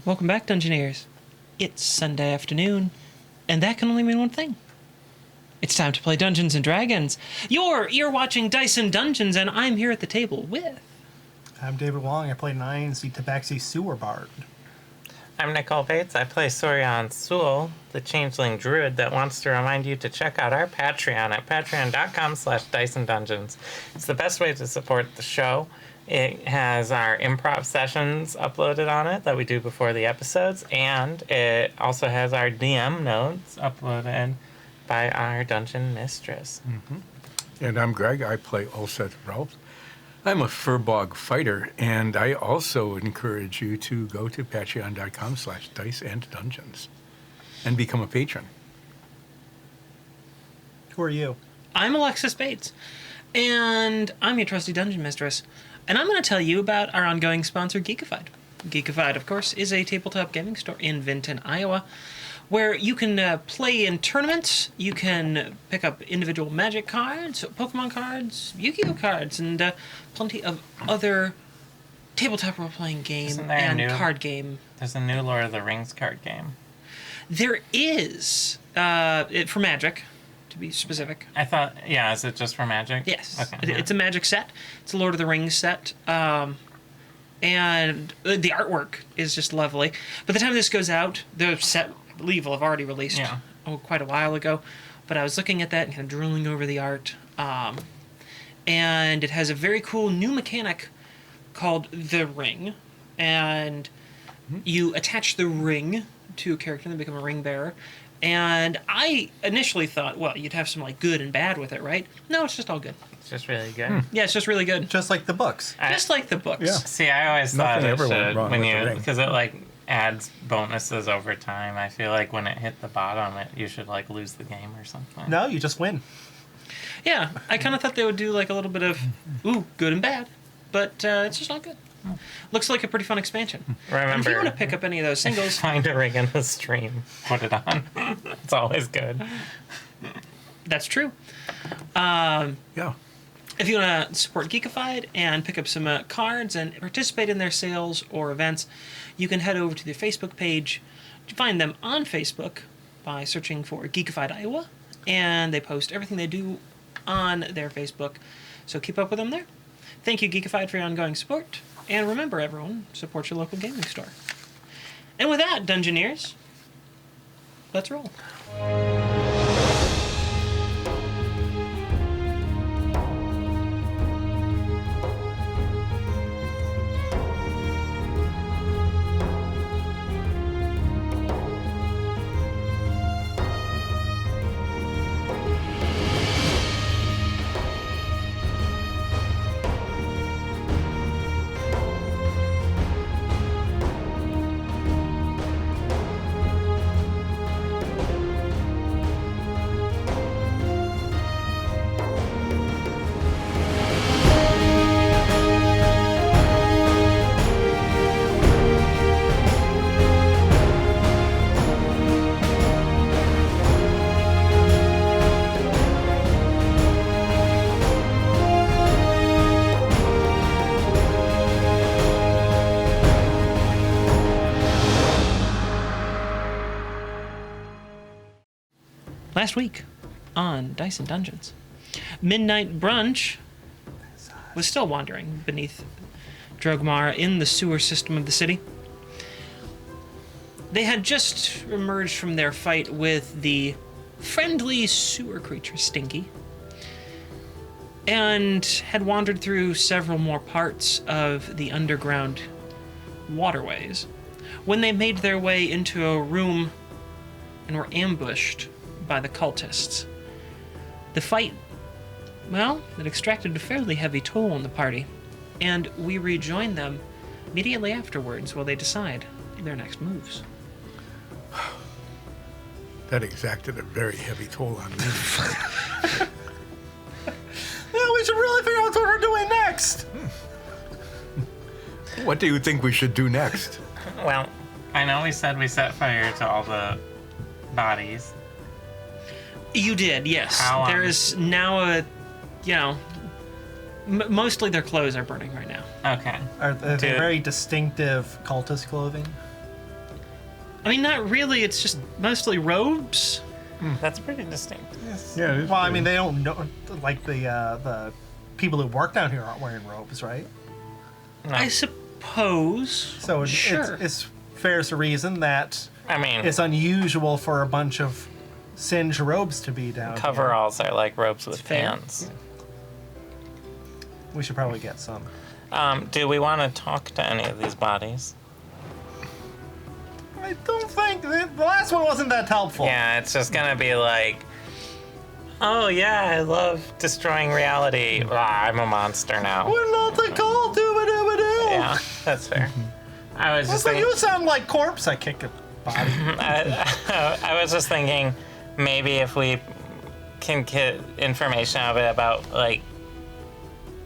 Welcome back, Dungeoneers. It's Sunday afternoon, and that can only mean one thing. It's time to play Dungeons & Dragons. You're watching Dice and Dungeons, and I'm here at the table with... I'm David Wong. I play Nines, the Tabaxi Sewer Bard. I'm Nicole Bates. I play Sorion Sewell, the changeling druid that wants to remind you to check out our Patreon at patreon.com/diceanddungeons. It's the best way to support the show. It has our improv sessions uploaded on it that we do before the episodes, and it also has our DM notes uploaded by our dungeon mistress. Mm-hmm. And I'm Greg. I play Ulset Ralph. I'm a furbog fighter, and I also encourage you to go to patreon.com/diceanddungeons and become a patron. Who are you? I'm Alexis Bates, and I'm your trusty dungeon mistress, and I'm going to tell you about our ongoing sponsor, Geekified. Geekified, of course, is a tabletop gaming store in Vinton, Iowa, where you can play in tournaments, you can pick up individual Magic cards, Pokemon cards, Yu-Gi-Oh cards, and plenty of other tabletop role-playing game and card game. There's a new Lord of the Rings card game. There is, for Magic, to be specific. I thought, is it just for Magic? Yes. Okay. It's a Magic set. It's a Lord of the Rings set. And the artwork is just lovely. By the time this goes out, the set, I believe, will have already released quite a while ago. But I was looking at that and kind of drooling over the art. And it has a very cool new mechanic called the Ring. And you attach the ring to a character and they become a ring bearer. And I initially thought, well, you'd have some like good and bad with it, right? No, it's just all good. It's just really good. Yeah, it's just really good. Just like the books. Just like the books. Yeah. See, I always thought Nothing it ever went should, wrong when with the you, ring. because it like adds bonuses over time. I feel like when it hit the bottom, you should like lose the game or something. No, you just win. Yeah, I kind of thought they would do like a little bit of, good and bad. But it's just all good. Looks like a pretty fun expansion. Remember, And if you want to pick up any of those singles, find a ring in the stream, put it on. It's always good. that's true. Yeah. If you want to support Geekified and pick up some cards and participate in their sales or events, you can head over to their Facebook page. You find them on Facebook by searching for Geekified Iowa, and they post everything they do on their Facebook. So keep up with them there. Thank you, Geekified, for your ongoing support. And remember, everyone, support your local gaming store. And with that, Dungeoneers, let's roll. Last week on Dice and Dungeons, Midnight Brunch was still wandering beneath Drogmar in the sewer system of the city. They had just emerged from their fight with the friendly sewer creature Stinky and had wandered through several more parts of the underground waterways when they made their way into a room and were ambushed by the cultists. The fight, well, it extracted a fairly heavy toll on the party, and we rejoin them immediately afterwards while they decide their next moves. That exacted a very heavy toll on me. Well, we should really figure out what we're doing next. What do you think we should do next? Well, I know we said we set fire to all the bodies. You did, yes. There is now a, mostly their clothes are burning right now. Okay. Are they very distinctive cultist clothing? I mean, not really. It's just mostly robes. That's pretty distinct. Yeah. It is Well, I pretty- mean, they don't know, like the people who work down here aren't wearing robes, right? No. I suppose. So sure. it's fair to reason that I mean, it's unusual for a bunch of singed robes to be down here. coveralls are like robes with fair. pants. We should probably get some. Do we want to talk to any of these bodies? I don't think the last one wasn't that helpful. Yeah, it's just gonna be like, oh yeah, I love destroying reality. I'm a monster now. We're not the call, do. Yeah, that's fair. I was just So thinking, you sound like corpse. I kick a body. I was just thinking, maybe if we can get information out of it about like,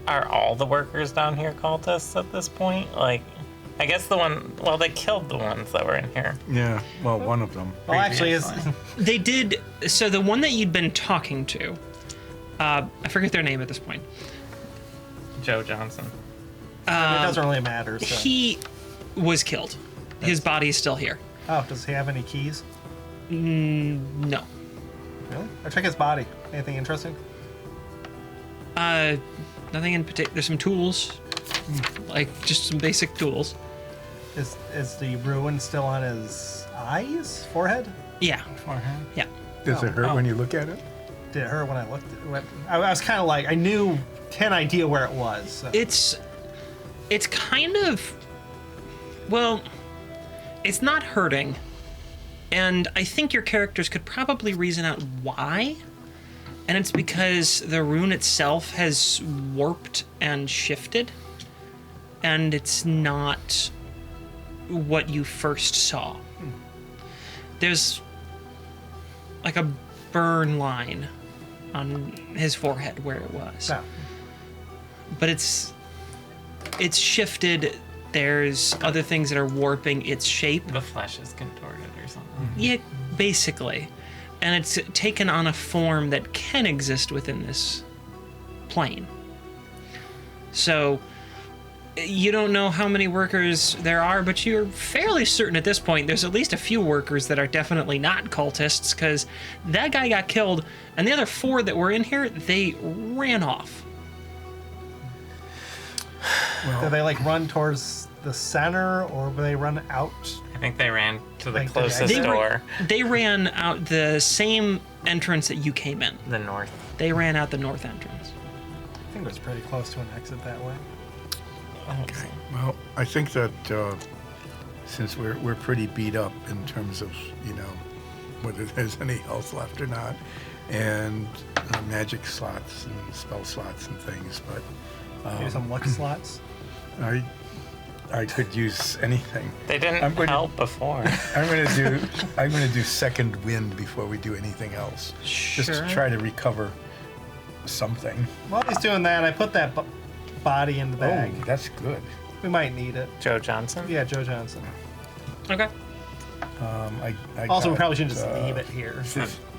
are all the workers down here cultists at this point? Like, I guess well, they killed the ones that were in here. Yeah. Well, one of them. Well, actually, it's, Previously. They did. So the one that you'd been talking to, I forget their name at this point. Joe Johnson. it doesn't really matter. So. He was killed. His body is still here. Oh, does he have any keys? No. Really? I check his body. Anything interesting? Nothing in particular. There's some tools, like just some basic tools. Is the ruin still on his eyes, forehead? Yeah. Forehead. Yeah. Does it hurt Oh. when you look at it? Did it hurt when I looked at it? I was kind of like, I knew, had an idea where it was. So. It's kind of, well, it's not hurting, and I think your characters could probably reason out why. And it's because the rune itself has warped and shifted, and it's not what you first saw. There's like a burn line on his forehead where it was. No. But it's shifted. There's other things that are warping its shape. The flesh is contorted or something. Yeah, basically. And it's taken on a form that can exist within this plane. So you don't know how many workers there are, but you're fairly certain at this point there's at least a few workers that are definitely not cultists, because that guy got killed, and the other 4 that were in here, they ran off. Do they like run towards the center, or do they run out? I think they ran to the Like the closest exit? door, They ran out the same entrance that you came in. the north. They ran out the north entrance. I think it was pretty close to an exit that way. Okay. Well, I think that since we're pretty beat up in terms of whether there's any health left or not, and magic slots and spell slots and things, but Maybe some luck slots. I could use anything. They didn't I'm going to- help before. I'm gonna do second wind before we do anything else, just Sure. to try to recover something. While he's doing that, I put that body in the bag. Oh, that's good. We might need it. Joe Johnson. Yeah, Joe Johnson. Okay. I Also, we got, probably shouldn't just leave it here.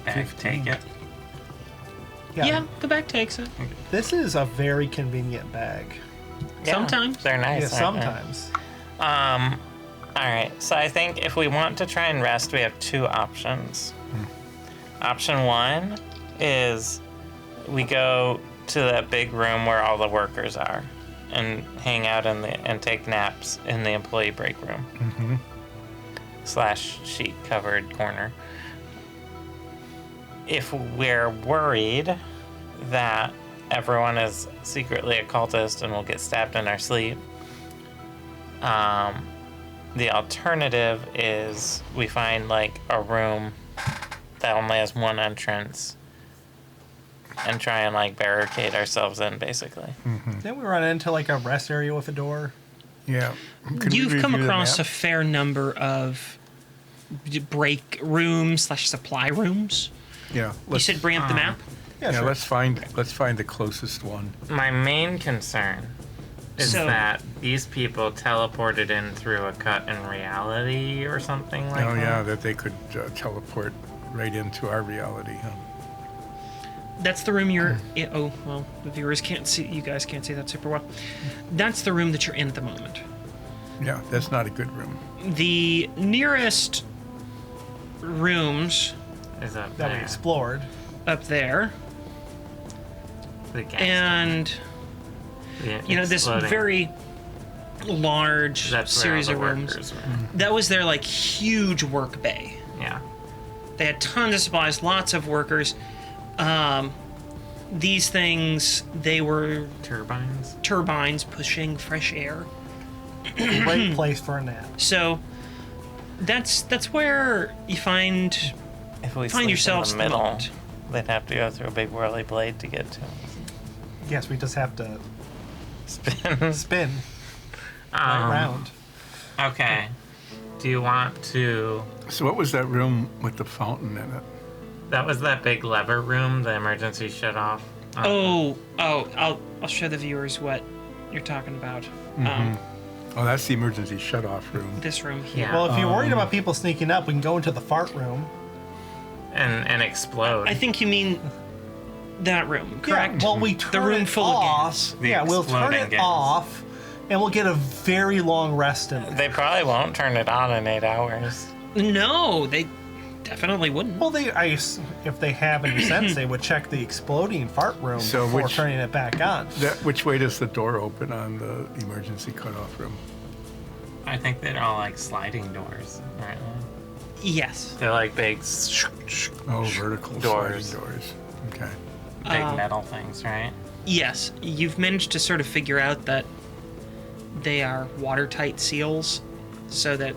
Bag, take it. Yeah, the bag takes it. This is a very convenient bag. Yeah, Sometimes. they're nice. Yeah, aren't they? sometimes. All right. So I think if we want to try and rest, we have 2 options. Option 1 is we go to that big room where all the workers are and hang out and take naps in the employee break room. / sheet covered corner. If we're worried that everyone is secretly a cultist and will get stabbed in our sleep, the alternative is we find like a room that only has one entrance and try and like barricade ourselves in, basically. Then we run into like a rest area with a door. Yeah. Could we You've come review the across a map? fair number of break rooms / supply rooms. Yeah. You said bring up the map. Yeah, Yeah, sure. let's find the closest one. My main concern is So- that these people teleported in through a cut in reality or something like Oh that. yeah, that they could teleport right into our reality. Huh? That's the room you're in. Oh, well, the viewers can't see. You guys can't see that super well. That's the room that you're in at the moment. Yeah, that's not a good room. The nearest rooms Is up that there. we explored. up there, The gas and tank. you know, this Exploding. very large That's where series all of the rooms. workers were. That was their like huge work bay. Yeah. They had tons of supplies, lots of workers. These things, they were Turbines. turbines pushing fresh air. Great place for a nap. So that's where you find If we Find sleep yourselves in the the middle, moment. they'd have to go through a big whirly blade to get to us. Yes, we just have to Spin. spin right Um, round. Okay. Do you want to... So what was that room with the fountain in it? That was that big lever room, the emergency shut-off. I'll show the viewers what you're talking about. Oh, that's the emergency shut-off room. This room here. Yeah. Well, if you're worried about people sneaking up, we can go into the fart room. And explode. I think you mean that room, correct? Yeah, well, we turn room it full of off. gas. The Yeah, we'll turn exploding it gas. off, and we'll get a very long rest in it. They probably won't turn it on in 8 hours. No, they definitely wouldn't. Well, if they have any sense, they would check the exploding fart room So before which- turning it back on. Which way does the door open on the emergency cutoff room? I think they're all like sliding doors, right? Yes. They're like big, Oh, vertical Doors. sliding doors. Okay. big metal things, right? Yes. You've managed to sort of figure out that they are watertight seals, so that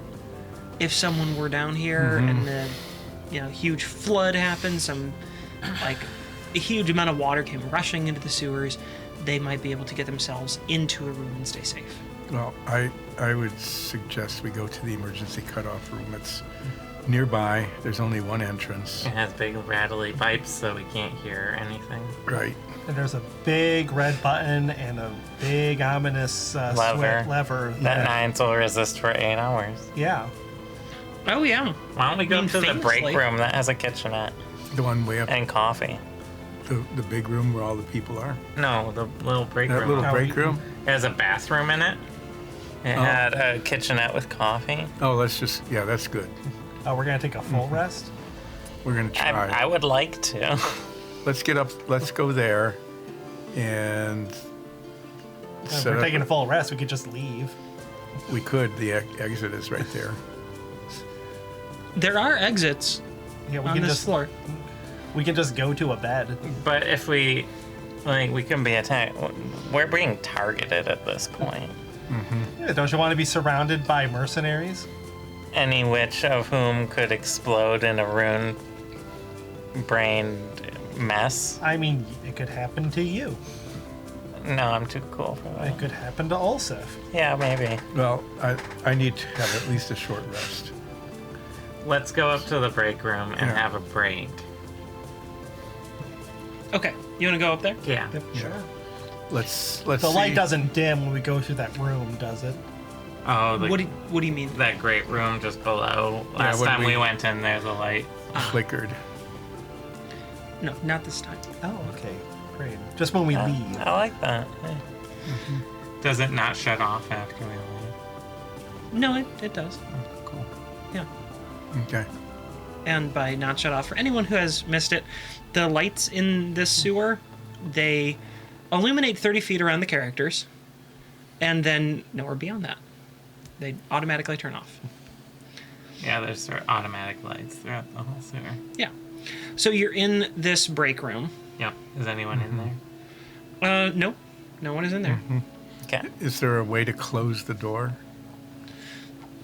if someone were down here and the huge flood happened, some like a huge amount of water came rushing into the sewers, they might be able to get themselves into a room and stay safe. Well, I would suggest we go to the emergency cutoff room. It's nearby. There's only one entrance. It has big rattly pipes, so we can't hear anything. Right. And there's a big red button and a big ominous lever. That 9 will resist for 8 hours. Yeah. Oh yeah. Why don't we go I mean, to the break famously- room that has a kitchenette The one way up, and coffee? the big room where all the people are. No, the little break That room. little break room? It has a bathroom in it. It had a kitchenette with coffee. Oh, that's good. We're going to take a full rest. We're going to try. I would like to. Let's get up. Let's go there and If set we're up. taking a full rest, we could just leave. We could. The exit is right there. There are exits Yeah, we on can this just floor. we can just go to a bed. But if we can be attacked. We're being targeted at this point. Yeah, don't you want to be surrounded by mercenaries? Any witch of whom could explode in a ruined-brained mess. I mean, it could happen to you. No, I'm too cool for It that. could happen to Olsef. Yeah, maybe. Well, I need to have at least a short rest. Let's go up to the break room and Yeah. have a break. Okay. You want to go up there? Yeah. Yeah. Let's The see. light doesn't dim when we go through that room, does it? Oh, What do you mean? that great room just below. Last when time we we- went in there, the light. flickered. No, not this time. Oh, okay. Great. Just when we leave. I like that. Yeah. Does it not shut off after we leave? No, it does. Cool. Yeah. Okay. And by not shut off, for anyone who has missed it, the lights in this sewer, they illuminate 30 feet around the characters, and then nowhere beyond that. They automatically turn off. Yeah, there's sort of automatic lights throughout the whole sewer. Yeah. So you're in this break room. Yep. Is anyone in there? No. No one is in there. Okay. Is there a way to close the door?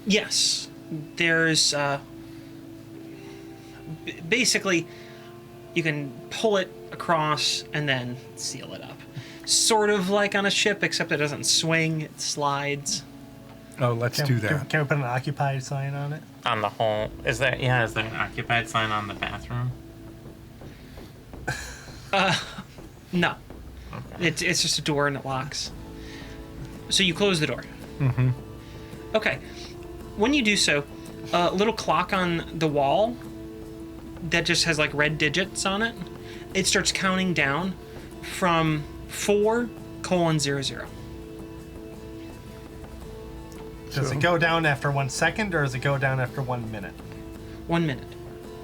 Yes. There's, basically, you can pull it across and then seal it up. Sort of like on a ship, except it doesn't swing, it slides. Oh, let's do that. Can we put an occupied sign on it? On the whole, is there an occupied sign on the bathroom? No. Okay. It's just a door and it locks. So you close the door. Mm-hmm. Okay. When you do so, a little clock on the wall that just has like red digits on it, it starts counting down from 4:00. Does it go down after 1 second or does it go down after 1 minute? 1 minute.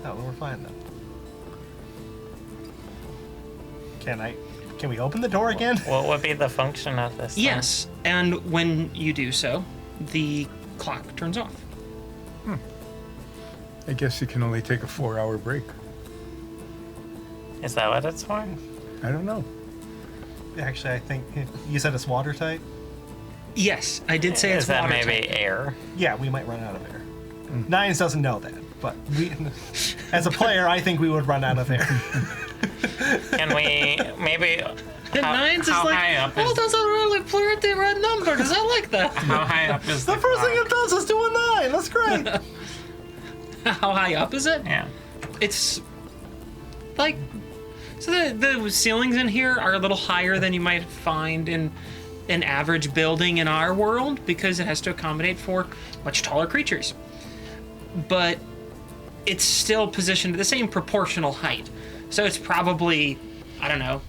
No, we're fine then. Can we open the door again? What would be the function of this? Yes, and when you do so, the clock turns off. I guess you can only take a 4-hour break. Is that what it's for? I don't know. Actually, I think you said it's watertight. Yes, I did say it's Is that watertight. maybe air? Yeah, we might run out of air. Nines doesn't know that, but we, as a player, I think we would run out of air. Can we maybe? The Nines is how like, high up well, is, it doesn't really pretty red number, because I like that. how high up is The first thing it does is do a 9. That's great. How high up is it? Yeah. It's like, so the ceilings in here are a little higher than you might find in an average building in our world, because it has to accommodate for much taller creatures. But it's still positioned at the same proportional height. So it's probably, I don't know,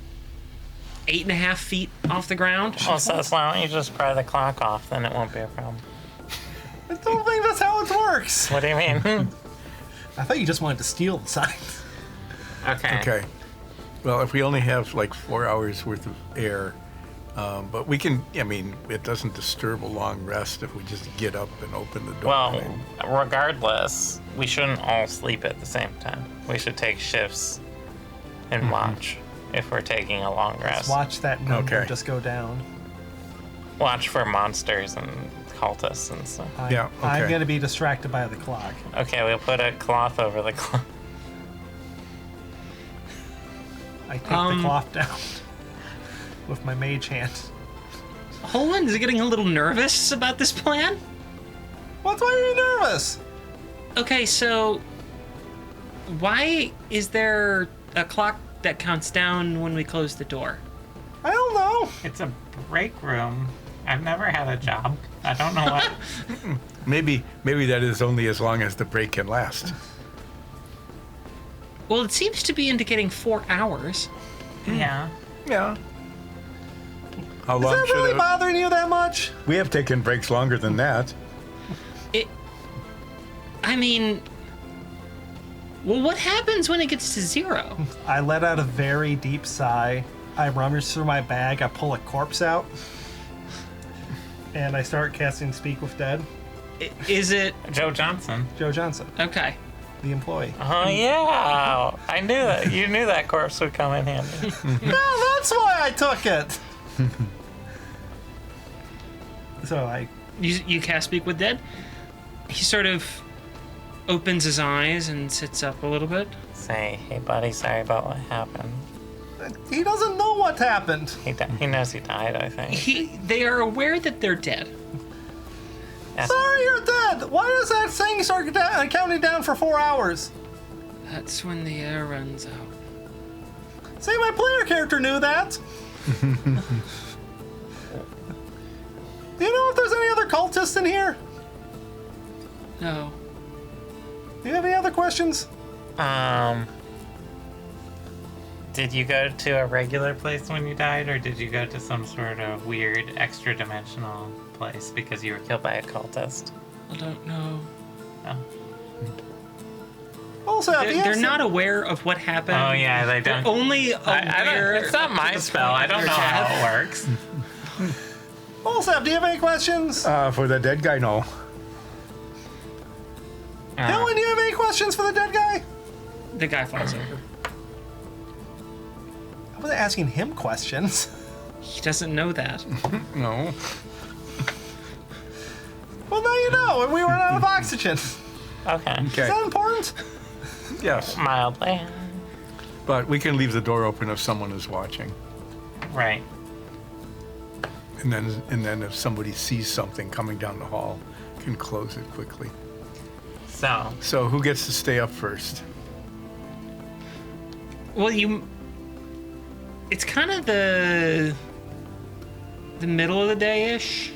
8.5 feet off the ground. Well, so why don't you just pry the clock off? Then it won't be a problem. I don't think that's how it works. What do you mean? I thought you just wanted to steal the sign. Okay. Okay. Well, if we only have like 4 hours worth of air, but we can, I mean, it doesn't disturb a long rest if we just get up and open the door. Well, regardless, we shouldn't all sleep at the same time. We should take shifts and watch if we're taking a long rest. Watch that number Okay. just go down. Watch for monsters and cultists and stuff. Yeah, I'm okay. going to be distracted by the clock. Okay, we'll put a cloth over the clock. I take the cloth down with my mage hand. Holland is getting a little nervous about this plan. Why are you nervous? Okay, so why is there a clock that counts down when we close the door? I don't know. It's a break room. I've never had a job. I don't know what. Maybe that is only as long as the break can last. Well, it seems to be indicating 4 hours. Yeah. Yeah. How Is long that should really it? bothering you that much? We have taken breaks longer than that. I mean, well, what happens when it gets to 0? I let out a very deep sigh. I rummage through my bag. I pull a corpse out. And I start casting Speak with Dead. Is it Joe Johnson. Joe Johnson, okay? the employee. Oh yeah, I knew that. You knew that corpse would come in handy. No, that's why I took it. So You cast Speak with Dead. He sort of opens his eyes and sits up a little bit. Say, hey buddy, sorry about what happened. he doesn't know what happened. He knows he died, I think. They are aware that they're dead. Yeah. Sorry, you're dead. Why does that thing start counting down for 4 hours? That's when the air runs out. See, my player character knew that. Do you know if there's any other cultists in here? No. Do you have any other questions? Did you go to a regular place when you died, or did you go to some sort of weird extra-dimensional place because you were killed by a cultist? I don't know. Oh, Also, They're not aware of what happened. oh yeah, they They're don't. only I aware. don't. It's not my to the spell. point I don't of know their how death. it works. Olsap, do you have any questions? For the dead guy, no. Helen, do you have any questions for the dead guy? The guy falls over. I wasn't asking him questions. He doesn't know that. No. Well, now you know, and we run out of oxygen. Okay. Is Okay. that important? Yes. Mildly. But we can leave the door open if someone is watching. Right. And then if somebody sees something coming down the hall, can close it quickly. So, So who gets to stay up first? Well, it's kind of the middle of the day-ish.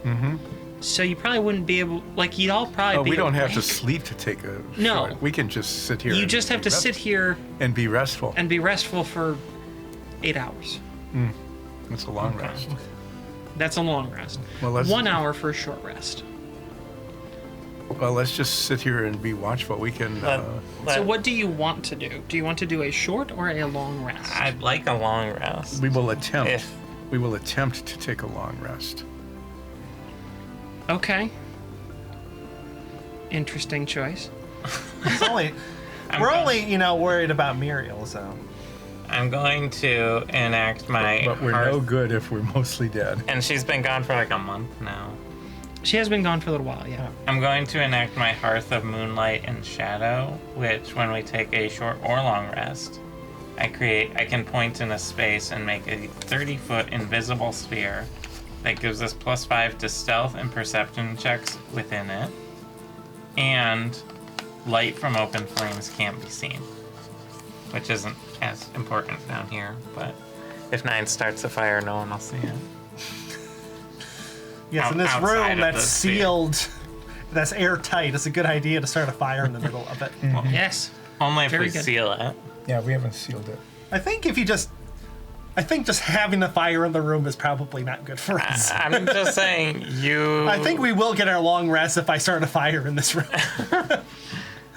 Mm-hmm. So you probably wouldn't be able, like, you'd all probably Oh, be we don't have to awake. sleep to take a No. short. We can just sit here. You and just have be to rest- sit here and be restful. and be restful for 8 hours. It's a long rest. That's a long rest. Well, let's 1 hour for a short rest. Well, let's just sit here and be watchful. We can. So what do you want to do? Do you want to do a short or a long rest? I'd like a long rest. We will attempt. If- We will attempt to take a long rest. Okay. Interesting choice. It's only, we're only, worried about Muriel, so. I'm going to enact my But we're hearth, no good if we're mostly dead. and she's been gone for like a month now. She has been gone for a little while, yeah. I'm going to enact my Hearth of Moonlight and Shadow, which when we take a short or long rest, I can point in a space and make a 30-foot invisible sphere that gives us +5 to stealth and perception checks within it. And light from open flames can't be seen, which isn't as important down here, but if 9 starts a fire, no one will see it. Yes, in this Outside room of that's the sphere. sealed, that's airtight, it's a good idea to start a fire in the middle of it. Yes. Only if Very we good. seal it. Yeah, we haven't sealed it. I think just having a fire in the room is probably not good for us. I'm just saying, you... I think we will get our long rest if I start a fire in this room.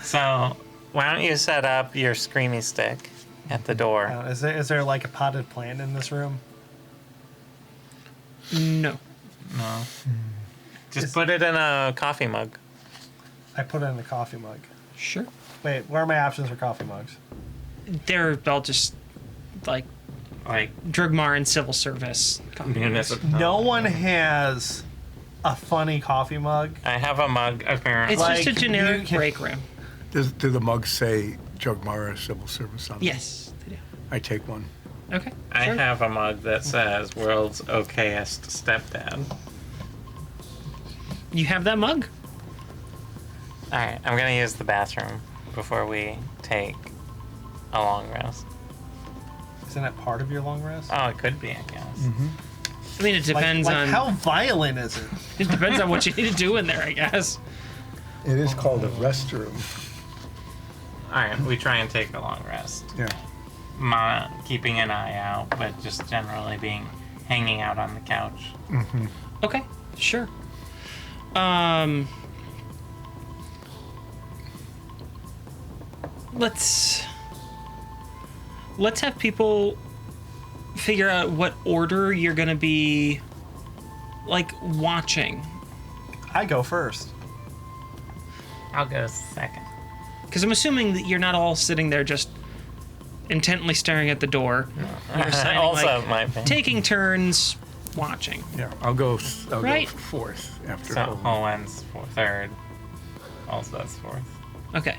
So, why don't you set up your screamy stick at the door? Is there like a potted plant in this room? No. No. Just put it in a coffee mug. I put it in the coffee mug. Sure. Wait, what are my options for coffee mugs? They're all just like Like, Drugmar and civil service. municipal. No one has a funny coffee mug. I have a mug, apparently. It's just a Like, generic you can- break room. Do the mugs say Jugmara Civil Service on them? Yes, they do. I take one. Okay. I sure. have a mug that says "World's Okayest Stepdad." You have that mug? All right, I'm gonna use the bathroom before we take a long rest. Isn't that part of your long rest? Oh, it could be, I guess. I mean, it depends like on how violent is it? it depends on what you need to do in there, I guess. It is called a restroom. All right, we try and take a long rest. Yeah. Keeping an eye out, but just generally hanging out on the couch. Okay, sure. Let's have people figure out what order you're gonna be like watching, I go first. I'll go second. because I'm assuming that you're not all sitting there just intently staring at the door. You're signing, Also, like, my opinion. taking turns watching. Yeah. I'll go Right. fourth after. So Owen's third. Also, that's fourth. Okay.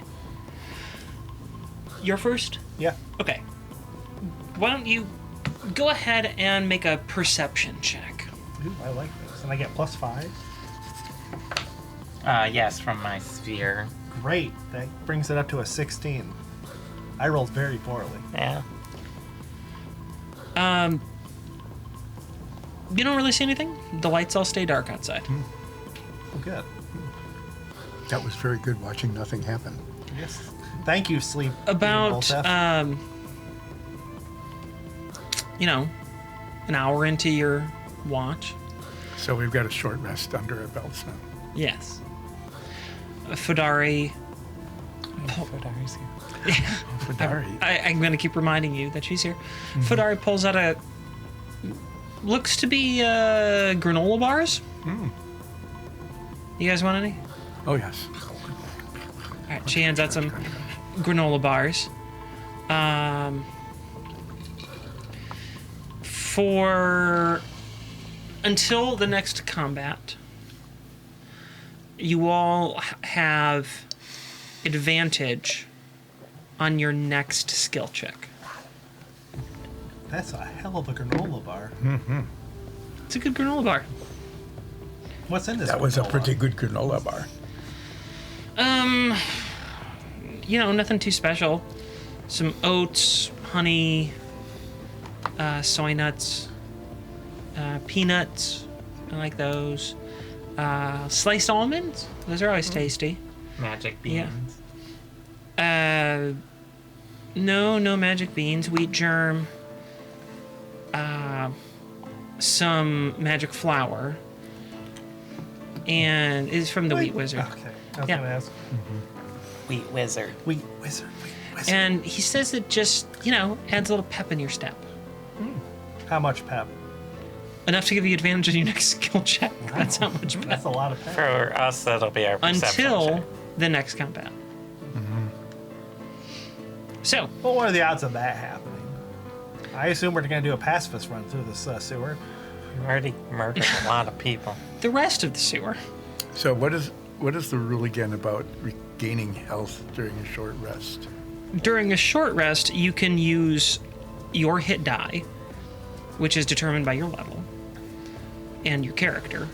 You're first? Yeah. Okay. Why don't you go ahead and make a perception check? Ooh, I like this. And I get +5. Yes, from my sphere. Great. That brings it up to a 16. I rolled very poorly. Yeah. You don't really see anything. The lights all stay dark outside. Oh, good. That was very good watching nothing happen. Yes. Thank you, sleep. About Voltef. an hour into your watch. So we've got a short rest under our belts now. Yes. Fodari. Fodari's here. Fodari. I'm going to keep reminding you that she's here. Fodari pulls out looks to be granola bars. You guys want any? Oh yes. All right, she hands out some granola bars. For until the next combat, you all have advantage on your next skill check. That's a hell of a granola bar. It's a good granola bar. What's in this? That was a granola? pretty good granola bar. Nothing too special. Some oats, honey, soy nuts, peanuts. I like those. Sliced almonds. Those are always tasty. Magic Yeah. beans. No magic beans. Wheat germ. Some magic flour. And it's from the Wheat Wizard. Okay. I was Yeah. going to ask. Wheat wizard. Wheat wizard. And he says it just, adds a little pep in your step. How much pep? Enough to give you advantage on your next skill check. That's how much pep. That's a lot of pep. For us, that'll be our perception Until check. the next combat. So, Well, what are the odds of that happening? I assume we're going to do a pacifist run through this sewer. We've already murdered a lot of people. the rest of the sewer. So what is the rule again about regaining health during a short rest? During a short rest, you can use your hit die, which is determined by your level and your character,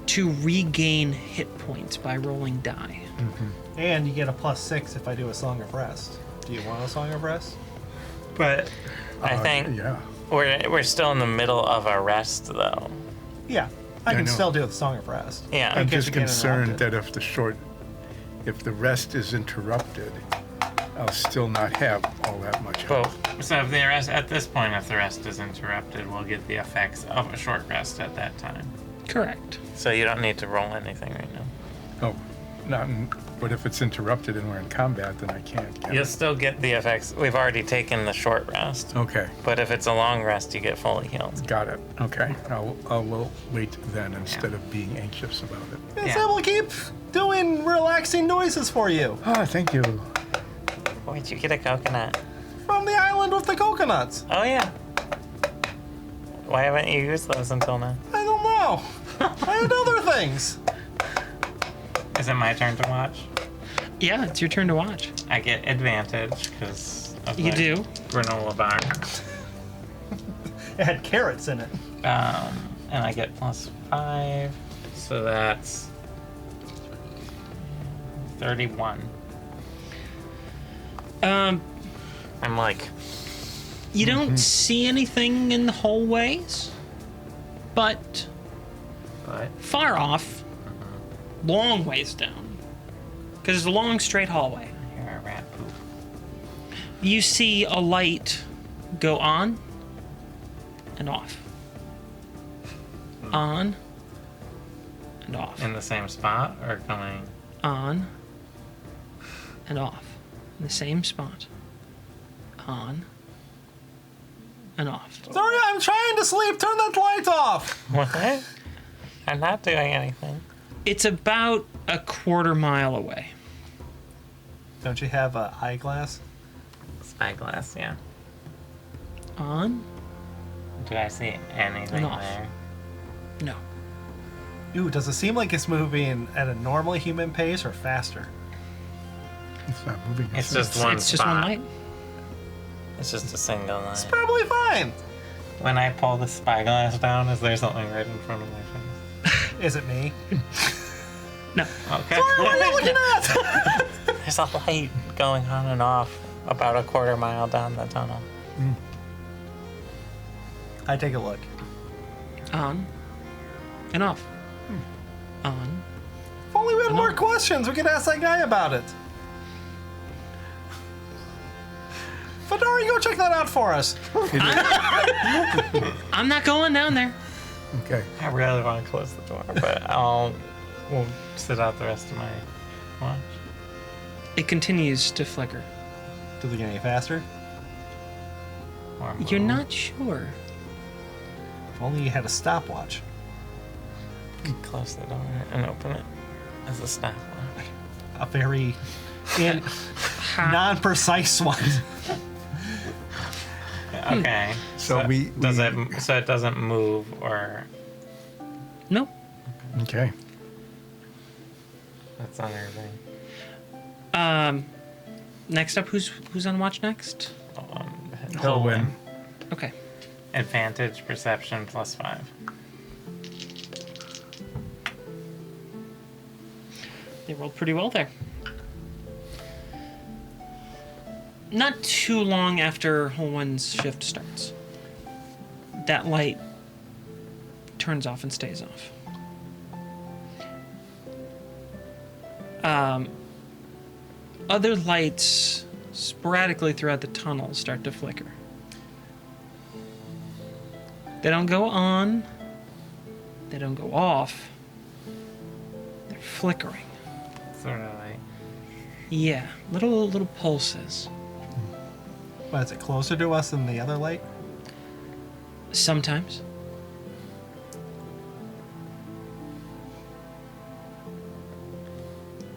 to regain hit points by rolling die. And you get a +6 if I do a Song of Rest. Do you want a Song of Rest? But I think Yeah. we're still in the middle of a rest, though. Yeah. I I can know. still do the Song of Rest. Yeah. In I'm case just we get concerned interrupted. that if the rest is interrupted, I'll still not have all that much health. So if the rest at this point, if the rest is interrupted, we'll get the effects of a short rest at that time. Correct. So you don't need to roll anything right now. Oh, but if it's interrupted and we're in combat, then I can't. Can I? You'll still get the effects. We've already taken the short rest, Okay, but if it's a long rest, you get fully healed. got it. Okay, I'll wait then instead of being anxious about it. Yes, Yeah. I will keep doing relaxing noises for you Ah, thank you. Where'd you get a coconut? from the island with the coconuts. Oh yeah. Why haven't you used those until now? I don't know. I had other things. Is it my turn to watch? Yeah, it's your turn to watch. I get advantage because You do. granola bar, It had carrots in it. and I get +5, so that's 31. Um, I'm like, you don't see anything in the hallways, but far off, long ways down, because it's a long straight hallway, I hear a rat poop. you see a light go on and off. On and off. In the same spot or coming? On and off. In the same spot. On and off. Sorry, I'm trying to sleep. Turn that light off. What? I'm not doing anything. It's about a quarter mile away. Don't you have an eyeglass? Spyglass, yeah. On? Do I see anything Enough. there? No. Ooh, does it seem like it's moving at a normal human pace or faster? It's not moving. It's just one It's just spot. one light. It's just a single line. It's probably fine. When I pull the spyglass down, is there something right in front of my face? Is it me? No. Okay. What are you looking at? There's a light going on and off about a quarter mile down the tunnel. I take a look. On and off. On. If only we had more No. questions, we could ask that guy about it. Fedori, go check that out for us. I'm not going down there. Okay. I really want to close the door, but we'll sit out the rest of my watch. It continues to flicker. Does it get any faster? Or You're move. not sure. If only you had a stopwatch. Close the door and open it as a stopwatch. A very non-precise one. Okay. So does it? So it doesn't move or No. Okay. that's unnerving. Next up, who's on watch next? He'll win. Okay. Advantage perception +5. They rolled pretty well there. Not too long after Holwen's shift starts, that light turns off and stays off. Other lights sporadically throughout the tunnel start to flicker. They don't go on. They don't go off. They're flickering. Sort of like. Yeah, little pulses. But is it closer to us than the other light? Sometimes.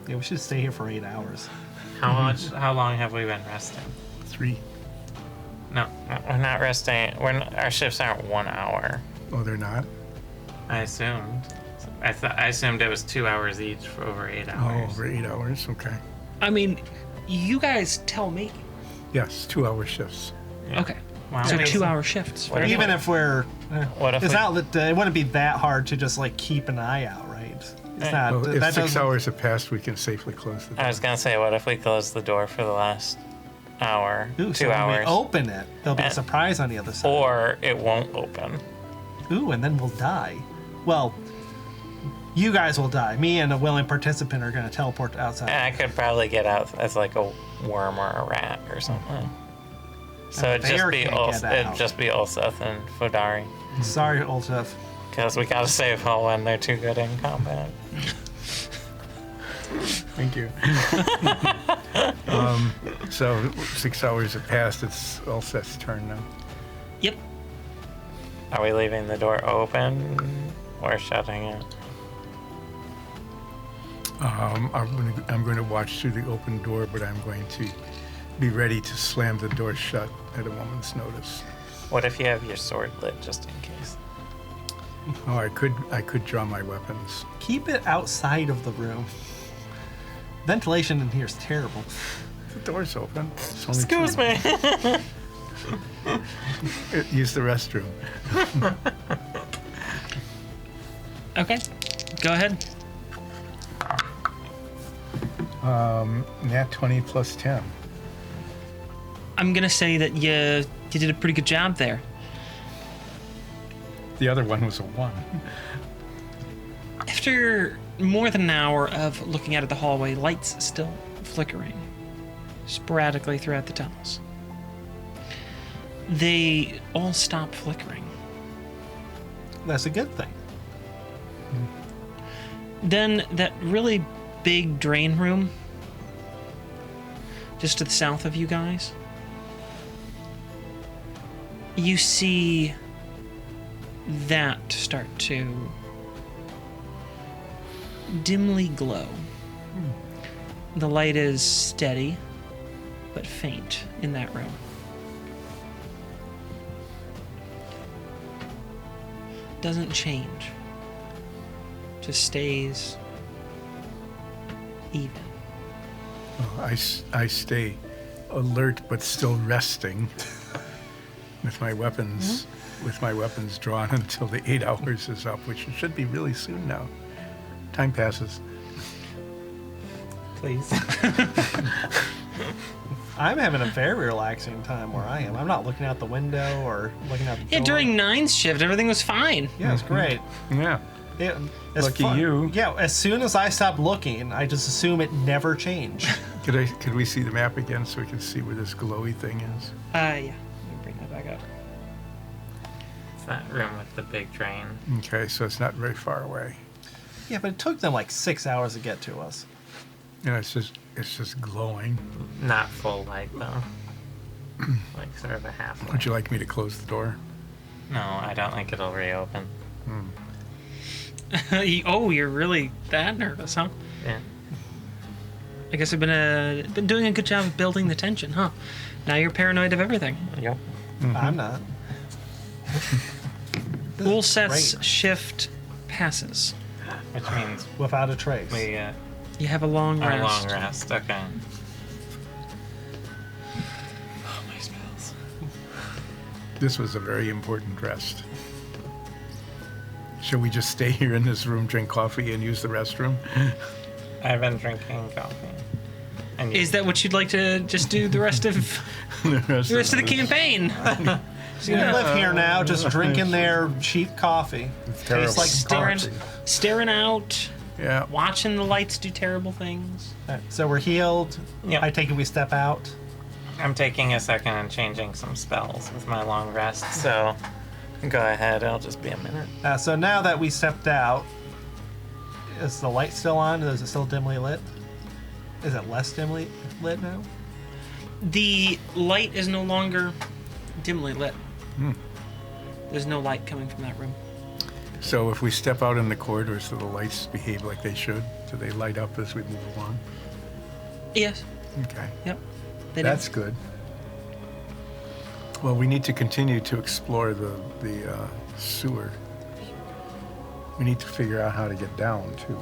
Yeah, we should stay here for 8 hours. How long have we been resting? 3. No, we're not resting. Our shifts aren't 1 hour. Oh, they're not? I assumed. I assumed it was 2 hours each for over 8 Oh, hours. over 8 hours. Okay. I mean, you guys tell me. Yes, 2-hour shifts. Yeah. Okay. Wow. So Makes 2-hour shifts. What if- Even if we're... What if it's we- not that it wouldn't be that hard to just like keep an eye out, right? It's not. Well, if that 6 doesn't- hours have passed, we can safely close the door. I was gonna say, what if we close the door for the last hour, Ooh, 2 so when hours, we open it, there'll be a And- surprise on the other side. or it won't open? Ooh, and then we'll die. Well, you guys will die. Me and a willing participant are going to teleport outside. And I could probably get out as like a worm or a rat or something. So And it'd bear can't get it'd out. just be Ulseth and Fodari. Sorry, Oltef. Because we gotta save Hull when they're too good in combat. Thank you. So 6 hours have passed. It's Ulseth's turn now. Yep. Are we leaving the door open or shutting it? I'm going to watch through the open door, but I'm going to be ready to slam the door shut at a moment's notice. What if you have your sword lit just in case? Oh, I could draw my weapons. Keep it outside of the room. Ventilation in here is terrible. The door's open. It's only Excuse me. Use the restroom. Okay. Go ahead. Nat 20 plus 10. I'm gonna say that you did a pretty good job there. The other one was a 1. After more than an hour of looking out at the hallway, lights still flickering sporadically throughout the tunnels. They all stop flickering. That's a good thing. Then that really big drain room just to the south of you guys, you see that start to dimly glow. The light is steady but faint in that room. Doesn't change. Just stays even. Oh, I stay alert but still resting with my weapons drawn until the 8 hours is up, which should be really soon now. Time passes. Please. I'm having a very relaxing time where I am. I'm not looking out the window or looking out the Yeah, door. during Nine's shift, everything was fine. Yeah, it's great. Yeah. It's Lucky fun. you. Yeah, as soon as I stop looking, I just assume it never changed. Could we see the map again so we can see where this glowy thing is? Yeah. Let me bring that back up. It's that room with the big drain. Okay, so it's not very far away. Yeah, but it took them like 6 hours to get to us. You know, it's just glowing. Not full light though. Like sort of a half light. Would you like me to close the door? No, I don't think it'll reopen. Oh, you're really that nervous, huh? Yeah. I guess I've been doing a good job of building the tension, huh? Now you're paranoid of everything. Yep. I'm not. Ulseth's Great. shift passes. Which means Without a trace. we You have a long our rest. long rest. Okay. Oh, my spells. This was a very important rest. Shall we just stay here in this room, drink coffee, and use the restroom? I've been drinking coffee. And Is that what you'd like to just do the rest of the the rest of the campaign? So you live here now, just drinking their cheap coffee. terrible. Tastes like staring, coffee. staring out, Yeah. watching the lights do terrible things. Alright, so we're healed. Yep. I take it we step out. I'm taking a second and changing some spells with my long rest, so go ahead. It'll just be a minute. So now that we stepped out, Is the light still on? Is it still dimly lit? Is it less dimly lit now? The light is no longer dimly lit. There's no light coming from that room. So if we step out in the corridors, do the lights behave like they should? Do they light up as we move along? Yes. Okay. Yep. They That's good. Well, we need to continue to explore the sewer. We need to figure out how to get down, too.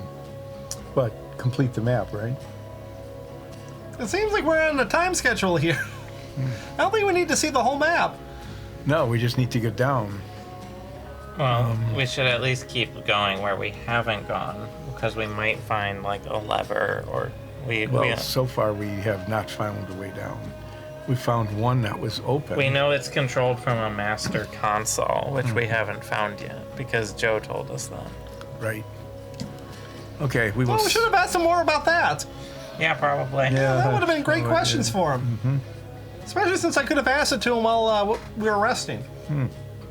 But complete the map, right? It seems like we're on a time schedule here. I don't think we need to see the whole map. No, we just need to get down. Well, we should at least keep going where we haven't gone, because we might find like a lever, or So far we have not found a way down. We found one that was open. we know it's controlled from a master console, which we haven't found yet because Joe told us that. Right. Okay, we will. Well, we should have asked him more about that. Yeah, probably. That would have been great questions for him. Especially since I could have asked it to him while we were resting.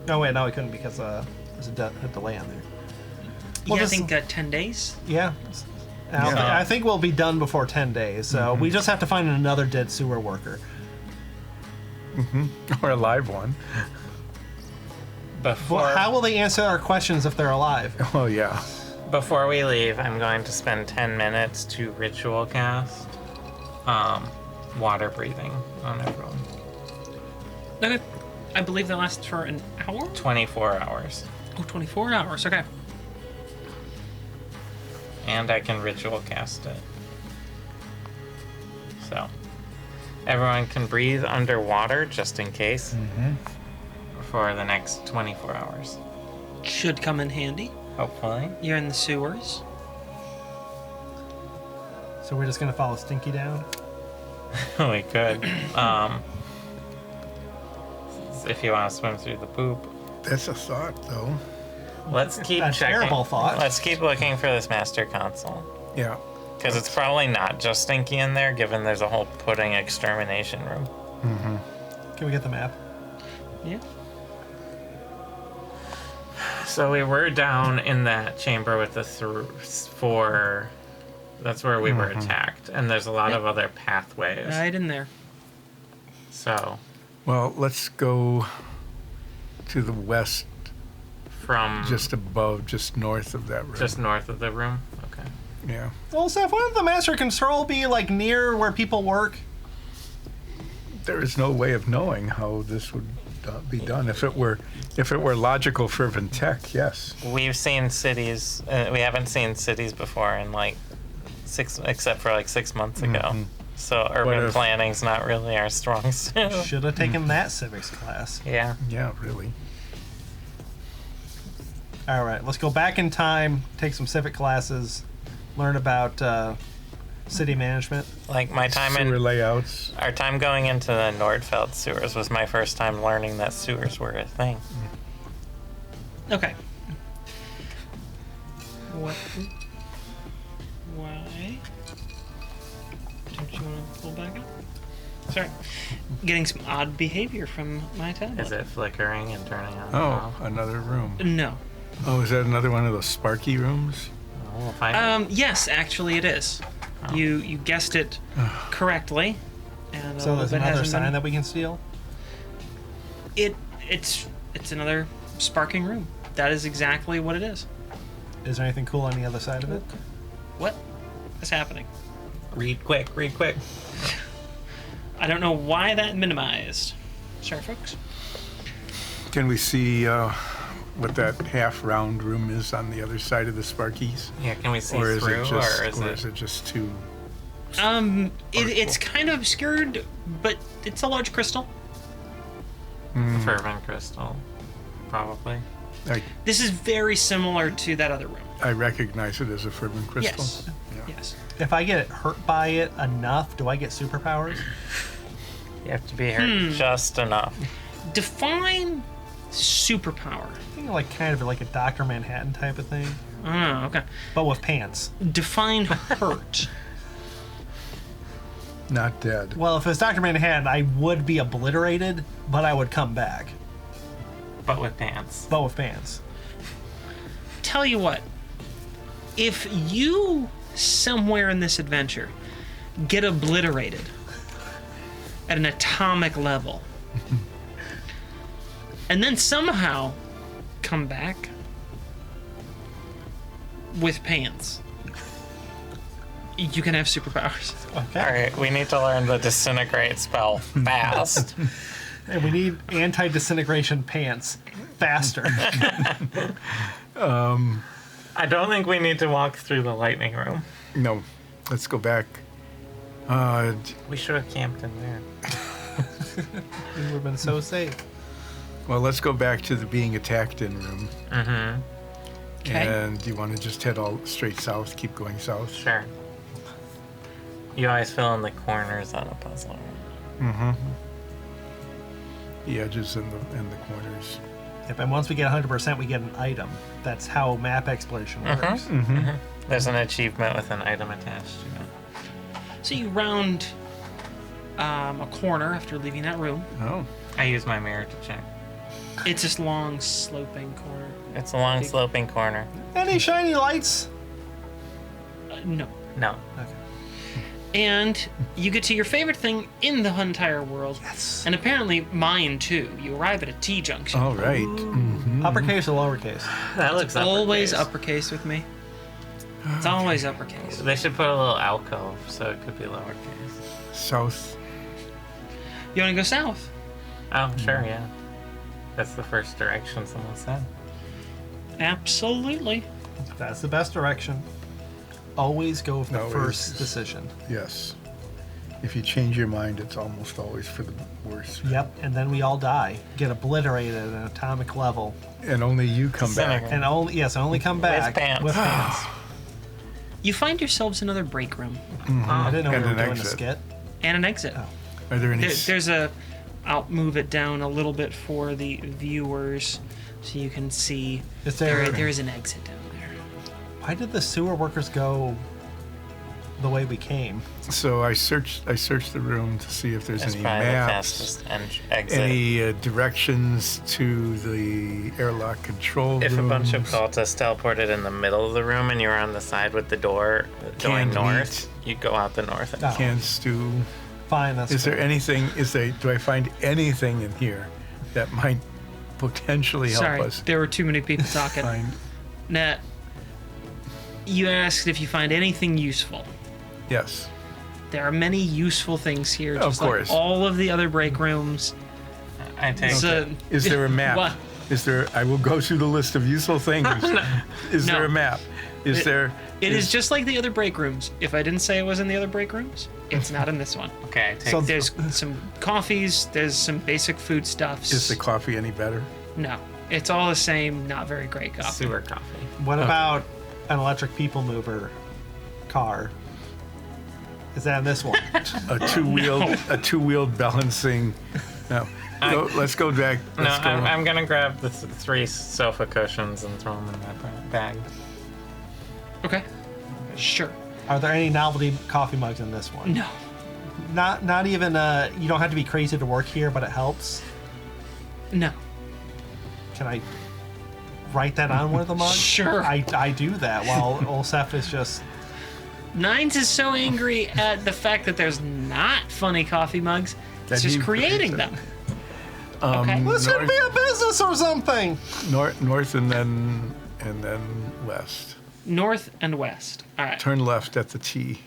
No, wait, no, we couldn't because there's a delay on there. Well, I think 10 days. Yeah. I think we'll be done before 10 days, so we just have to find another dead sewer worker. Or a live one. Well, how will they answer our questions if they're alive? Oh, yeah. Before we leave, I'm going to spend 10 minutes to ritual cast water breathing on everyone. Okay. I believe that lasts for an hour? 24 hours. Oh, 24 hours. Okay. And I can ritual cast it. So, everyone can breathe underwater just in case for the next 24 hours. Should come in handy. Hopefully. You're in the sewers. So we're just going to follow Stinky down? We could. If you want to swim through the poop. That's a thought, though. Let's keep A checking. terrible thought. Let's keep looking for this master console. Yeah. Because it's probably not just stinky in there, given there's a whole pudding extermination room. Can we get the map? Yeah. So we were down in that chamber with the four. That's where we were attacked, and there's a lot of other pathways. Right in there. So Well, let's go to the west, from just above, just north of that room. just north of the room. Okay. Yeah. Well, Seth, wouldn't the master control be like near where people work? There is no way of knowing how this would be done. If it were logical for Ventec, yes. We've seen cities. We haven't seen cities before in like except for like 6 months ago. So urban planning's not really our strong suit. Should have taken that civics class. Yeah. Yeah, really. All right, let's go back in time, take some civic classes, learn about city management. Like my time Sewer in layouts. our time going into the Nordfeld sewers was my first time learning that sewers were a thing. Okay. What? Why? Don't you want to pull back up? Sorry. Getting some odd behavior from my tablet. Is it flickering and turning on? and Oh, off? another room. No. Oh, is that another one of those Sparky rooms? Oh, we'll find out. Yes, actually it is. Oh. You guessed it correctly. And So there's it another hasn't sign been- that we can steal? It's another sparking room. That is exactly what it is. Is there anything cool on the other side of it? What is happening? Read quick, read quick. I don't know why that minimized. Sorry, folks. Can we see what that half-round room is on the other side of the Sparkies? Yeah, can we see Or is through, it just, or is it just too? It's kind of obscured, but it's a large crystal. fervent crystal? Probably. This is very similar to that other room. I recognize it as a fervent crystal. Yes. Yeah. Yes. If I get hurt by it enough, do I get superpowers? You have to be hurt just enough. Define superpower. I think like kind of like a Dr. Manhattan type of thing, Oh, okay. but with pants. Define hurt. Not dead. Well, if it's Dr. Manhattan, I would be obliterated, but I would come back. But with pants. But with pants. Tell you what. if you somewhere in this adventure get obliterated at an atomic level and then somehow come back with pants, you can have superpowers. Okay. All right, we need to learn the disintegrate spell fast. And we need anti-disintegration pants faster. I don't think we need to walk through the lightning room. No, let's go back. We should have camped in there. We would have been so safe. Well, let's go back to the being attacked in room. Mm-hmm. Okay. And do you want to just head all straight south, keep going south? Sure. You always fill in the corners on a puzzle. The edges and the corners. Yep, and once we get 100%, we get an item. That's how map exploration works. There's an achievement with an item attached to it. So you round a corner after leaving that room. Oh. I use my mirror to check. It's this long, sloping corner. It's a long sloping corner. Any shiny lights? No. No. Okay. And you get to your favorite thing in the entire world. Yes. And apparently mine too. You arrive at a T-junction. All right. Uppercase or lowercase? That looks Always uppercase. uppercase with me. It's always uppercase. They should put a little alcove so it could be lowercase. South. You want to go south? Oh, sure, yeah. That's the first direction someone said. Absolutely. That's the best direction. Always go for the Always. first decision. Yes. If you change your mind, it's almost always for the worse. Yep, and then we all die. Get obliterated at an atomic level. And only you come back. Disintegrate. And only come back pants. with pants. You find yourselves another break room I didn't know we And were an doing a exit. skit. and an exit. Oh. Are there any? There's a. I'll move it down a little bit for the viewers, so you can see. Is there- There is an exit down there. Why did the sewer workers go the way we came? So I searched the room to see if there's It's any probably the maps, fastest exit. any directions to the airlock control If a bunch of rooms. cultists teleported in the middle of the room and you were on the side with the door going Canned north, you'd go out the north. Oh. Canned stew. Fine, that's Is there fair. anything? Do I find anything in here that might potentially help Sorry, us there were too many people talking. find? Nat, you asked if you find anything useful. Yes. There are many useful things here, Of just course. like all of the other break rooms. I take So- Is there a map? What? Is there? I will go through the list of useful things. Is there No. a map? Is there? It is just like the other break rooms. If I didn't say it was in the other break rooms, it's not in this one. Okay, I take So- There's some coffees, there's some basic foodstuffs. Is the coffee any better? No, it's all the same, not very great coffee. sewer coffee. What about an electric people mover car? Is that in this one? A two-wheeled balancing. No. Let's go back. No, Let's go. I'm gonna grab the 3 sofa cushions and throw them in my bag. Okay, sure. Are there any novelty coffee mugs in this one? No, Not even. You don't have to be crazy to work here, but it helps. no. Can I write that on one of the mugs? Sure. I do that while Olsef is just. Nines is so angry at the fact that there's not funny coffee mugs, it's That just he- creating them. Okay. This could be a business or something. North and then west. North and west. All right. Turn left at the T.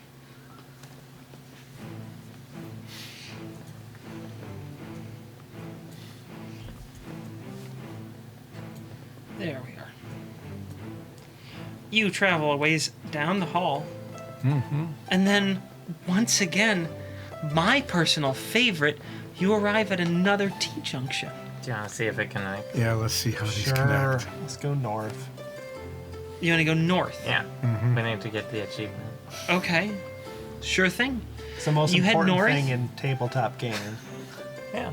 There we are. You travel a ways down the hall. And then, once again, my personal favorite, you arrive at another T-junction. Do you want to see if it connects? Yeah, let's see how these Sure. connect. Let's go north. You want to go north? Yeah. We need to get the achievement. Okay. Sure thing. It's the most You head important north? thing in tabletop gaming. Yeah.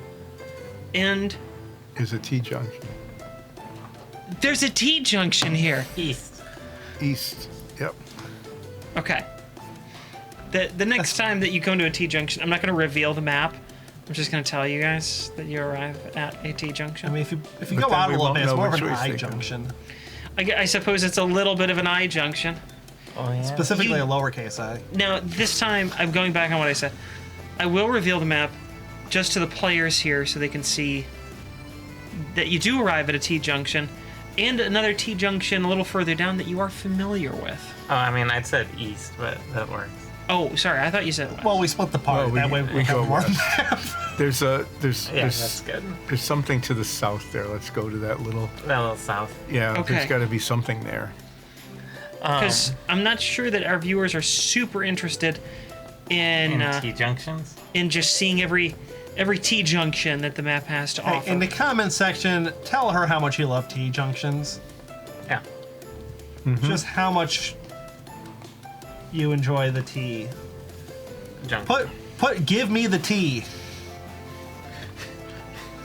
And Is a T junction. there's a T-junction here. East. East. Yep. Okay. The next time that you come to a T-junction, I'm not going to reveal the map. I'm just going to tell you guys that you arrive at a T-junction. I mean, if you But go then out a we little won't bit, it's know more of which an way it's I taken. junction. I suppose it's a little bit of an I junction. Oh, yeah. Specifically You- a lowercase I. Now, this time, I'm going back on what I said. I will reveal the map just to the players here so they can see that you do arrive at a T-junction and another T-junction a little further down that you are familiar with. Oh, I mean, I'd said east, but that works. Oh, sorry, I thought you said west. Well, we split the party. Well, that way we go have more west. map. There's Yeah, that's good. there's something to the south there. Let's go to that little. That little south. Yeah, Okay. there's got to be something there. Because I'm not sure that our viewers are super interested in T junctions. in just seeing every T-junction that the map has to offer. In the comments section, tell her how much you love T junctions. Yeah. Just how much you enjoy the T. Junction. Give me the T.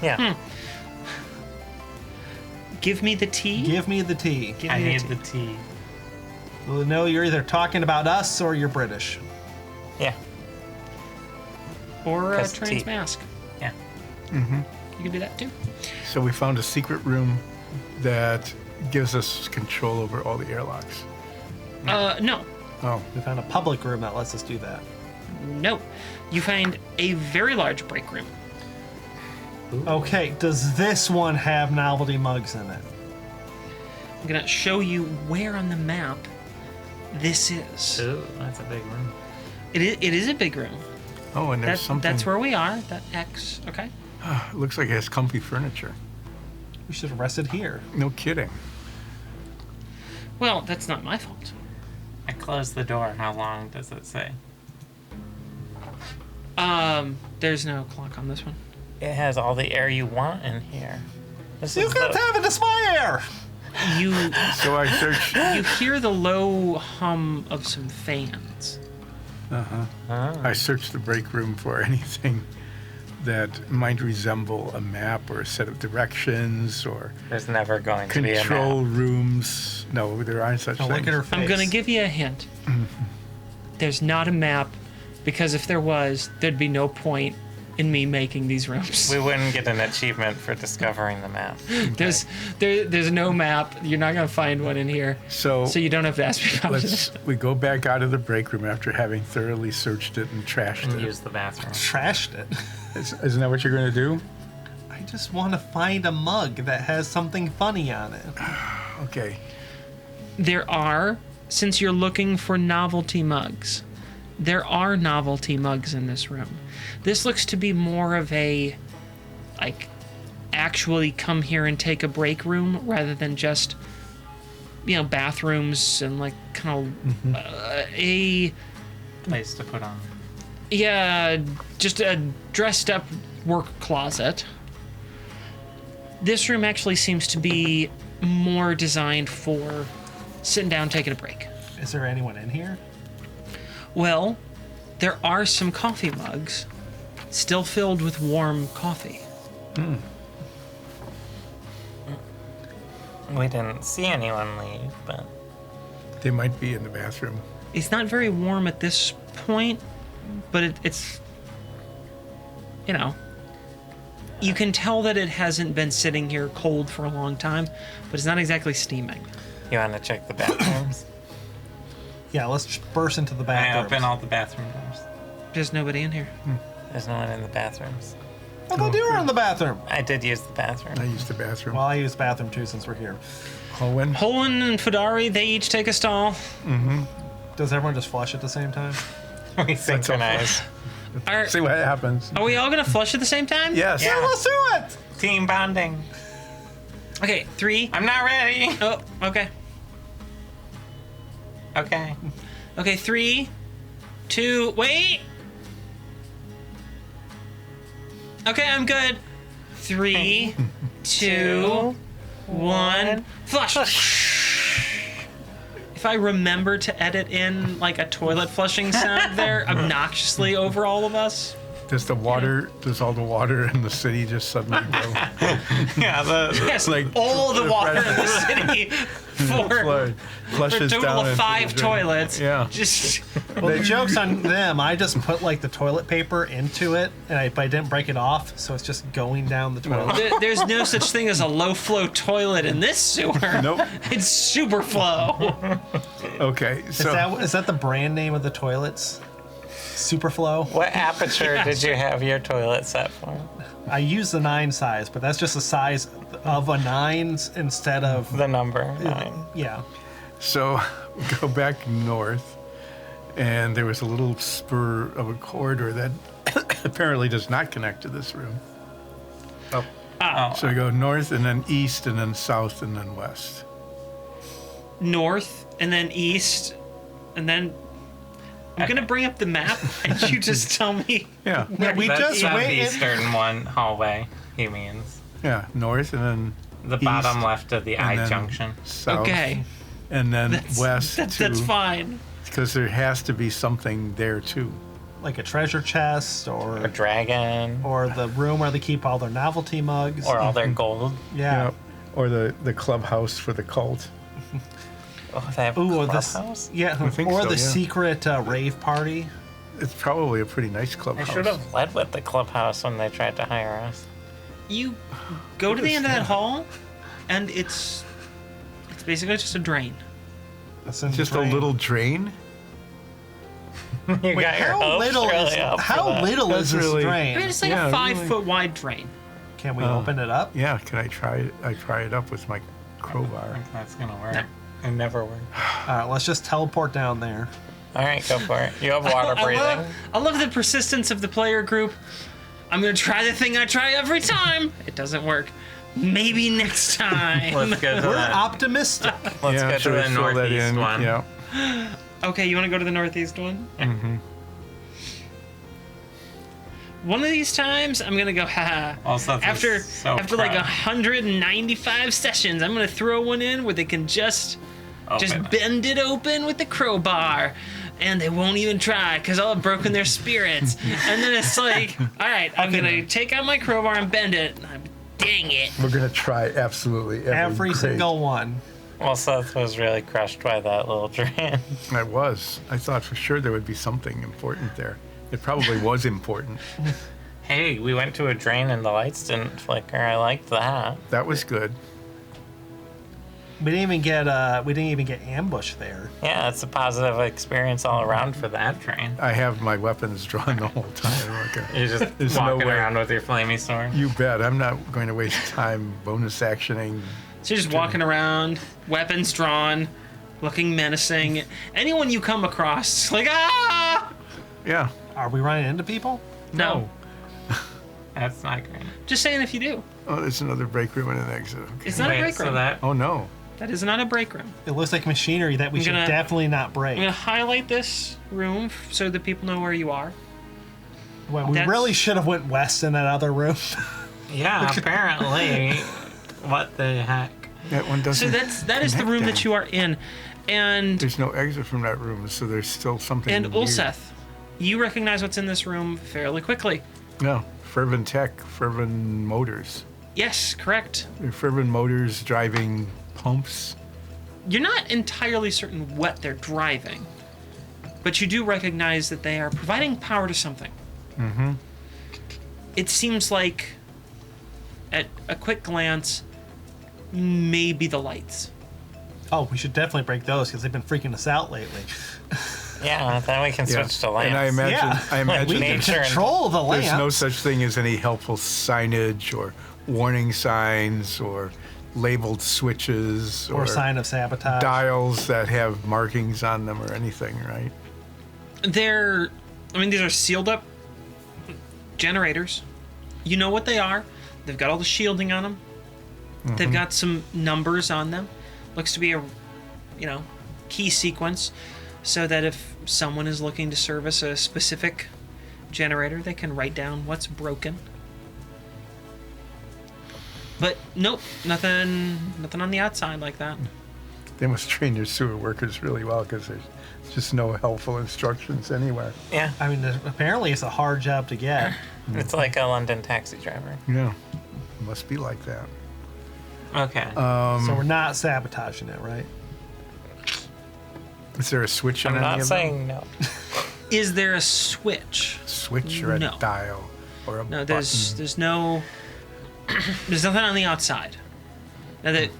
Yeah. Give me the T. Give me the T. Give I me need the the T. T. We'll know you're either talking about us or you're British. Yeah. Or Press trans T. mask. Yeah. You can do that too. So we found a secret room that gives us control over all the airlocks. No. Oh, We found a public room that lets us do that. No. You find a very large break room. Okay, does this one have novelty mugs in it? I'm gonna show you where on the map this is. Ooh, that's a big room. It is a big room. oh, and there's something. That's where we are. That X. Okay. It looks like it has comfy furniture. We should have rested here. No kidding. Well, that's not my fault. I closed the door. How long does it say? There's no clock on this one. It has all the air you want in here. This You is could the- have it display air! You So I searched. you hear the low hum of some fans. I searched the break room for anything that might resemble a map or a set of directions or There's never going to be a control map. rooms. No, there aren't such Now things. look at her face. I'm gonna give you a hint. There's not a map because if there was, there'd be no point in me making these rooms. We wouldn't get an achievement for discovering the map. There's no map. You're not gonna find one in here. So, So you don't have to ask me about it. we go back out of the break room after having thoroughly searched it and trashed And it. use the bathroom. Trashed it. Isn't that what you're going to do? I just want to find a mug that has something funny on it. Okay. There are, since you're looking for novelty mugs, there are novelty mugs in this room. This looks to be more of a, like, actually come here and take a break room rather than just, bathrooms and, like, kind of a, Place to put on. yeah, just a dressed up work closet. This room actually seems to be more designed for sitting down, taking a break. Is there anyone in here? Well, there are some coffee mugs still filled with warm coffee. We didn't see anyone leave, but They might be in the bathroom. It's not very warm at this point, but it's, you can tell that it hasn't been sitting here cold for a long time, but it's not exactly steaming. you want to check the bathrooms? Yeah, let's just burst into the I bathroom. open all the bathroom doors. There's nobody in here. There's no one in the bathrooms. I thought you were in the bathroom. I did use the bathroom. I used the bathroom. Well, I use the bathroom too since we're here. Owen? Holwyn and Fedari, they each take a stall. Does everyone just flush at the same time? We synchronize. Are, See what happens. are we all gonna flush at the same time? Yes. Yeah. Let's do it! Team bonding. Okay, 3. I'm not ready. Oh, okay. Okay. Okay, 3, 2, wait! Okay, I'm good. 3, 2, 1, flush! If I remember to edit in like a toilet flushing sound there obnoxiously over all of us, Does all the water in the city just suddenly go? Yeah, Yes, like all the water in the city for flushes a total down of into 5 the drain. toilets. Yeah. Just Well, the joke's on them. I just put like the toilet paper into it, but I didn't break it off, so it's just going down the toilet. there's no such thing as a low flow toilet in this sewer. Nope. It's super flow. Okay, so Is that the brand name of the toilets? Superflow. what aperture did you have your toilet set for? I use the 9 size, but that's just the size of a 9 instead of The number 9. yeah. So go back north, and there was a little spur of a corridor that apparently does not connect to this room. Oh. So we go north, and then east, and then south, and then west. North and then east, and then I'm gonna bring up the map and you just tell me. Yeah, We That's just the wait. eastern one hallway, he means. yeah, north, and then The east, bottom left of the and I then junction. South, Okay, and then west that's fine. because there has to be something there too. Like a treasure chest A or dragon. the room where they keep all their novelty mugs. Or all their gold. yeah. Yep. Or the clubhouse for the cult. Oh, they have a Ooh, or clubhouse? yeah, think or so, the yeah. secret rave party. It's probably a pretty nice They clubhouse. should have led with the clubhouse when they tried to hire us. You go to the end of that hall, and it's basically just a drain. That's in the Just a drain. little drain. You Wait, got your how hopes little really is up for how that. little That's is this really- I mean, drain? it's like Yeah, a 5 really. foot wide drain. Can we open it up? Yeah, can I try it? I try it up with my I crowbar. think that's gonna work. It never worked. All right, let's just teleport down there. All right, go for it. You have water breathing. I love the persistence of the player group. I'm gonna try the thing I try every time. It doesn't work. Maybe next time. Let's go to We're the, optimistic. let's yeah, go to should I the fill that northeast in? one. Yeah. Okay, you want to go to the northeast one? Mm-hmm. One of these times, I'm gonna go. Ha. Also, this After is so like crowded. 195 sessions, I'm gonna throw one in where they can just Open. bend it open with the crowbar, and they won't even try because I'll have broken their spirits. And then it's like, all right, I'm gonna take out my crowbar and bend it. Dang it! We're gonna try absolutely Every grade. single one. Well, Seth was really crushed by that little drain. I was. I thought for sure there would be something important there. It probably was important. Hey, we went to a drain and the lights didn't flicker. I liked that. That was good. We didn't even get ambushed there. Yeah, it's a positive experience all around for that drain. I have my weapons drawn the whole time. Okay. You're just There's no walking way. around with your flamey sword. You bet. I'm not going to waste time bonus actioning. So you're just walking around, weapons drawn, looking menacing. Anyone you come across, like ah! Yeah. Are we running into people? No, That's not great. just saying if you do. Oh, there's another break room and an exit. Okay. It's not a break so room. that Oh no. That is not a break room. It looks like machinery that we I'm should gonna- definitely not I'm break. gonna highlight this room so that people know where you are. Well, we That's- really should have went west in that other room. yeah, apparently. What the heck? That one doesn't. So that is the room that you are in, and There's no exit from that room, so there's still something. and weird. Ulseth, you recognize what's in this room fairly quickly. No. Fervent Tech, Fervent Motors. Yes, correct. They're Fervent Motors driving pumps. You're not entirely certain what they're driving, but you do recognize that they are providing power to something. Mm-hmm. It seems like, at a quick glance, maybe the lights. Oh, we should definitely break those because they've been freaking us out lately. Yeah, then we can switch to lamps. And I imagine, Yeah. I imagine We can nature and- control the lamps. there's no such thing as any helpful signage or warning signs or labeled switches or sign of sabotage. dials that have markings on them or anything, right? These are sealed up generators. You know what they are. They've got all the shielding on them. They've got some numbers on them. Looks to be a, key sequence, so that if someone is looking to service a specific generator, they can write down what's broken. But nope, nothing on the outside like that. They must train their sewer workers really well because there's just no helpful instructions anywhere. Yeah. I mean, apparently it's a hard job to get. It's like a London taxi driver. Yeah, must be like that. Okay. So we're not sabotaging it, right? Is there a switch on I'm any not of saying no. Is there a switch? them? Switch or No. a dial or a No, button? there's no there's nothing on the outside. Now that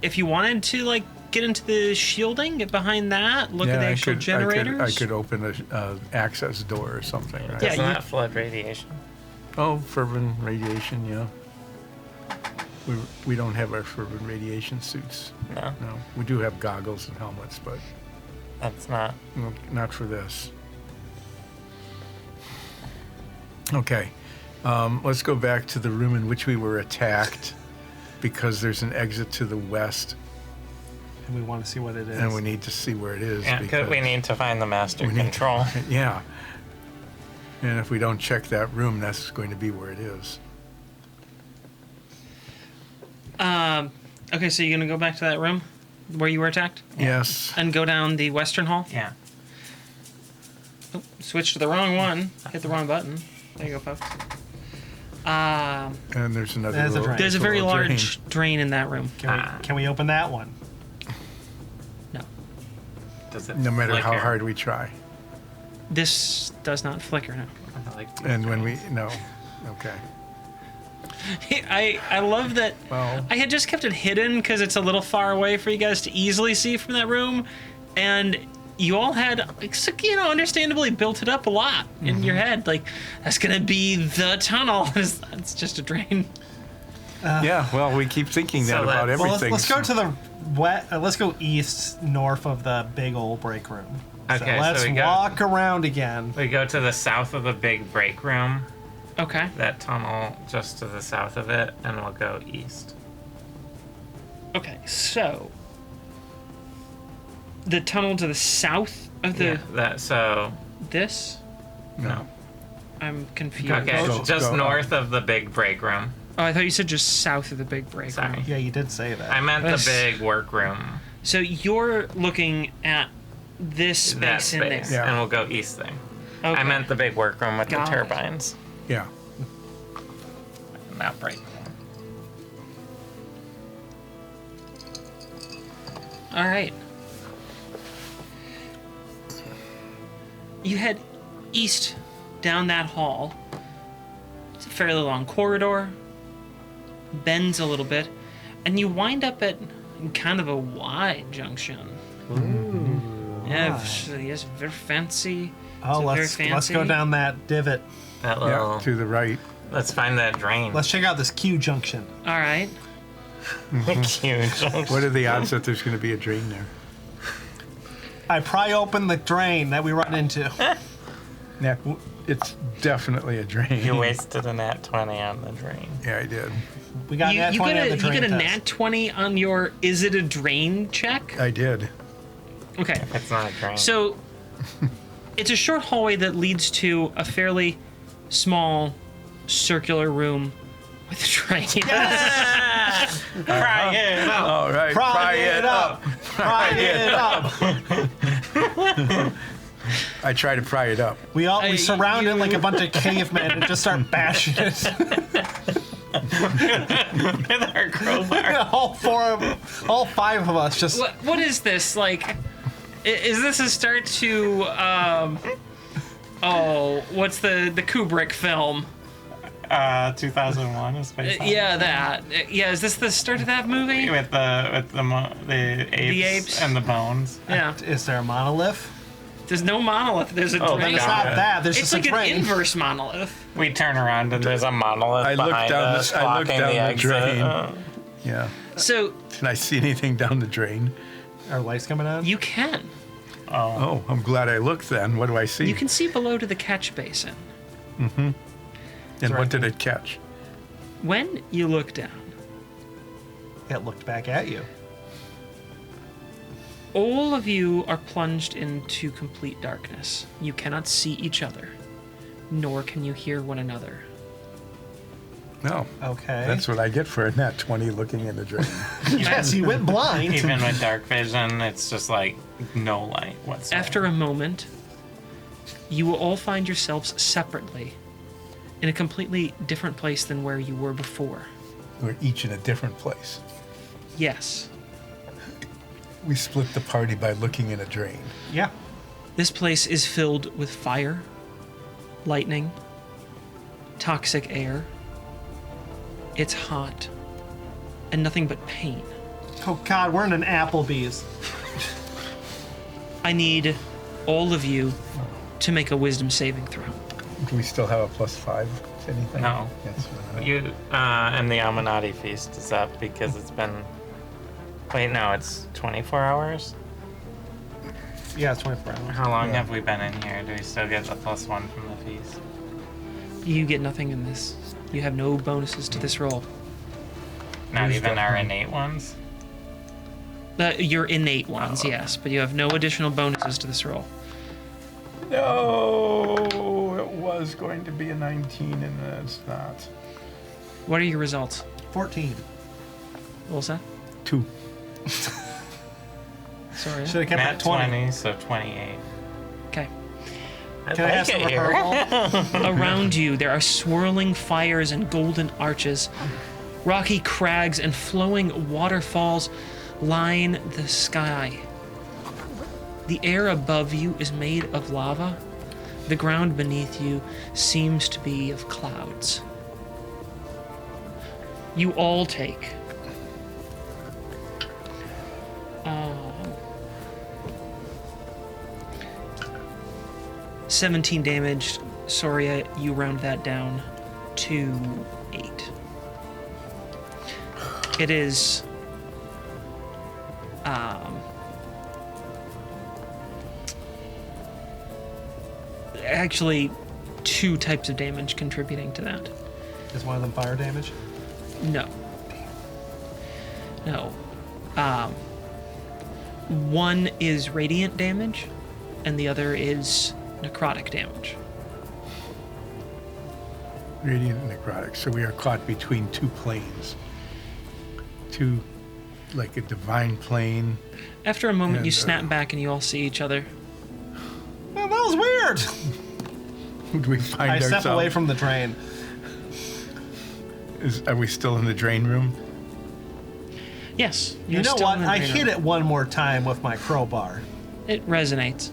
if you wanted to like get into the shielding, get behind that, look at the actual generators. I could open a access door or something, right? Yeah, Doesn't you- that flood radiation? Oh, fervent radiation, yeah. We don't have our fervent radiation suits. No, No, we do have goggles and helmets, but that's not. not for this. Okay, let's go back to the room in which we were attacked, because there's an exit to the west, And we want to see what it is. and we need to see where it is. Yeah, because we need to find the master we need- control. Yeah. And if we don't check that room, that's going to be where it is. Okay, so you're gonna go back to that room where you were attacked Yes. and go down the western hall. Yeah. Oh, switch to the wrong one. Hit the wrong button. There you go, folks. And there's another There's a little, drain. There's a very little drain. large drain in that room. Can we open that one? No, Does it No matter how flicker? hard we try. this does not flicker. No. I like these And when we, drains. no. Okay. I love that. Well, I had just kept it hidden because it's a little far away for you guys to easily see from that room, and you all had, understandably built it up a lot in your head. Like, that's gonna be the tunnel. It's just a drain. yeah, well, we keep thinking that So about let's- Well, everything. let's go to the let's go east, north of the big old break room. Okay, so let's we go- walk around again. We go to the south of the big break room, Okay. that tunnel just to the south of it, and we'll go east. Okay. So the tunnel to the south of the Yeah, so this. No. I'm confused. okay, Go- just go north of the big break room. Oh, I thought you said just south of the big break Sorry. room. Yeah, you did say that. I meant Yes. the big workroom. So you're looking at this That space in there. space, Yeah. and we'll go east there. Okay. I meant the big workroom with Got the it. turbines. Yeah. Not break room. All right. You head east down that hall. It's a fairly long corridor, bends a little bit, and you wind up at kind of a wide junction. Ooh. Yeah, yes, very fancy. Oh, It's very let's go fancy. down that divot. That Yeah, little. to the right. Let's find that drain. Let's check out this Q junction. All right. Huge. What are the odds that there's going to be a drain there? I pry open the drain that we run into. Yeah, it's definitely a drain. You wasted a nat 20 on the drain. Yeah, I did. We got You, nat you 20 get on a the you drain get a test. nat 20 on your is it a drain check? I did. Okay. It's not a drain. So it's a short hallway that leads to a fairly small circular room with a drain. Pry it up. All right, Pry it up. Pry it up. I try to pry it up. We surround it you- like a bunch of cavemen and just start bashing it. With our crowbar. all five of us just. What is this like? Is this a start to what's the Kubrick film? 2001 is Space Odyssey. Yeah, that. Yeah, is this the start of that movie? With the apes, apes. and the bones. Yeah. Is there a monolith? There's no monolith. There's a Oh, drain. It's God. not that. There's It's just like a an drain. inverse monolith. We turn around and there's a monolith I look behind down the- us, I look blocking down the exit. drain. Yeah. So Can I see anything down the drain? Are lights coming on? you can. Oh, I'm glad I looked then. What do I see? You can see below to the catch basin. And what did it catch? When you look down, It looked back at you. all of you are plunged into complete darkness. You cannot see each other, nor can you hear one another. No. Okay. That's what I get for a nat 20 looking in the drain. Yes, you went blind. Even with dark vision, it's just like no light whatsoever. After a moment, you will all find yourselves separately in a completely different place than where you were before. We're each in a different place. Yes. We split the party by looking in a drain. Yeah. This place is filled with fire, lightning, toxic air. It's hot, and nothing but pain. Oh God, we're in an Applebee's. I need all of you to make a wisdom saving throw. Do we still have a +5 to anything? No. Yes. You and the Amanati feast is up because it's been. Wait, no, it's 24 hours. Yeah, it's 24 hours. How long Yeah. have we been in here? Do we still get the +1 from the feast? You get nothing in this. You have no bonuses to this roll. Not Who's even that our from? innate ones. Your innate ones, yes, but you have no additional bonuses to this roll. No, it was going to be a 19 and it's not. What are your results? 14. What was that? 2. Sorry. Should have kept Nat it 20. 20, so 28. Okay. Can I have some rehearsal? Around you, there are swirling fires and golden arches. Rocky crags and flowing waterfalls line the sky. The air above you is made of lava. The ground beneath you seems to be of clouds. You all take 17 damage. Soria, you round that down to 8. It is actually 2 types of damage contributing to that. Is one of them fire damage? No. No. One is radiant damage, and the other is necrotic damage. Radiant and necrotic. So we are caught between 2 planes. 2, like a divine plane. After a moment, you And, snap back and you all see each other. Man, that was weird. Do we find I ourselves? step away from the drain. Are we still in the drain room? Yes. You you're know still what? in the I drain hit room. it one more time with my crowbar. It resonates.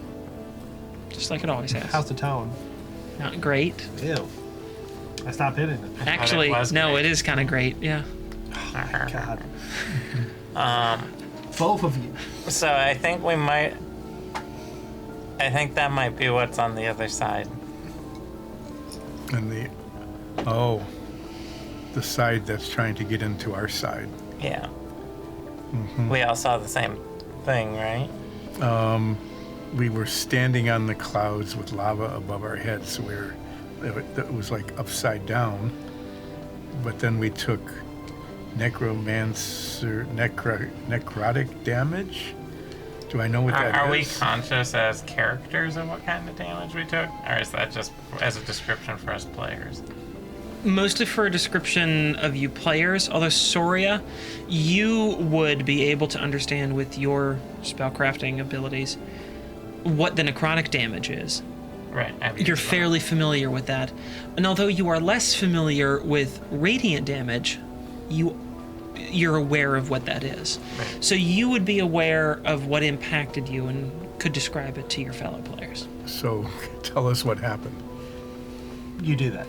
Just like it always has. How's the tone? Not great. Ew. I stopped hitting it. Actually, was no, great. it is kind of great. Yeah. God. Both of you. So I think we might. I think that might be what's on the other side. And the side that's trying to get into our side. Yeah. We all saw the same thing, right? We were standing on the clouds with lava above our heads, so it was like upside down. But then we took necrotic damage. Do I know what that is? Are we conscious as characters of what kind of damage we took? Or is that just as a description for us players? Mostly for a description of you players, although Soria, you would be able to understand with your spellcrafting abilities what the necrotic damage is. Right. You're fairly familiar with that. And although you are less familiar with radiant damage, you're aware of what that is. Right. So you would be aware of what impacted you and could describe it to your fellow players. So tell us what happened. You do that.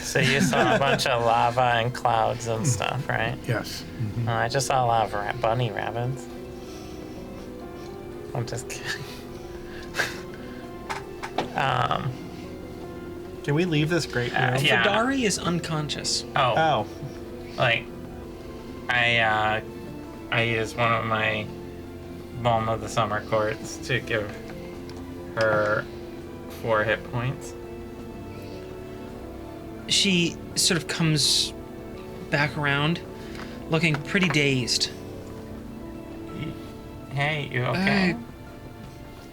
So you saw a bunch of lava and clouds and stuff, right? Yes. I just saw a lot of bunny rabbits. I'm just kidding. Can we leave this great room? Yeah. Fadari is unconscious. Oh. Like, I used one of my Balm of the Summer Courts to give her 4 hit points. She sort of comes back around, looking pretty dazed. Hey, you okay?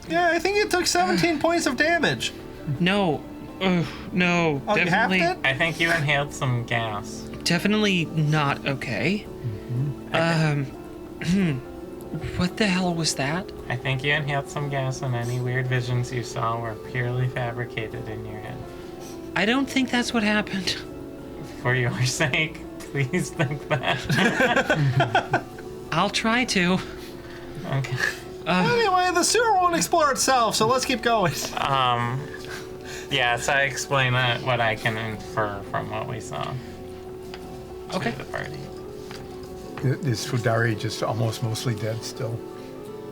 Yeah, I think it took 17 points of damage. No. No, Oh, definitely. you halved it? I think you inhaled some gas. definitely not okay. What the hell was that? I think you inhaled some gas, and any weird visions you saw were purely fabricated in your head. I don't think that's what happened. For your sake, please think that. I'll try to. Okay. Anyway, the sewer won't explore itself, so let's keep going. Yeah, so I explain what I can infer from what we saw. Okay. To the party. Is Fudari just almost mostly dead still?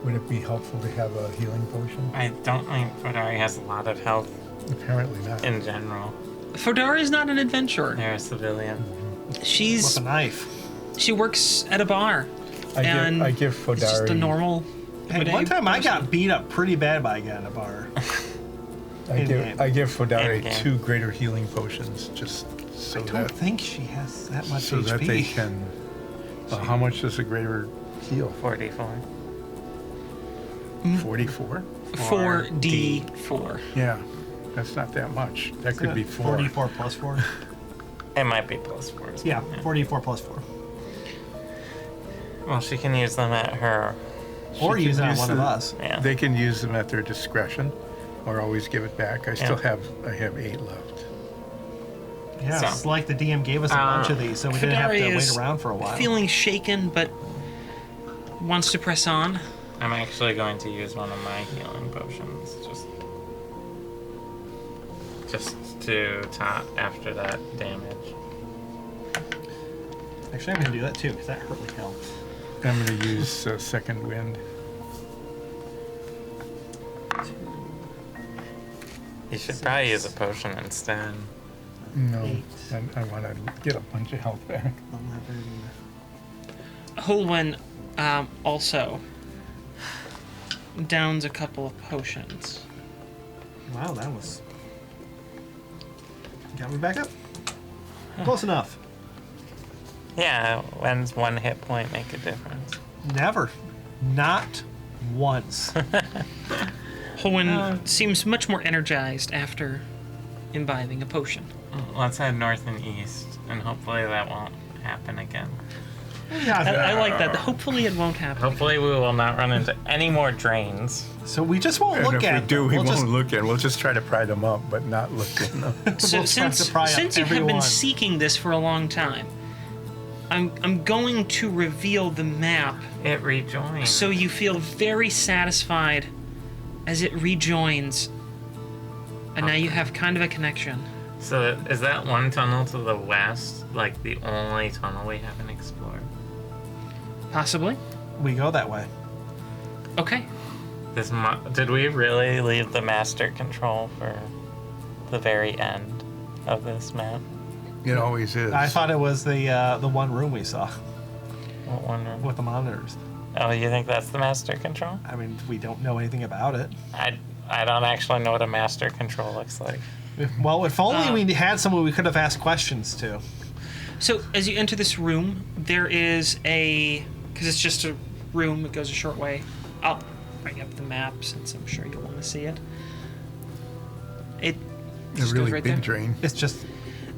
Would it be helpful to have a healing potion? I don't think Fodari has a lot of health Apparently not. in general. Fodara is not an adventurer. They're a civilian. With She works at a bar. I give Fodari. It's just a normal. Hey, one time I got beat up pretty bad by a guy in a bar. I give Fodari In-game. 2 greater healing potions just so I don't that think she has that much so HP. that they can. How much does a greater heal? 44. 44? 4d4. Yeah, that's not that much. That could be 4. 44 plus 4. It might be plus 4. Yeah, 44 plus 4. Well, she can use them at her. Or She use it can on use one of the- us. Yeah. They can use them at their discretion, or always give it back. I still Yeah. have 8 left. Yeah, So- it's like the DM gave us a bunch of these, so we didn't have to Fudari wait is around for a while. Feeling shaken, but wants to press on. I'm actually going to use one of my healing potions just to top after that damage. Actually, I'm going to do that too, because that hurt like hell. I'm going to use Second Wind. You should probably use a potion instead. No, 8. I want to get a bunch of health back. 11. Holwyn also downs a couple of potions. Wow, that was... Got me back up? Close enough. Yeah, when's one hit point make a difference? Never. Not once. Holwyn seems much more energized after imbibing a potion. Let's head north and east, and hopefully that won't happen again. I like that. Hopefully it won't happen. Hopefully we will not run into any more drains. So we just won't And look if at we do, them. we We'll won't just- look in. We'll just try to pry them up, but not look in them. So We'll try to since pry up you have been everyone. seeking this for a long time, I'm going to reveal the map It rejoins. so you feel very satisfied as it rejoins. And now you have kind of a connection. So is that one tunnel to the west like the only tunnel we haven't explored? Possibly. We go that way. Okay. Did we really leave the master control for the very end of this map? It always is. I thought it was the one room we saw What wonder? with the monitors. Oh, you think that's the master control? I mean, we don't know anything about it. I don't actually know what a master control looks like. Well, if only we had someone we could have asked questions to. So as you enter this room, there is because it's just a room, it goes a short way. I'll bring up the map since I'm sure you'll want to see it. It a just really goes right big there. drain. It's just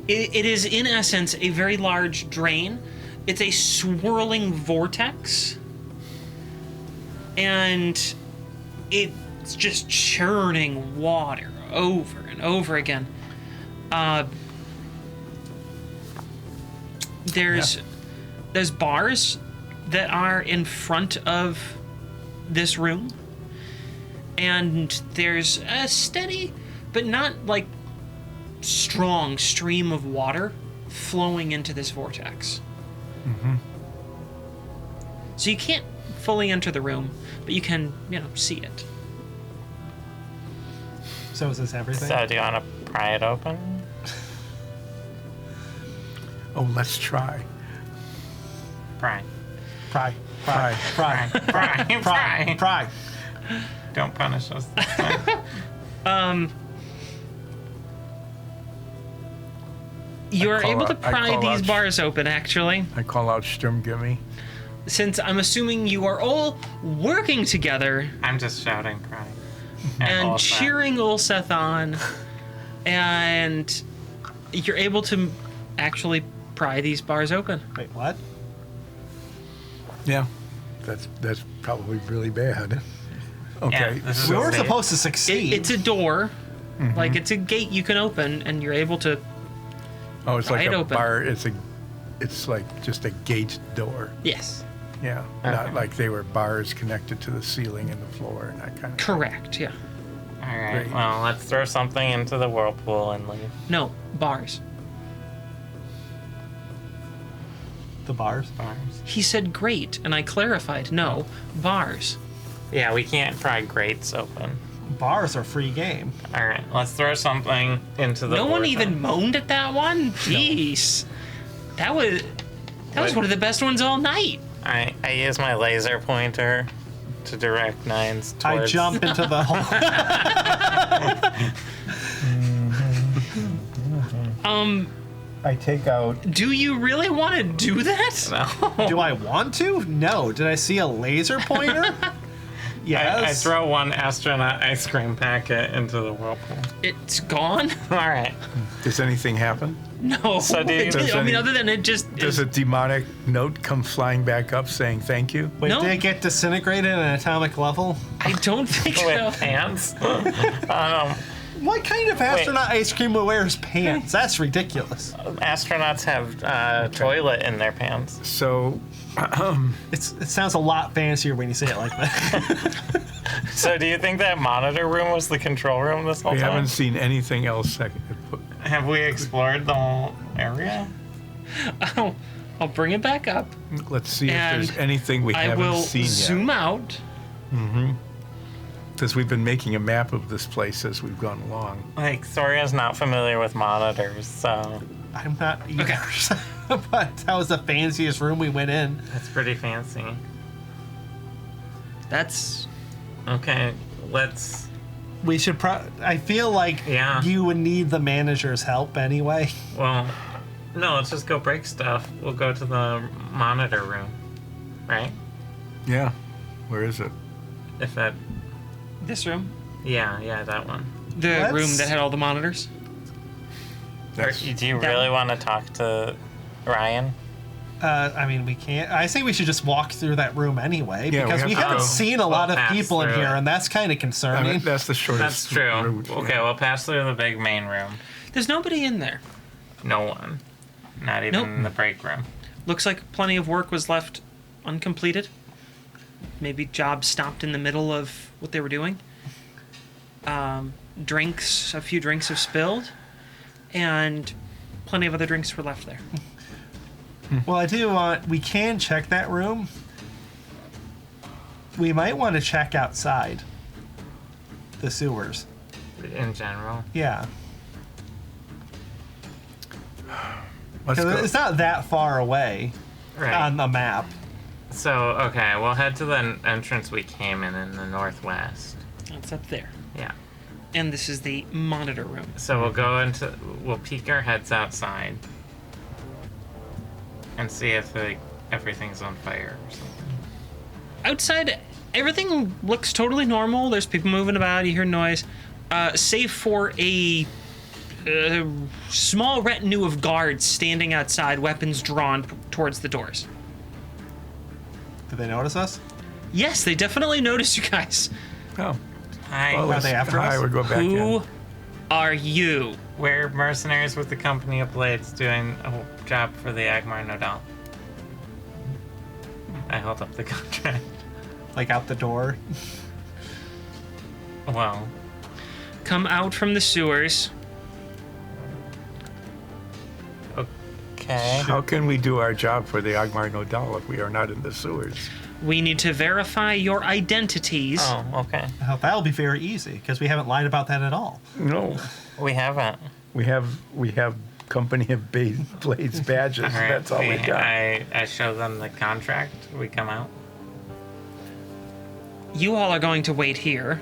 It is, in essence, a very large drain. It's a swirling vortex. And it's just churning water over and over again. There's bars that are in front of this room. And there's a steady, but not like strong stream of water flowing into this vortex. So you can't fully enter the room, but you can, see it. so. Is this everything? So do you want to pry it open? Oh, let's try. Pry. Pry, pry, pry, Pry. pry, Pry. pry. Don't punish us this time. You are call able to out- I pry call these out- bars open, actually, I call out Sturmgimme. since I'm assuming you are all working together I'm just shouting pry. and Ulseth. cheering Ulseth on, and you're able to actually pry these bars open. Wait, what? Yeah, that's probably really bad. Okay, Yeah, this is We a were safe- supposed to succeed. It's a door, like it's a gate you can open, and you're able to. oh, it's like Right a open. bar. It's like just a gate door. Yes. Yeah, not like they were bars connected to the ceiling and the floor and that kind of. Correct. Yeah. All right. Great. Well, let's throw something into the whirlpool and leave. No bars. the bars. Bars. He said great, and I clarified. No bars. Yeah, we can't pry grates open. Bars are free game. All right, let's throw something into the. No one vortex. even moaned at that one. Jeez. That was What? one of the best ones all night. I use my laser pointer to direct Nines I towards. jump into the hole. I take out. Do you really want to do that? No. Do I want to? No. Did I see a laser pointer? Yes. I throw one astronaut ice cream packet into the whirlpool. It's gone. All right. Does anything happen? No. So do you- It- Does I mean, any- other than it just. Does a demonic note come flying back up saying thank you? Wait, No. did it get disintegrated at an atomic level? I don't think so. With pants. What kind of astronaut ice cream wears pants? That's ridiculous. Astronauts have toilet in their pants. So It sounds a lot fancier when you say it like that. So do you think that monitor room was the control room this whole we time? haven't seen anything else. Have we explored the whole area? I'll bring it back up. Let's see if And there's anything we I haven't will seen zoom yet. out. Because we've been making a map of this place as we've gone along. Like, Soria's not familiar with monitors, so I'm not either. Okay. But that was the fanciest room we went in. it's pretty fancy. That's. Okay, let's. We should I feel like Yeah. you would need the manager's help anyway. Well, no, let's just go break stuff. We'll go to the monitor room, right? Yeah. Where is it? If that. This room. Yeah, that one. The Let's- room that had all the monitors. Or, That's, do you that really one. want to talk to Ryan? I mean, we can't. I think we should just walk through that room anyway Yeah, because we we have to haven't go. seen a lot We'll of pass people in through here, it. and that's kind of concerning. that's the shortest That's true. route. Okay, we'll pass through the big main room. There's nobody in there. No one. Not even Nope. in the break room. Looks like plenty of work was left uncompleted. Maybe jobs stopped in the middle of what they were doing. A few drinks have spilled, and plenty of other drinks were left there. Well, I do want. We can check that room. We might want to check outside the sewers. In general. Yeah, Let's because go. it's not that far away Right. on the map. So, okay, we'll head to the entrance we came in the northwest. That's up there. Yeah. And this is the monitor room. So we'll peek our heads outside and see if everything's on fire or something. Outside, everything looks totally normal. There's people moving about. You hear noise, save for a small retinue of guards standing outside, weapons drawn towards the doors. Did they notice us? Yes, they definitely noticed you guys. Oh. Hi, Well, they after I us? would go back Who in. are you? we're mercenaries with the Company of Blades doing a job for the Agmar Nodal. I held up the contract. Like out the door? Well, Come out from the sewers. okay. How can we do our job for the Agmar Nodal if we are not in the sewers? We need to verify your identities. Oh, okay. Oh, that'll be very easy because we haven't lied about that at all. No. We haven't. We have Company of Blades badges. All right. That's all we got. I show them the contract. We come out. You all are going to wait here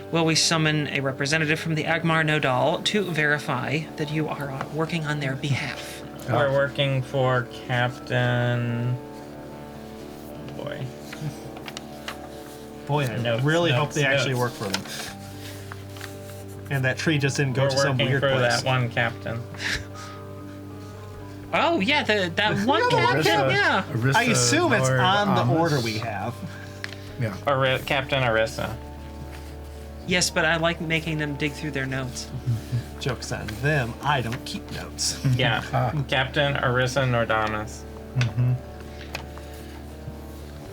while we summon a representative from the Agmar Nodal to verify that you are working on their behalf. We're working for Captain. Oh boy. Boy, I Notes, really hope notes, they actually work notes. for them. And that tree just didn't go We're to some working weird for place. that one captain. Oh yeah, that one Yeah, the captain. one Yeah. Arissa, I assume it's Lord on the Amos. order we have. Yeah. Captain Arissa. Yes, but I like making them dig through their notes. Joke's on them. I don't keep notes. Yeah. Captain Arissa Nordamus.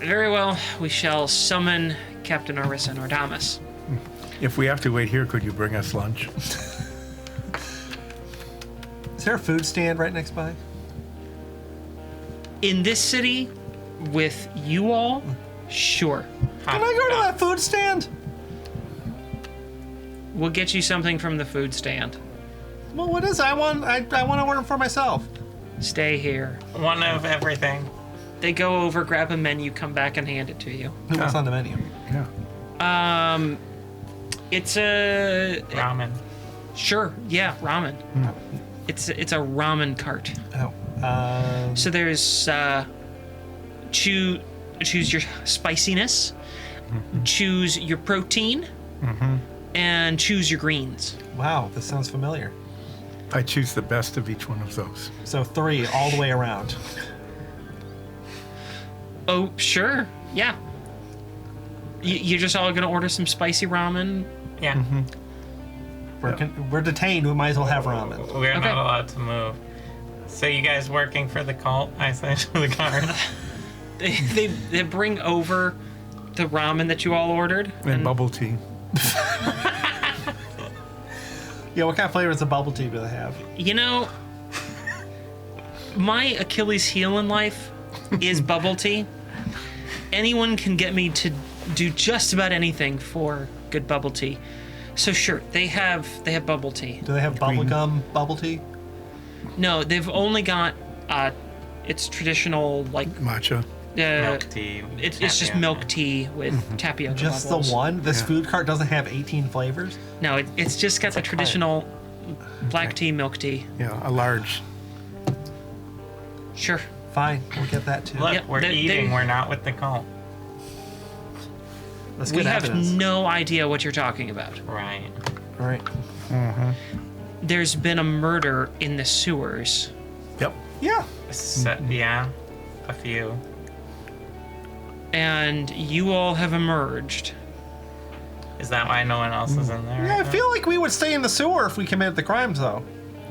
Very well. We shall summon Captain Orissa Nordamus. If we have to wait here, could you bring us lunch? Is there a food stand right next by? In this city, with you all, sure. Can I go to that food stand? We'll get you something from the food stand. Well, what is it? I want to order for myself. Stay here. One of everything. They go over, grab a menu, come back and hand it to you. What's on the menu? Yeah. It's a Ramen. sure, yeah, ramen. It's a ramen cart. Oh. So there's choose your spiciness, choose your protein, and choose your greens. Wow, this sounds familiar. I choose the best of each one of those. So 3 all the way around. Oh, sure, yeah. You're just all gonna order some spicy ramen. Yeah. We're detained. We might as well have ramen. We're Okay. not allowed to move. So you guys working for the cult? I say to the guard. They bring over the ramen that you all ordered. And bubble tea. Yeah, what kind of flavors of bubble tea do they have? You know, my Achilles heel in life is bubble tea. Anyone can get me to do just about anything for good bubble tea. So sure, they have bubble tea. Do they have bubblegum bubble tea? No, they've only got it's traditional like Matcha. Milk tea. It's just tapioca. milk tea with tapioca Just bubbles. the one? This Yeah. food cart doesn't have 18 flavors? No, it's just got the a cart. traditional black tea, milk tea. Yeah, a large. Sure. Fine, we'll get that too. Look, Yep, we're they- eating. they- We're not with the cult. That's We good have evidence. no idea what you're talking about. Right. All right. There's been a murder in the sewers. Yep. Yeah. So, yeah. A few. And you all have emerged. Is that why no one else is in there? Yeah, I feel like we would stay in the sewer if we committed the crimes, though.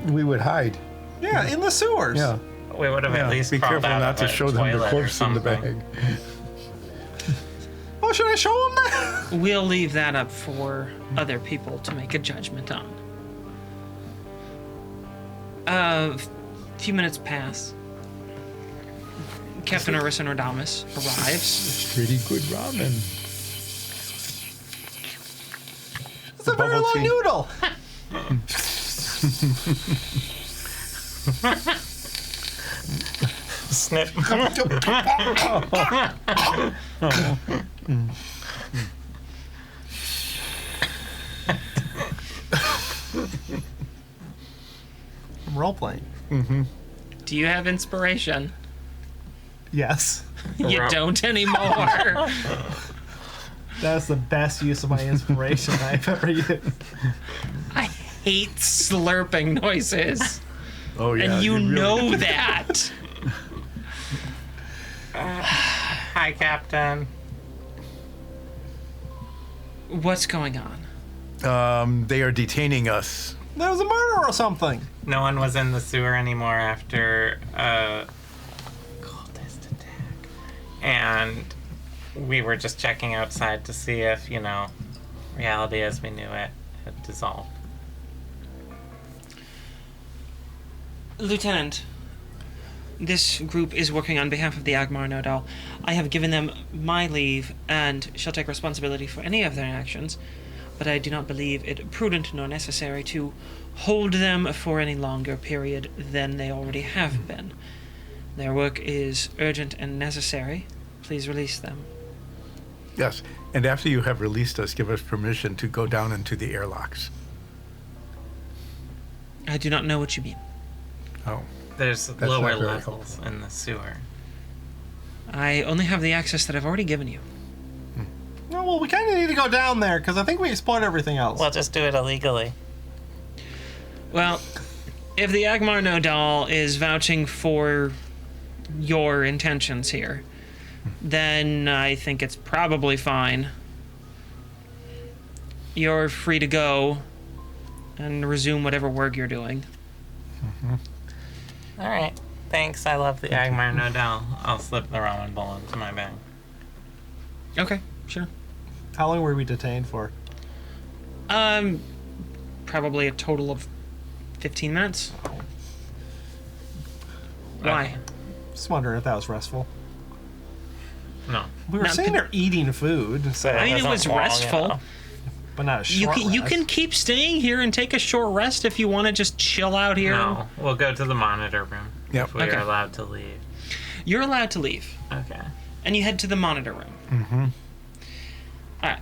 We would hide. Yeah, in the sewers. Yeah. We would have Yeah. at least Be crawled careful out not of to a show them the toilet or corpse in the something. bag. Oh, should I show them that? We'll leave that up for other people to make a judgment on. A few minutes pass. Captain Orissa Nordamus arrives. Pretty good ramen. It's a very bubble long tea. noodle. Snip. I'm role playing. Do you have inspiration? Yes. You Ro- don't anymore. That's the best use of my inspiration I've ever used. I hate slurping noises. Oh yeah. And you really know that. Hi, Captain. What's going on? They are detaining us. There was a murder or something. No one was in the sewer anymore after a cultist attack. And we were just checking outside to see if, reality as we knew it had dissolved. Lieutenant, this group is working on behalf of the Agmar Nodal. I have given them my leave and shall take responsibility for any of their actions, but I do not believe it prudent nor necessary to hold them for any longer period than they already have been. Their work is urgent and necessary. Please release them. Yes. And after you have released us, give us permission to go down into the airlocks. I do not know what you mean. Oh. There's That's lower not very levels in the sewer. I only have the access that I've already given you. Oh, well, we kind of need to go down there because I think we explored everything else. We'll just do it illegally. Well, if the Agmar Nodal is vouching for your intentions here, then I think it's probably fine. You're free to go and resume whatever work you're doing. All right. Thanks. I love the Agmar Nodal. I'll slip the ramen bowl into my bag. Okay, sure. How long were we detained for? Probably a total of 15 minutes. Why? Okay. Just wondering if that was restful. No. We were Not sitting pa- there eating food, so, I mean, it was Wasn't long, restful. you know. but not a You short can, you rest. can keep staying here and take a short rest if you want to just chill out here. No. We'll go to the monitor room. Yep. If we Okay. are allowed to leave. You're allowed to leave, Okay. and you head to the monitor room. Mm-hmm. All right.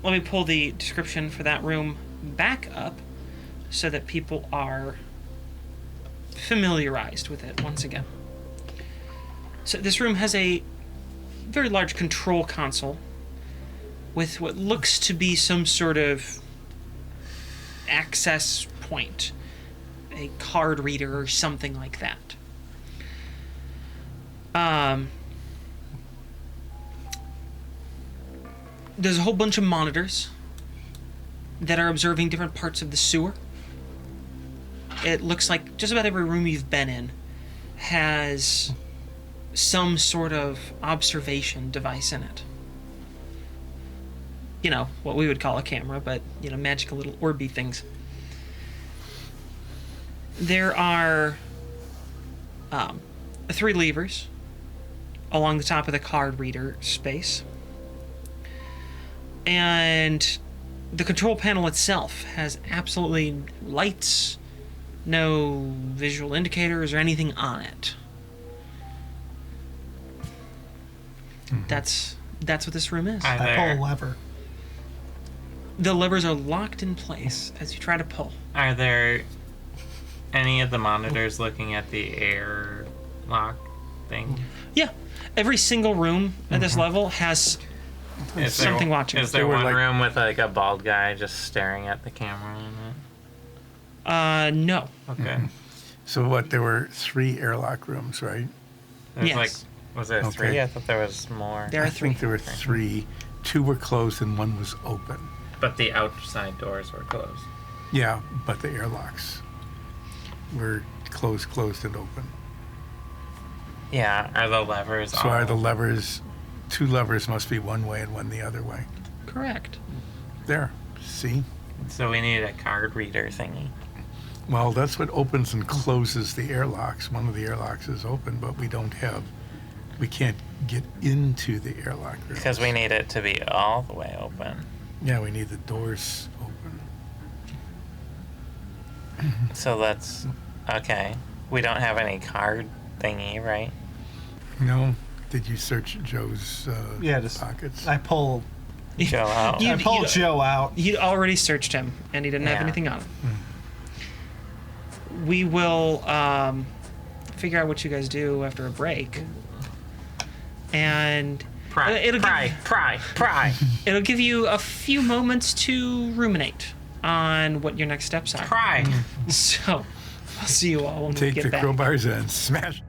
Let me pull the description for that room back up so that people are familiarized with it once again. So this room has a very large control console with what looks to be some sort of access point, a card reader or something like that. There's a whole bunch of monitors that are observing different parts of the sewer. It looks like just about every room you've been in has some sort of observation device in it. You know, what we would call a camera, but, you know, magical little orby things. There are 3 levers along the top of the card reader space. And the control panel itself has absolutely lights, no visual indicators or anything on it. That's what this room is. Are I pull a there, lever. The levers are locked in place as you try to pull. are there any of the monitors looking at the air lock thing? Yeah, every single room at this level has Is something watching. Is there They were one like- room with like a bald guy just staring at the camera in No. it? Okay. So what? There were 3 airlock rooms, right? There's Yes. like, was there Okay. 3? I thought there was more. There are I 3. think there were 3. 2 were closed and 1 was open. But the outside doors were closed. Yeah, but the airlocks were closed, and open. Yeah. Are the levers So all... are the levers? 2 levers must be one way and 1 the other way. Correct. There. See? So we need a card reader thingy. Well, that's what opens and closes the airlocks. One of the airlocks is open, but we can't get into the airlock room. Because we need it to be all the way open. Yeah, we need the doors open. So let's... Okay. We don't have any card thingy, right? No? Did you search Joe's Yeah, just pockets? I pull. Joe out. You- I pull Joe out. You'd already searched him, and he didn't have Yeah. anything on him. We will figure out what you guys do after a break. And Pry, it'll pry. it'll give you a few moments to ruminate on what your next steps are. Pry. So, I'll see you all when we Take get the back. crowbars and smash.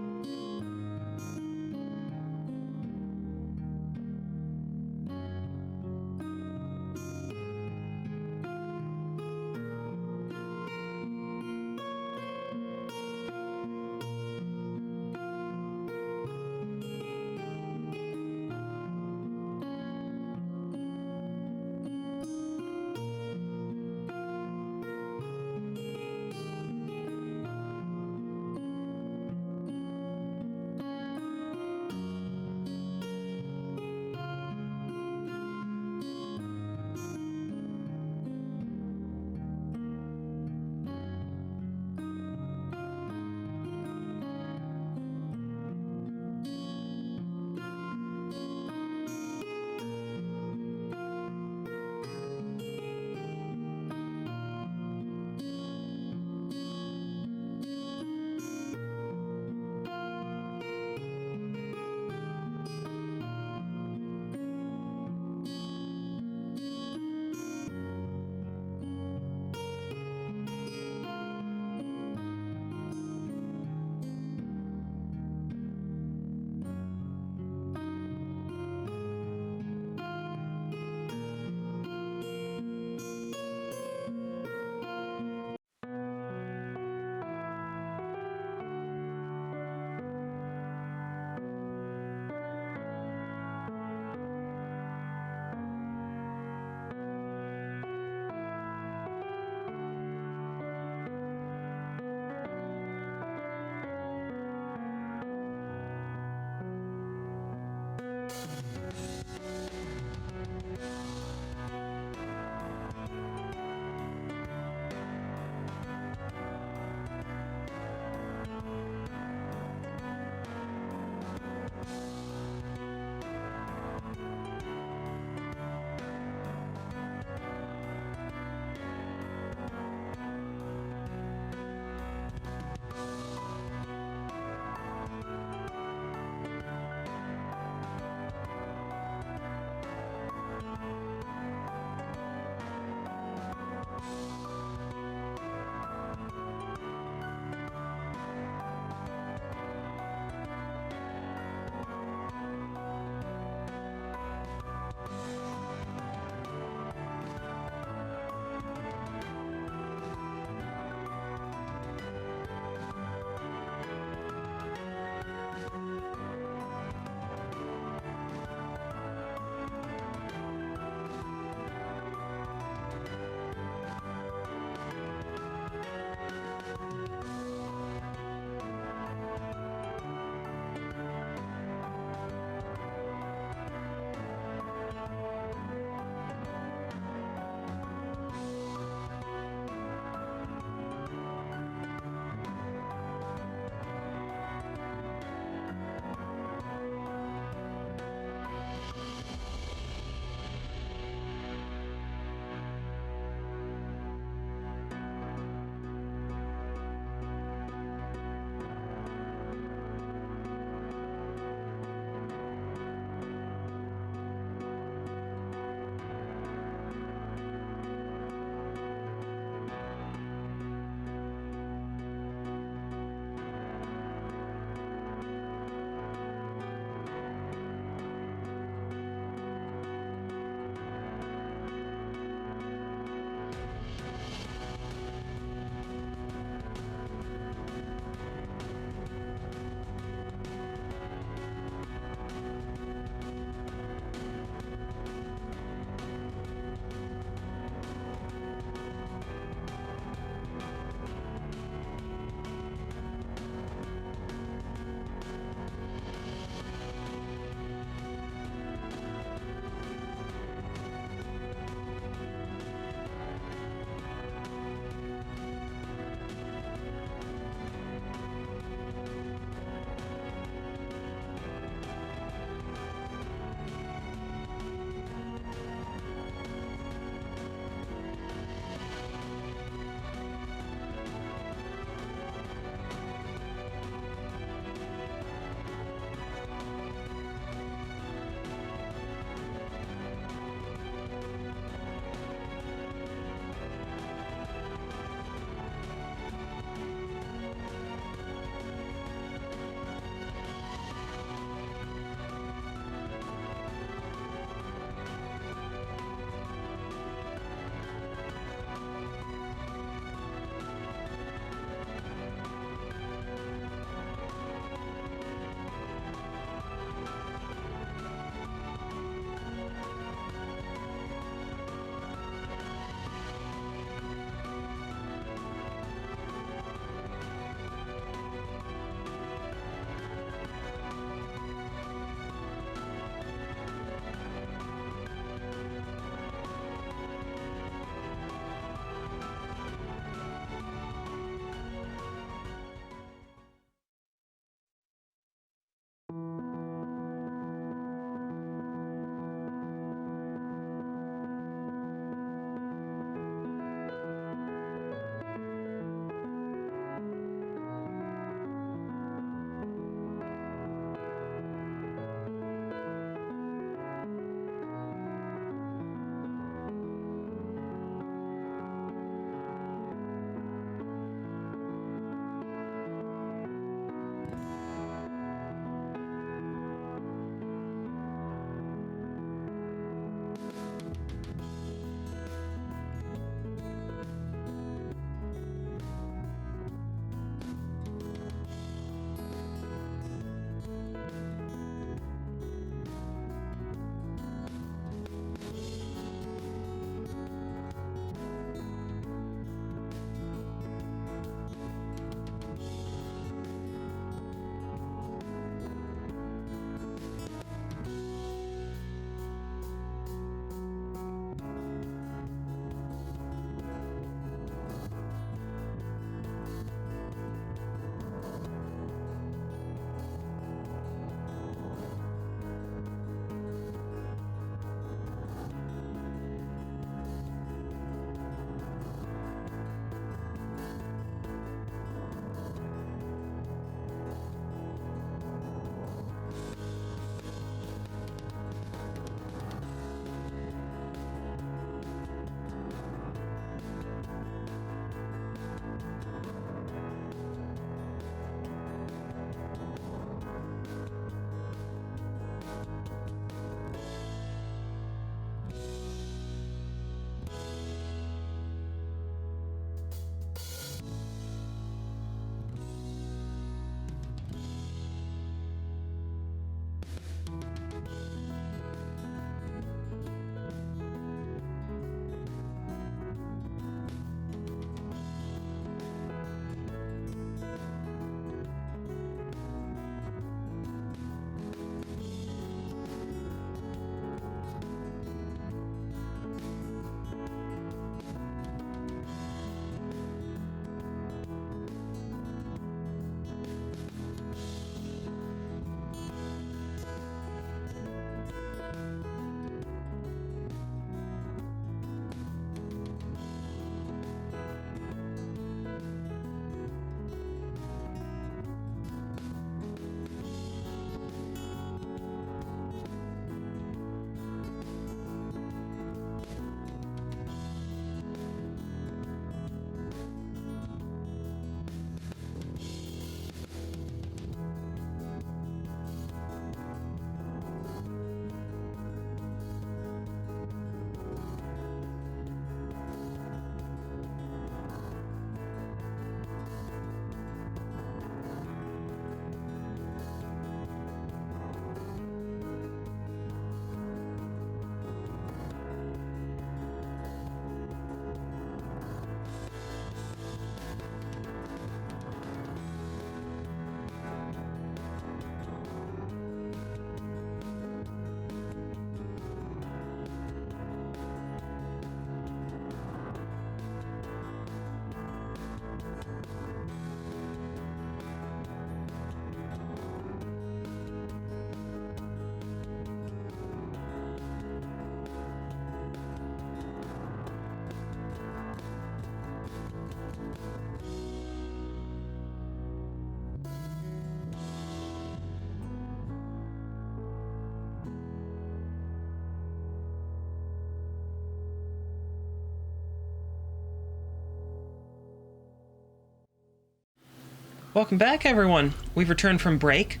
Welcome back, everyone. We've returned from break,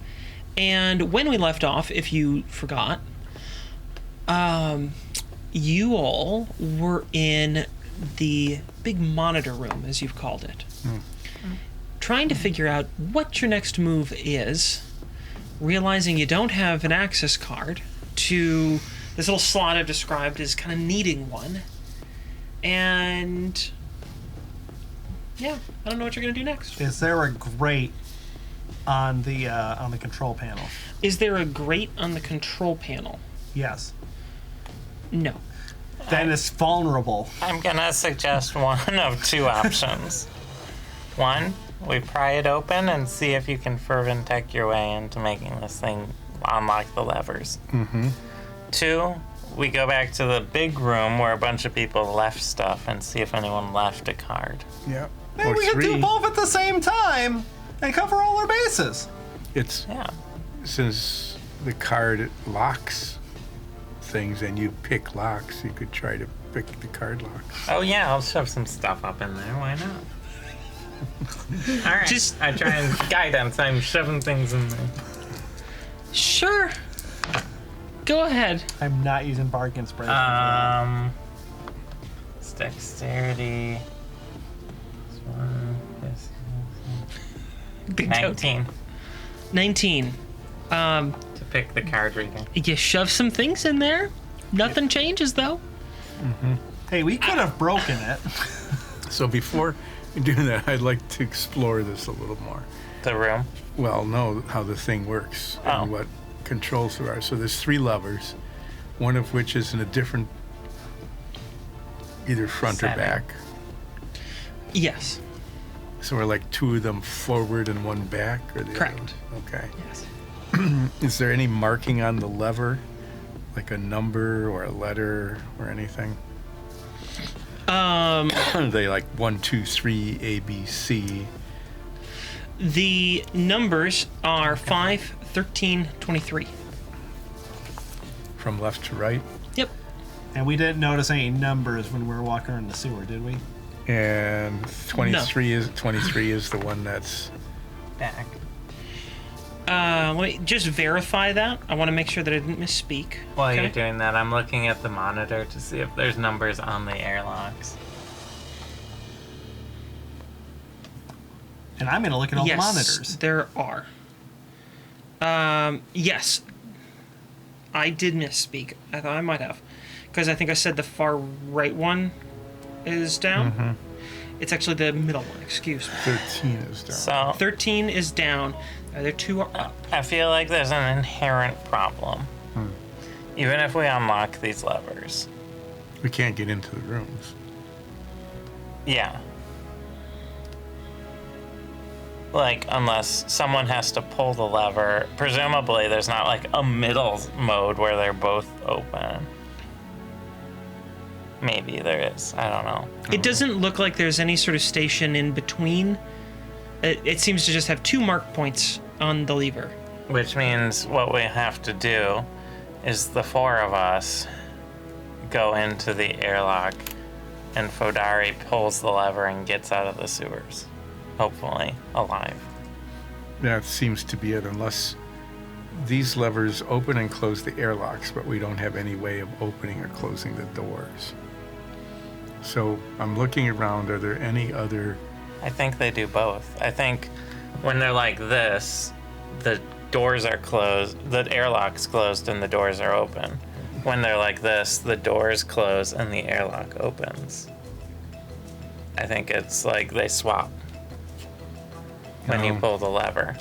and when we left off, if you forgot, you all were in the big monitor room, as you've called it, trying to figure out what your next move is, realizing you don't have an access card to this little slot I've described as kind of needing one, and yeah, I don't know what you're gonna do next. Is there a grate on the control panel? Is there a grate on the control panel? Yes. No. Then it's vulnerable. I'm gonna suggest one of two options. One, we pry it open and see if you can ferventech your way into making this thing unlock the levers. Mm-hmm. Two, we go back to the big room where a bunch of people left stuff and see if anyone left a card. Yeah. Maybe Or we could three. do both at the same time and cover all our bases. It's Yeah. since the card locks things and you pick locks, you could try to pick the card locks. Oh yeah, I'll shove some stuff up in there. Why not? All right. Just- I try and guidance. I'm shoving things in there. Sure. Go ahead. I'm not using bargain spray. It's dexterity. This one. This. Big tote. 19 19. to pick the card reader. You shove some things in there. Nothing changes, though. Hey, we could have broken it. So before you do that, I'd like to explore this a little more. The room. Well, know how the thing works Oh. and what controls there are. So there's 3 levers, one of which is in a different, either front Setting. or back. Yes. So we're like 2 of them forward and 1 back, or the Correct. other? Okay. Yes. Is there any marking on the lever, like a number or a letter or anything? Are they like 1, 2, 3, A, B, C? The numbers are 5, 13, 23. From left to right? Yep. And we didn't notice any numbers when we were walking around the sewer, did we? And 23 is the one that's Back. Let me just verify that. I want to make sure that I didn't misspeak. While Okay. you're doing that, I'm looking at the monitor to see if there's numbers on the airlocks. And I'm going to look at all Yes, the monitors. there are. Yes. I did misspeak. I thought I might have. Because I think I said the far right one is down. It's actually the middle one, excuse me. 13 is down. So 13 is down. The other 2 are up. I feel like there's an inherent problem. Even if we unlock these levers. We can't get into the rooms. Yeah. Like, unless someone has to pull the lever. Presumably, there's not like a middle mode where they're both open. Maybe there is. I don't know. It doesn't look like there's any sort of station in between. It seems to just have 2 mark points on the lever. Which means what we have to do is the 4 of us go into the airlock and Fodari pulls the lever and gets out of the sewers. Hopefully alive. That seems to be it, unless these levers open and close the airlocks, but we don't have any way of opening or closing the doors. So I'm looking around, are there any other... I think they do both. I think when they're like this, the doors are closed, the airlock's closed and the doors are open. When they're like this, the doors close and the airlock opens. I think it's like they swap when you Oh. pull the lever.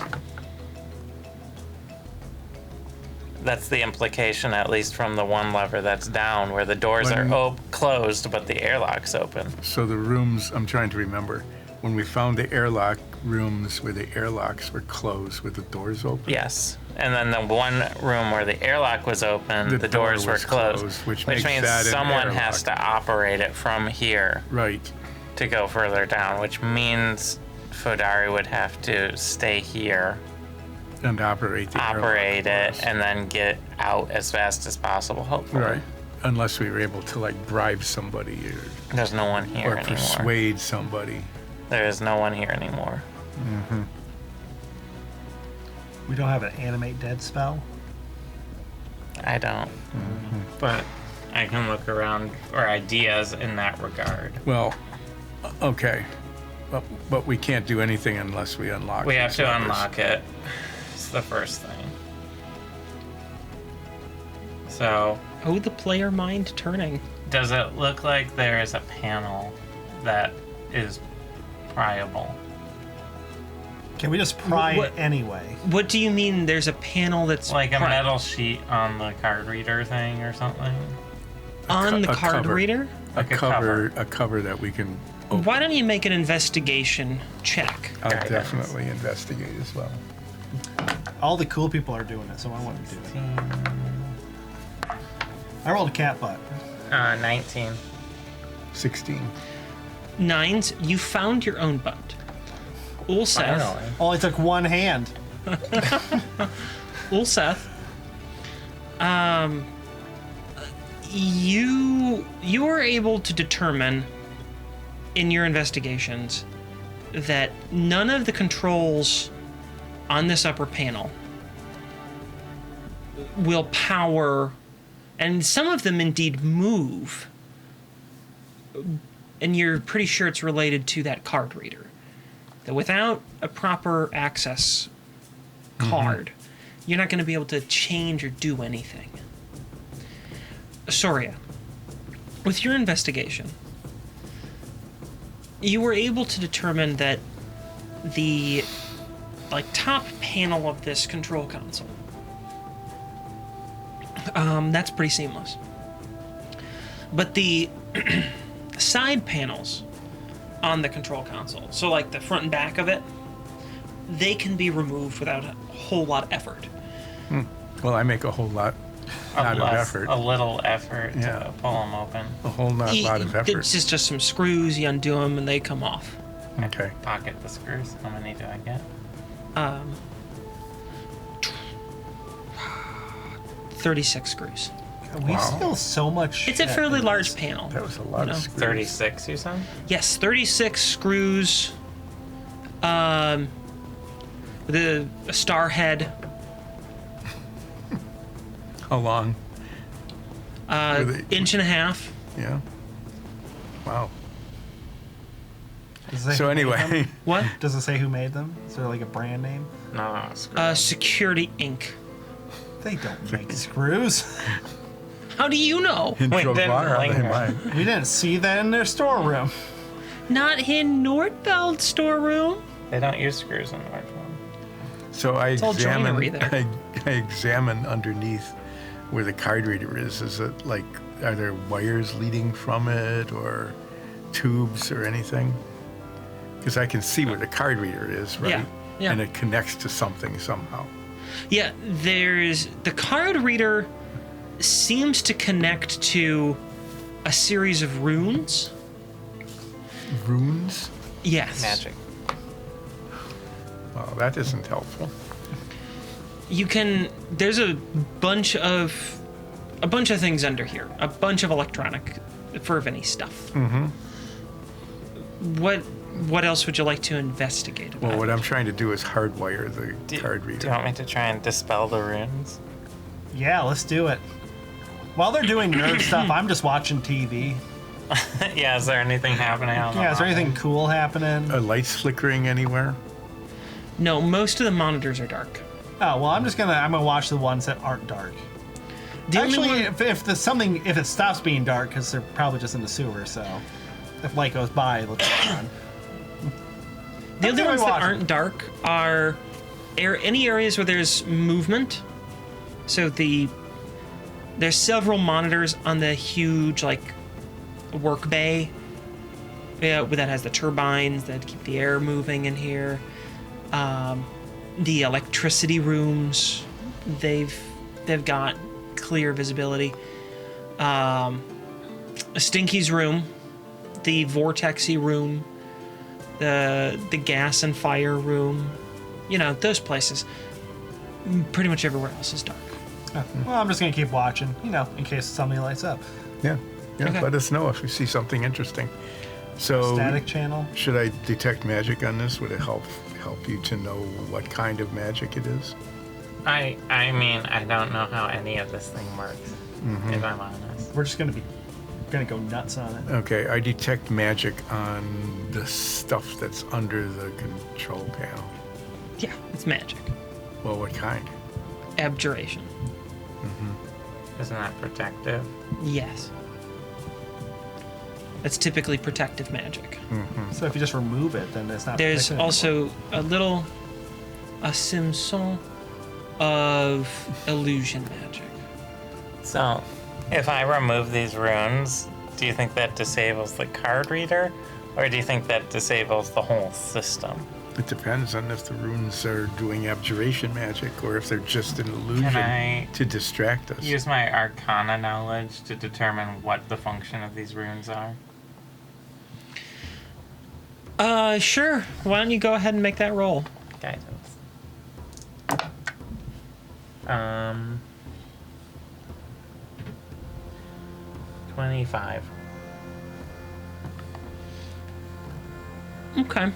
That's the implication, at least from the one lever that's down, where the doors When- are closed, but the airlock's open. So the rooms, I'm trying to remember, when we found the airlock rooms where the airlocks were closed with the doors open? Yes. And then the one room where the airlock was open, The the door doors were was closed, closed, which which makes means that an someone has airlock. to operate it from here Right. to go further down, which means Fodari would have to stay here, And operate the operate airlock it, for us. and then get out as fast as possible, hopefully. Right. Unless we were able to like bribe somebody There's no one here or anymore. persuade somebody. There is no one here anymore. We don't have an animate dead spell. I don't. But I can look around for ideas in that regard. Well, okay. But we can't do anything unless we unlock We have these to levers. unlock it. It's the first thing. So, Oh, the player mind turning. does it look like there is a panel that is pryable? Can we just pry What- it anyway? What do you mean there's a panel that's Like a pri- metal sheet on the card reader thing or something? on the a card cover. reader? Like a cover. A cover that we can open. Why don't you make an investigation check? I'll Guidance. definitely investigate as well. All the cool people are doing it, so I want to do it. I rolled a cat butt. 19. 16. Nines, you found your own butt. Ulseth, Finally. Only took one hand. Ulseth, you were able to determine in your investigations that none of the controls on this upper panel will power, and some of them indeed move, and you're pretty sure it's related to that card reader. That without a proper access card, you're not going to be able to change or do anything. Soria, with your investigation, you were able to determine that the top panel of this control console, that's pretty seamless. But the side panels on the control console, so like the front and back of it, they can be removed without a whole lot of effort. Well, I make a whole lot out of effort. A little effort Yeah. to pull them open. A whole lot of effort. It's just some screws, you undo them, and they come off. Okay. Pocket the screws. How many do I get? 36 screws. We Wow. steal so much. It's a shit fairly in large this. panel. That was a lot No. of screws. 36, you said? Yes, 36 screws. With a star head. How long? Were they- Inch and a half. Yeah. Wow. Does it say So who made them? anyway, What? Does it say who made them? Is there like a brand name? No, screws. Security Inc. They don't make screws. How do you know? in Wait, didn't Drogara, they linger. might. We didn't see that in their storeroom. Not in Nordfeld storeroom. They don't use screws in large ones. So I all examine. joinery there. I examine underneath where the card reader is. Is it like, are there wires leading from it, or tubes or anything? Because I can see where the card reader is, right? Yeah, yeah. And it connects to something somehow. Yeah, there's the card reader seems to connect to a series of runes. Runes? Yes. Magic. Well, that isn't helpful. You can there's a bunch of things under here. A bunch of electronic fervent stuff. Mm-hmm. What else would you like to investigate about? Well, what I'm trying to do is hardwire the card Do reader. you want me to try and dispel the runes? Yeah, let's do it. While they're doing nerd stuff, I'm just watching TV. Yeah, is there anything happening on the Yeah, is there anything monitor? cool happening? Are lights flickering anywhere? No, most of the monitors are dark. Oh well, I'm gonna watch the ones that aren't dark. The only Actually, one- if it stops being dark, because they're probably just in the sewer, so if light goes by, let's go on. The only What ones are we that watching? aren't dark are any areas where there's movement. So there's several monitors on the huge work bay. Yeah, that has the turbines that keep the air moving in here. The electricity rooms, they've got clear visibility. Stinky's room, the vortexy room, the gas and fire room, those places. Pretty much everywhere else is dark. Well, I'm just gonna keep watching, in case something lights up. Yeah. Yeah. Okay. Let us know if you see something interesting. So, Static channel. should I detect magic on this? Would it help you to know what kind of magic it is? I mean, I don't know how any of this thing works, if I'm honest. We're just gonna go nuts on it. Okay, I detect magic on the stuff that's under the control panel. Yeah, it's magic. Well, what kind? Abjuration. Isn't that protective? Yes. It's typically protective magic. So if you just remove it, then it's not. There's protected also a soupçon of illusion magic. So, if I remove these runes, do you think that disables the card reader? Or do you think that disables the whole system? It depends on if the runes are doing abjuration magic or if they're just an illusion Can I to distract us. use my arcana knowledge to determine what the function of these runes are? Sure. Why don't you go ahead and make that roll? Guidance. 25. Okay.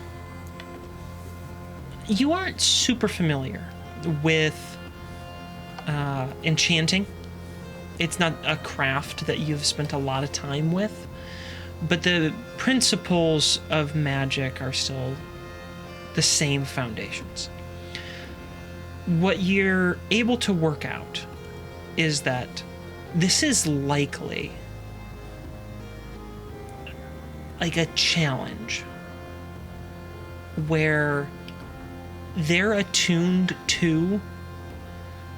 You aren't super familiar with enchanting. It's not a craft that you've spent a lot of time with, but the principles of magic are still the same foundations. What you're able to work out is that this is likely like a challenge where they're attuned to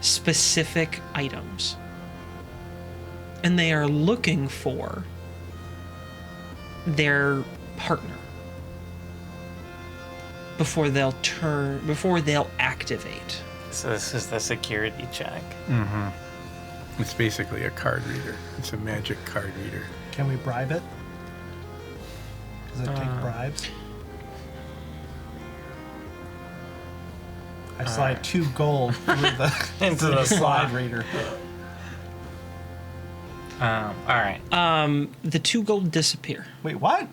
specific items and they are looking for their partner before they'll activate. So this is the security check. It's basically a card reader. It's a magic card reader. Can we bribe it? Does it take bribes? I slide 2 gold through the Into the slide slot. reader. All right. The 2 gold disappear. Wait, what?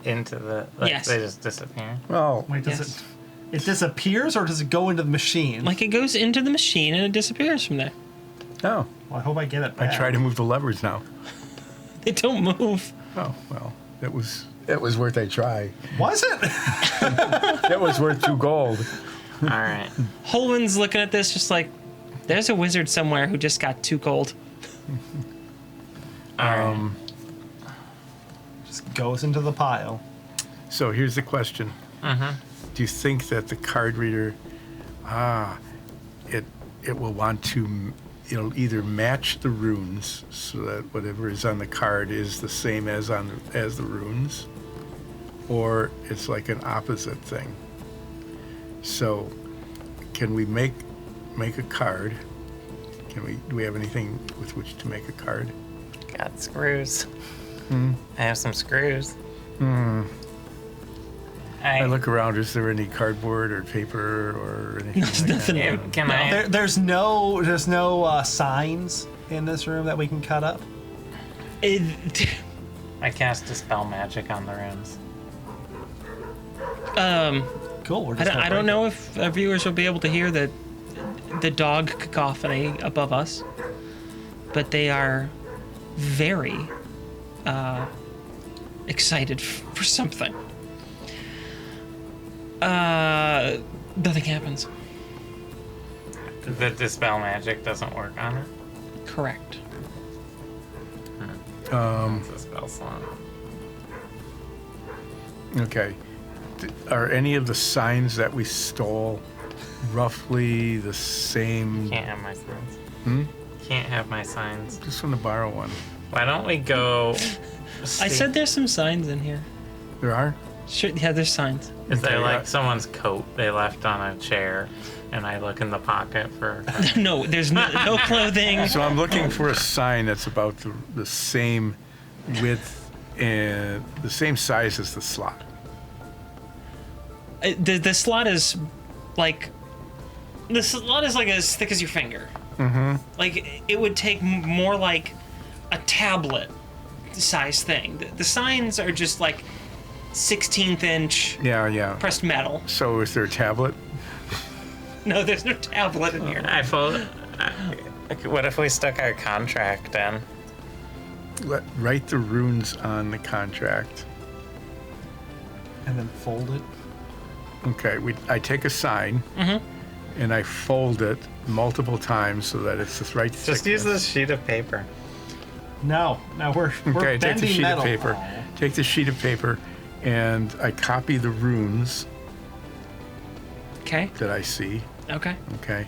Into the... Yes. They just disappear. Well, Wait, does Yes. it disappears or does it go into the machine? Like it goes into the machine and it disappears from there. oh, Well, I hope I get it I back. try to move the levers now. They don't move. Oh, well, it was worth a try. Was it? It was worth 2 gold. All right. Holman's looking at this just like, there's a wizard somewhere who just got 2 gold. All right. Just goes into the pile. So here's the question. Do you think that the card reader, it will want to, it'll either match the runes so that whatever is on the card is the same as the runes, or it's like an opposite thing. So, can we make a card? Do we have anything with which to make a card? Got screws. I have some screws. I look around. Is there any cardboard or paper or anything There's like nothing. that? Can I... There's no signs in this room that we can cut up. I cast Dispel Magic on the runes. Cool. We're just I don't know if our viewers will be able to hear the dog cacophony above us, but they are very excited for something. Nothing happens. The Dispel Magic doesn't work on it? Correct. It's a spell slot. Okay. Are any of the signs that we stole roughly the same? Can't have my signs. Can't have my signs. Just want to borrow one. Why don't we go... I said there's some signs in here. There are? Sure, yeah, there's signs. Is there Okay, like someone's coat they left on a chair, and I look in the pocket for... No, there's no clothing. So I'm looking for a sign that's about the same width and the same size as the slot. The slot is like... The slot is like as thick as your finger. Like, it would take more like a tablet size thing. The signs are just like 16th inch Yeah. pressed metal. So is there a tablet? No, there's no tablet in here. What if we stuck our contract in? Write the runes on the contract. And then fold it. Okay, I take a sign and I fold it multiple times so that it's the right thickness. Just use this sheet of paper. No, we're Okay, take the bending sheet metal. of paper. Oh. Take the sheet of paper and I copy the runes Okay. that I see. Okay. Okay,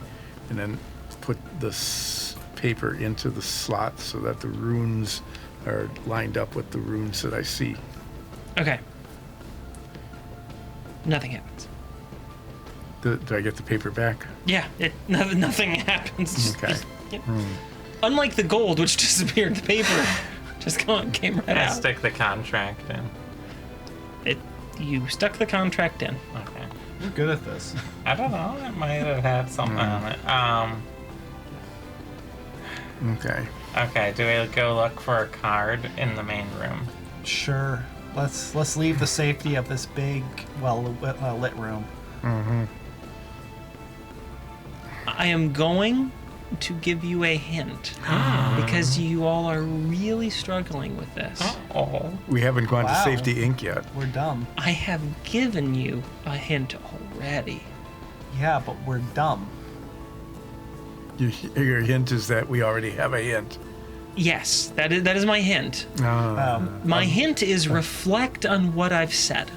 and then put this paper into the slot so that the runes are lined up with the runes that I see. Okay. Nothing happens. Do I get the paper back? Yeah, nothing happens. Okay. Yep. Unlike the gold, which disappeared, the paper just came right I out. stick the contract in. You stuck the contract in. Okay. You're good at this. I don't know. It might have had something on it. Okay. Okay. Do we go look for a card in the main room? Sure. Let's leave the safety of this big, lit room. I am going to give you a hint because you all are really struggling with this. Oh. We haven't gone to Wow. Safety Inc. yet. We're dumb. I have given you a hint already. Yeah, but we're dumb. Your hint is that we already have a hint. Yes, that is my hint. Um, My hint is reflect on what I've said.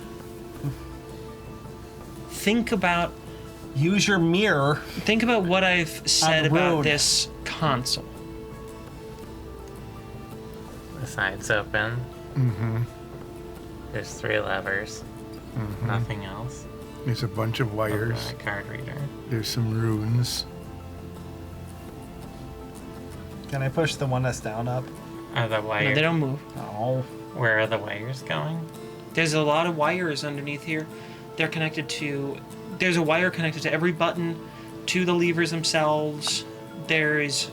Think about Use your mirror. what I've said the about road. this console. The side's open. There's 3 levers. Nothing else. There's a bunch of wires. Open a card reader. There's some runes. Can I push the one that's down up? Are the No, wires? they don't move. Oh. Where are the wires going? There's a lot of wires underneath here. They're connected to. There's a wire connected to every button, to the levers themselves. There is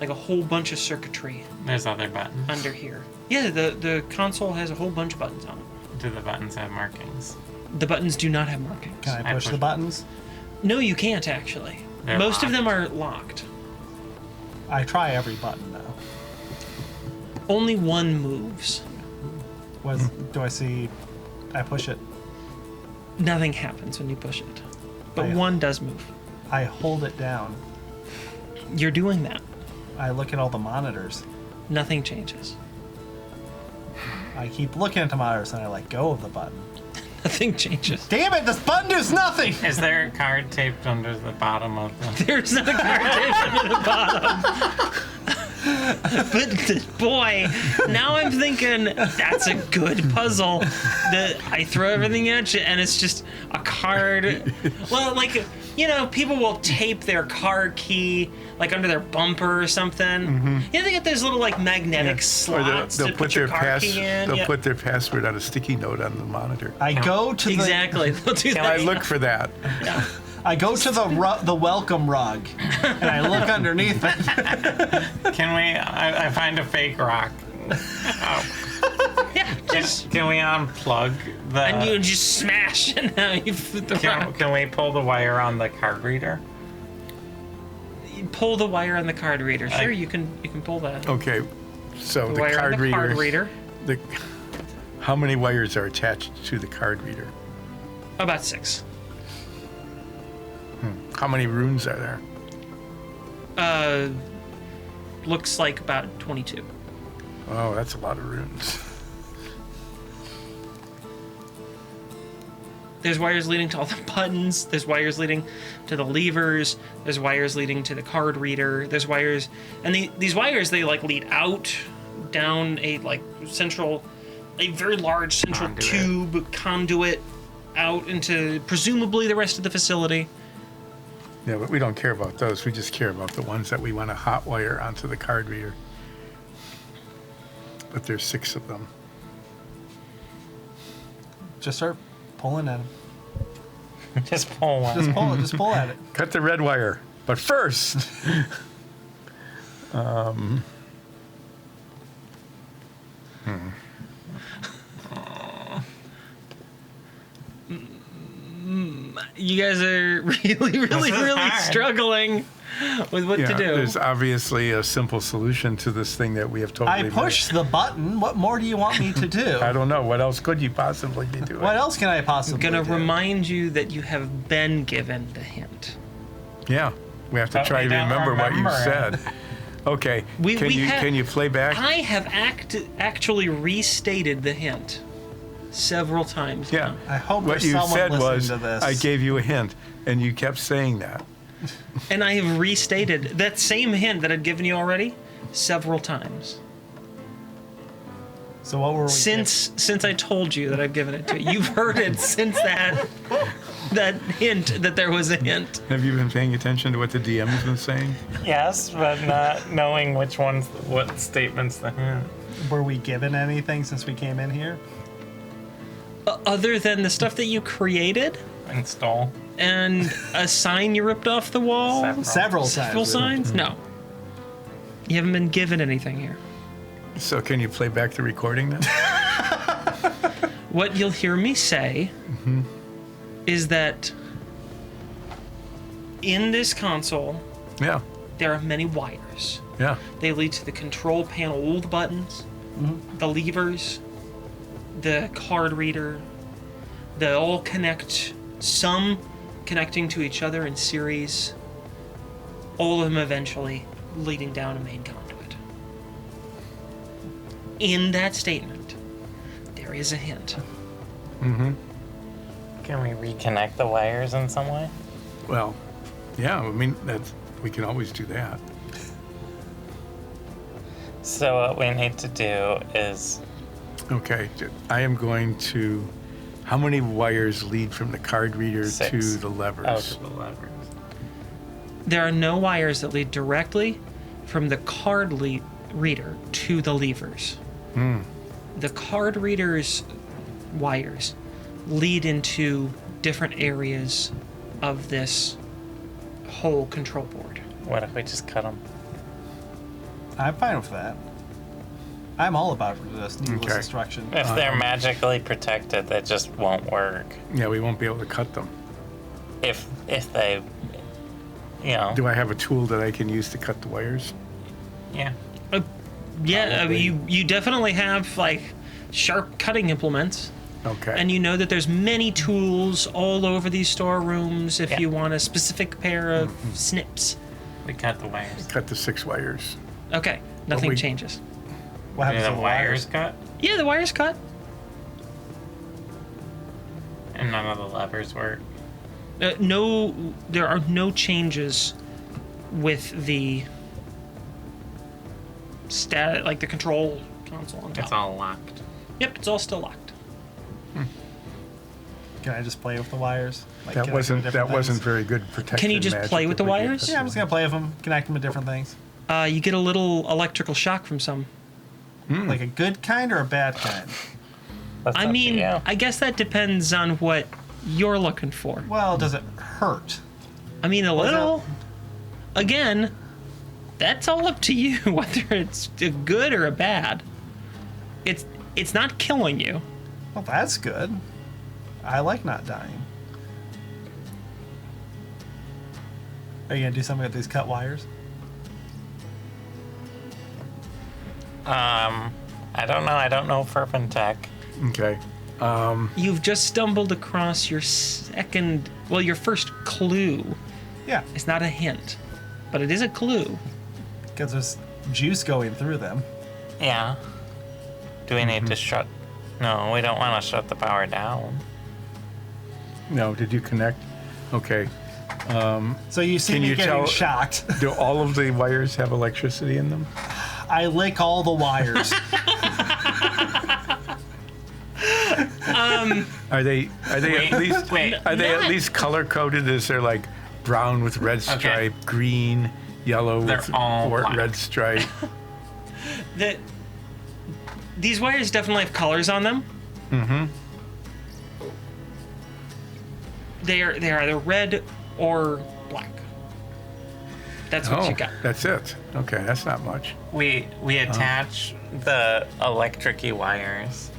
like a whole bunch of circuitry There's other buttons. under here. Yeah, the console has a whole bunch of buttons on it. Do the buttons have markings? The buttons do not have markings. Can I I push push the it. buttons? No, you can't actually. They're Most of them locked. are locked. I try every button though. Only one moves. Do I see? I push it. Nothing happens when you push it. But I- one does move. I hold it down. You're doing that. I look at all the monitors. Nothing changes. I keep looking at the monitors and I let go of the button. Nothing changes. Damn it! This button does nothing. Is there a card taped under the bottom of the... There's not a card taped to the bottom. But boy, now I'm thinking that's a good puzzle. That I throw everything at you, and it's just a card. Well, like people will tape their car key like under their bumper or something. Yeah, they get those little like magnetic slots to put your car key in. They'll Yeah. put their password on a sticky note on the monitor. I go to Exactly. They'll do that. I look for that. I go to the welcome rug and I look underneath it. Can we... I find a fake rock. Oh. Yeah, just Can we unplug the... and you just smash, and now you put the rock. Can we pull the wire on the card reader? You pull the wire on the card reader. Sure, you can pull that. Okay, so The the wire on card the reader. card reader. How many wires are attached to the card reader? About 6. How many runes are there? Looks like about 22. Oh, that's a lot of runes. There's wires leading to all the buttons. There's wires leading to the levers. There's wires leading to the card reader. There's wires, and these wires they like lead out down a very large central conduit out into presumably the rest of the facility. Yeah, but we don't care about those. We just care about the ones that we want to hotwire onto the card reader. But there's 6 of them. Just start pulling at him. Just pull one. Just pull at it. Cut the red wire. But first, You guys are really struggling with what to do. There's obviously a simple solution to this thing that we have totally I pushed the button. What more do you want me to do? I don't know. What else could you possibly be doing? What else can I possibly I'm gonna do? remind you that you have been given the hint. Yeah. We have to But try we to don't remember what you remember said. Okay. Can you play back? I have actually restated the hint several times. Yeah. now. I hope What there's you someone said listening was, to this. I gave you a hint, and you kept saying that. And I have restated that same hint that I'd given you already several times. So what were we? Since I told you that I've given it to you. You've heard it since that hint that there was a hint. Have you been paying attention to what the DM has been saying? Yes, but not knowing what statements the hint. Were we given anything since we came in here? Other than the stuff that you created Install. and a sign you ripped off the wall. Several. Several Signs? No. You haven't been given anything here. So can you play back the recording then? What you'll hear me say is that in this console, Yeah. there are many wires. Yeah. They lead to the control panel, all the buttons, the levers, the card reader. They all connect, some connecting to each other in series, all of them eventually leading down a main conduit. In that statement, there is a hint. Can we reconnect the wires in some way? Well, yeah. I mean, we can always do that. So what we need to do is Okay. I am going to. How many wires lead from the card reader 6. to the levers? to the levers. There are no wires that lead directly from the card reader to the levers. The card reader's wires lead into different areas of this whole control board. What if we just cut them? I'm fine with that. I'm all about this needless Okay. destruction. If they're magically protected, that just won't work. Yeah, we won't be able to cut them. If they, Do I have a tool that I can use to cut the wires? yeah. Yeah, Probably. you definitely have like sharp cutting implements. Okay. And you know that there's many tools all over these storerooms if Yeah. you want a specific pair of snips. We cut the wires. cut the 6 wires. Okay, nothing we- changes. What happens Yeah, to the wires cut, Yeah, the wire's cut. and none of the levers work. No, there are no changes with the like the control console on top. It's all locked. Yep, it's all still locked. Can I just play with the wires? Like, That connect them to wasn't different wasn't things? very good protection. Can you just magic play with that the we did. wires? Yeah, I'm just gonna play with them, connect them to different things. You get a little electrical shock from some. Like a good kind or a bad kind? That's I up to mean, you. I guess that depends on what you're looking for. Well, does it hurt? I mean, a What's little. Again, that's all up to you whether it's a good or a bad. It's not killing you. Well, that's good. I like not dying. Are you gonna do something with these cut wires? I don't know. I don't know Ferpentech. Okay. You've just stumbled across your your first clue. Yeah, It's not a hint, but it is a clue. because there's juice going through them. Yeah. Do we need to shut? No, we don't want to shut the power down. No, did you connect? Okay. So you see Can me you getting tell- shocked. Do all of the wires have electricity in them? I lick all the wires. Are they at least Wait. are they Not- at least color coded? Is there like brown with red stripe, green, yellow They're with all black. red stripe? These wires definitely have colors on them. Mm-hmm. They're either red or black. That's what Oh, you got. that's it. Okay, that's not much. We attach the electric-y wires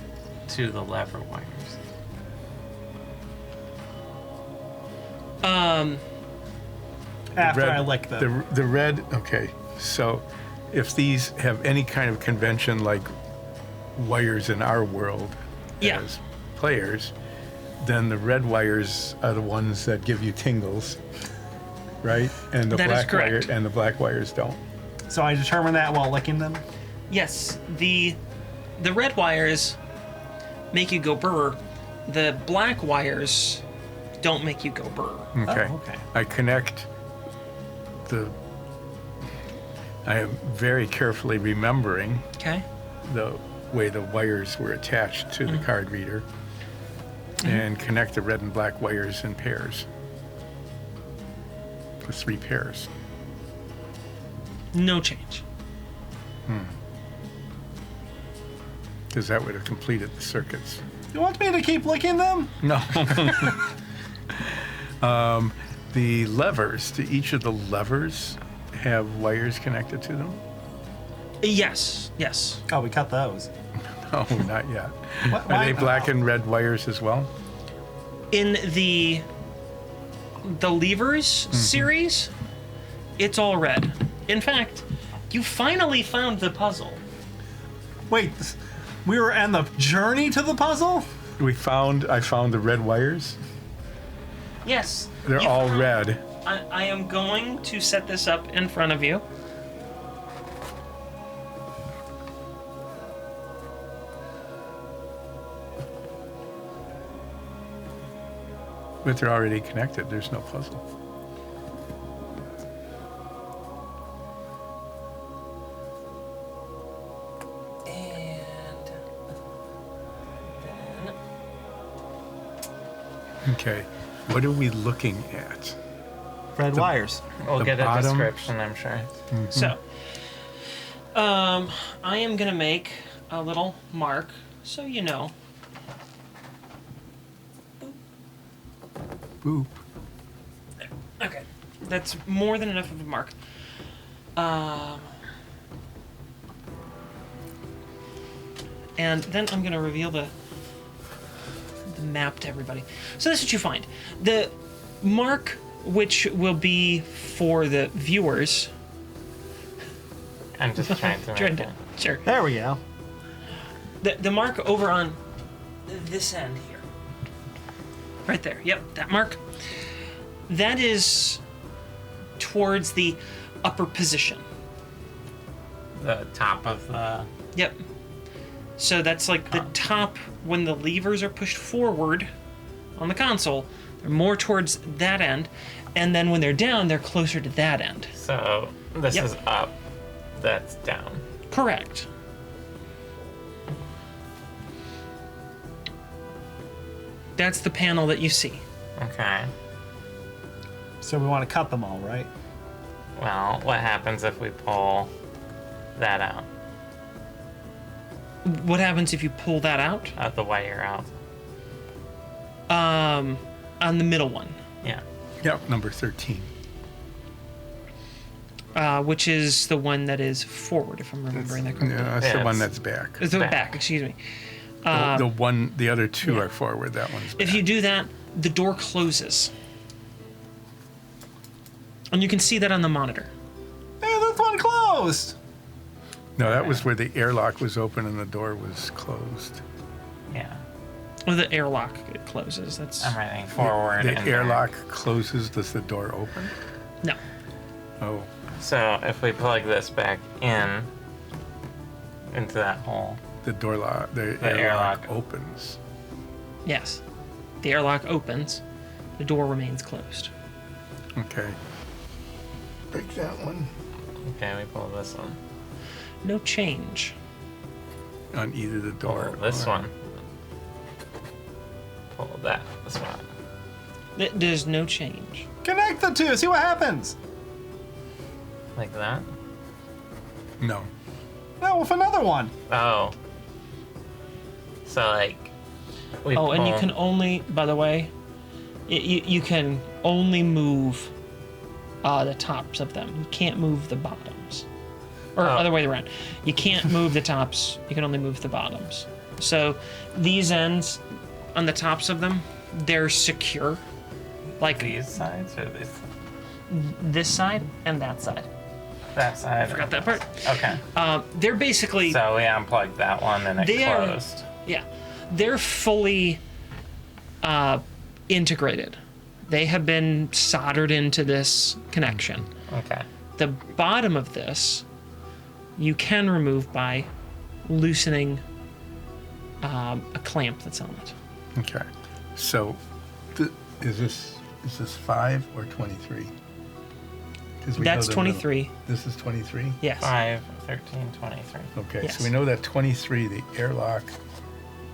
to the lever wires. After I lick them. The red, okay. So if these have any kind of convention like wires in our world Yeah. as players, then the red wires are the ones that give you tingles, right? And the That is black correct. and the black wires don't. So I determine that while licking them? Yes, the red wires make you go brr. The black wires don't make you go brr. Okay. Oh, okay. I connect I am very carefully remembering Okay. the way the wires were attached to the card reader and connect the red and black wires in pairs. The 3 pairs. No change. Because that would have completed the circuits. You want me to keep licking them? No. The levers, do each of the levers have wires connected to them? Yes. Yes. Oh, we cut those. No, not yet. What- Are they why- black and red wires as well? In the levers series, it's all red. In fact, you finally found the puzzle. Wait, we were on the journey to the puzzle? I found the red wires. Yes. They're you all found- red. I am going to set this up in front of you. But they're already connected. There's no puzzle. And then Okay. What are we looking at? Red wires. We'll The get a bottom- description, I'm sure. So, I am gonna make a little mark so you know. Boop. Okay, that's more than enough of a mark. And then I'm gonna reveal the map to everybody. So this is what you find. The mark, which will be for the viewers. I'm just trying to Trying make to- it. Sure. There we go. The mark over on this end here. Right there. Yep, that mark. That is towards the upper position. The top of the... Yep. So that's like the top when the levers are pushed forward on the console. They're more towards that end. And then when they're down, they're closer to that end. So this Yep. is up, that's down. Correct. That's the panel that you see. Okay. So we want to cut them all, right? Well, what happens if we pull that out? What happens if you pull that out? The wire out? On the middle one, Yeah. Yep, number 13. which is the one that is forward, if I'm remembering that correctly. Yeah, that's Yeah, the one it's- that's back. It's the back. back, excuse me. The other two yeah. are forward. That one's back. If you do that, the door closes. And you can see that on the monitor. Hey, this one closed! No, that was where the airlock was open and the door was closed. Yeah. Well, the airlock it closes. That's I'm writing forward The and airlock closes. Does the door open? no. Oh, back. So if we plug this back in into that hole, the door lock. The airlock. airlock opens. Yes. The airlock opens. The door remains closed. Okay. Break that one okay, we pull this one. No change. on either the door. Pull this or- one. Pull that. This one. There's no change. Connect the two, see what happens! Like that? No. No, with another one. Oh. So like we Oh, and you pull- can only, by the way, you can only move the tops of them. You can't move the bottoms. Or Oh. other way around. You can't move the tops. You can only move the bottoms. So these ends on the tops of them, they're secure. Like These sides or this? this side and that side. That side. I forgot that part. Okay. They're basically So we unplugged that one and it closed. they're fully integrated. They have been soldered into this connection. Okay. The bottom of this you can remove by loosening a clamp that's on it. Okay. So, is this 5 or 23? That's 23. This is 23? Yes. 5, 13, 23. Okay, Yes. so we know that 23, the airlock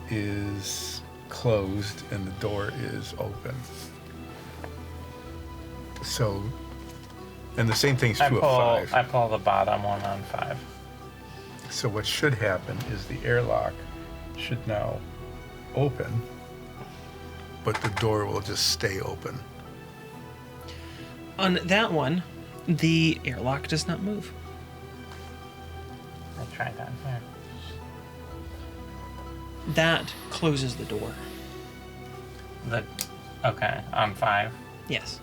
is closed and the door is open. So, and the same thing's true of 5. I pull the bottom one on 5. So what should happen is the airlock should now open, but the door will just stay open. On that one, the airlock does not move. I tried that here. That closes the door. Okay, on 5. Yes.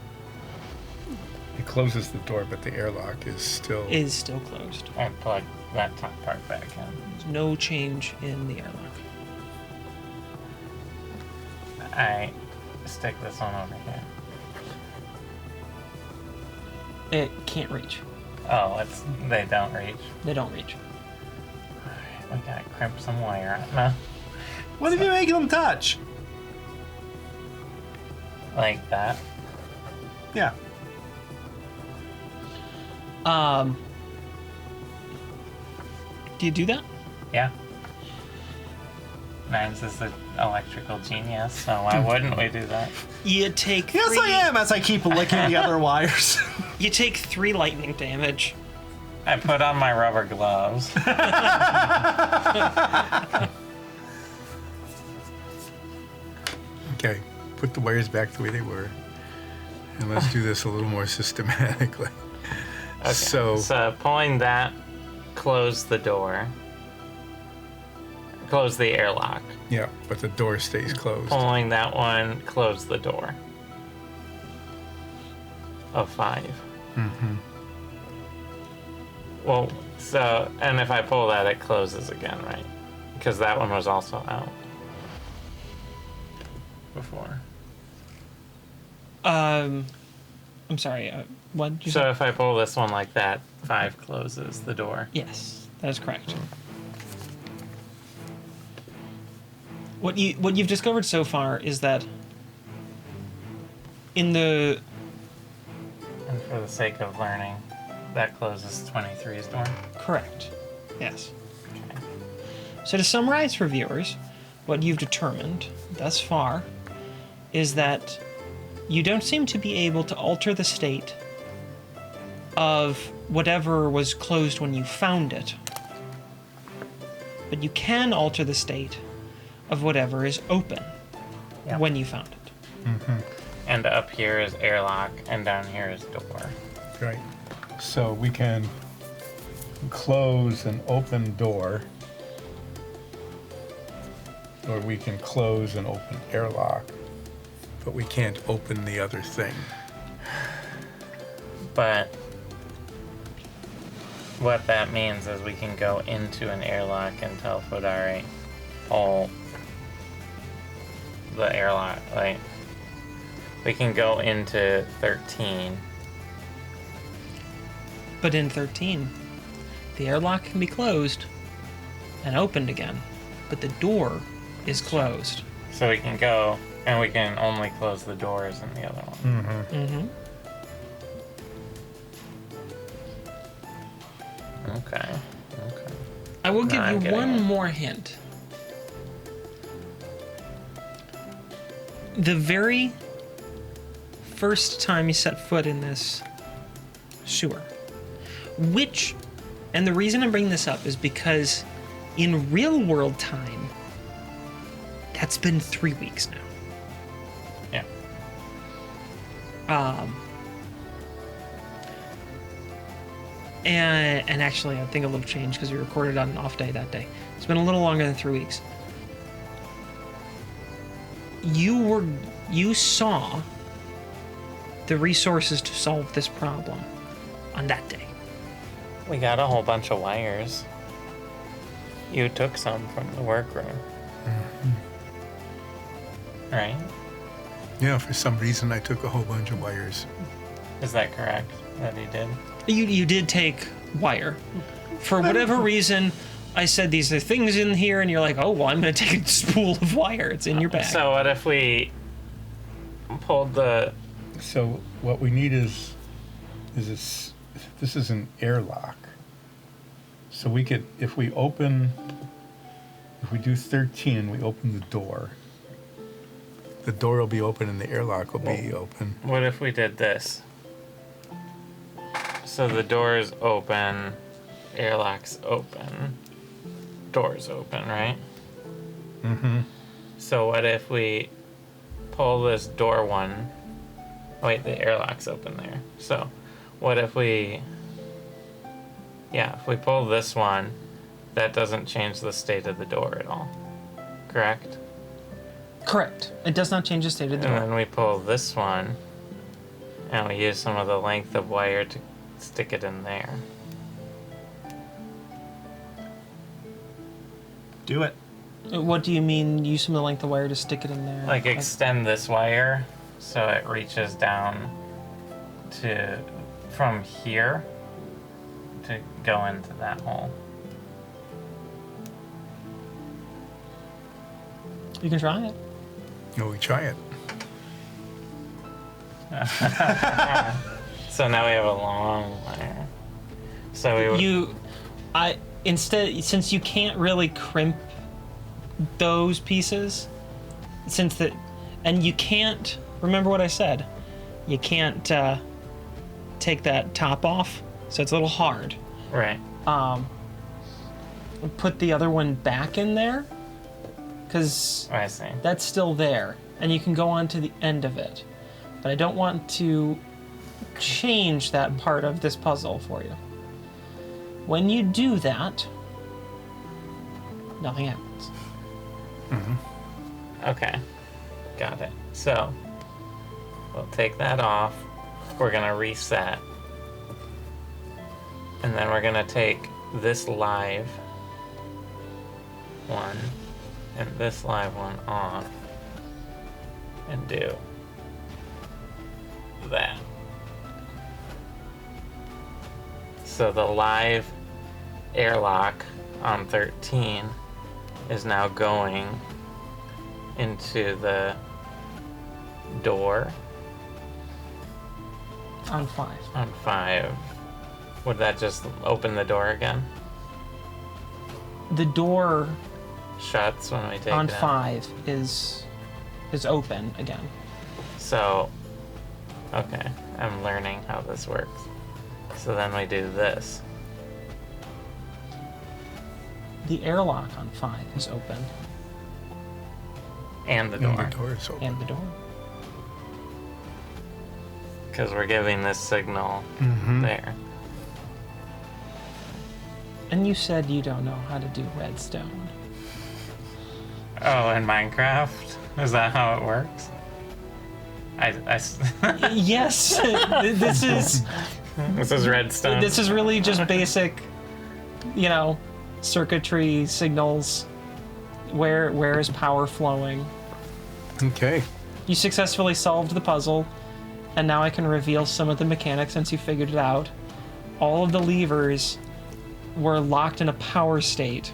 It closes the door, but the airlock is still... Is still closed. I plug that top part back in. There's no change in the airlock. I stick this one over here. It can't reach. Oh, they don't reach. They don't reach. Alright, we gotta crimp some wire out now. What if you make them touch? Like that. Yeah. Do you do that? Yeah. Nines is the electrical genius, so why wouldn't we do that? You take Yes, three, I am, as I keep licking the other wires. You take 3 lightning damage. I put on my rubber gloves. Okay, put the wires back the way they were. And let's do this a little more systematically. Okay. So pulling that, close the door. Close the airlock. Yeah, but the door stays closed. Pulling that one, close the door. Of 5. Mm-hmm. Well, so, and if I pull that, it closes again, right? Because that one was also out before. I'm sorry. What did you say? So if I pull this one like that, 5 closes the door. Yes, that is correct. What you've discovered so far is that in the And for the sake of learning, that closes 23's door. correct, yes. Okay. So to summarize for viewers, what you've determined thus far is that you don't seem to be able to alter the state of whatever was closed when you found it, but you can alter the state of whatever is open Yep. when you found it. Mm-hmm. And up here is airlock, and down here is door. Right. So we can close an open door, or we can close an open airlock, but we can't open the other thing. But what that means is we can go into an airlock and tell Fodari, pull the airlock. Like, we can go into 13. But in 13, the airlock can be closed and opened again, but the door is closed. So we can go, and we can only close the doors in the other one. Mm-hmm. Mm-hmm. Okay. Okay. I will No, give I'm you getting one it. more hint. The very first time you set foot in this sewer, and the reason I'm bringing this up is because in real world time, that's been 3 weeks now. Yeah. And actually, I think a little change because we recorded on an off day that day. It's been a little longer than 3 weeks. You saw the resources to solve this problem on that day. We got a whole bunch of wires. You took some from the workroom. Right? Yeah, for some reason I took a whole bunch of wires. Is that correct? That he did? You did take wire. For whatever reason, I said these are things in here, and you're like, oh, well, I'm going to take a spool of wire. It's in your bag. So what if we pulled the... So what we need is this is an airlock. So we could, if we do 13, we open the door. The door will be open and the airlock will be open. What if we did this? So the door is open, airlock's open, door's open, right? Mm-hmm. So what if we pull this door one? Oh, wait, the airlock's open there. So what if we... Yeah, if we pull this one, that doesn't change the state of the door at all. Correct? Correct. It does not change the state of the And door. then we pull this one, and we use some of the length of wire to stick it in there. Do it. What do you mean, use some of the length of wire to stick it in there? Like extend this wire so it reaches down to from here to go into that hole. You can try it. No, we try it. So now we have a long wire. So Instead, since you can't really crimp those pieces, and you can't, remember what I said, you can't take that top off, so it's a little hard. Right. Put the other one back in there, because I see. that's still there, and you can go on to the end of it. But I don't want to change that part of this puzzle for you. When you do that, nothing happens. Okay. Got it. So we'll take that off. We're gonna reset. And then we're gonna take this live one and this live one off and do that. So the live airlock on 13 is now going into the door On 5. on 5. Would that just open the door again? The door Shuts when we take on it out. 5 is open again. So, okay, I'm learning how this works. So then we do this. The airlock on 5 is open, And the No, door. the door is open. and the door. Because we're giving this signal there. And you said you don't know how to do redstone. Oh, in Minecraft? Is that how it works? Yes, this is This is redstone. this is really just basic, circuitry signals. Where is power flowing? Okay. You successfully solved the puzzle, and now I can reveal some of the mechanics since you figured it out. All of the levers were locked in a power state,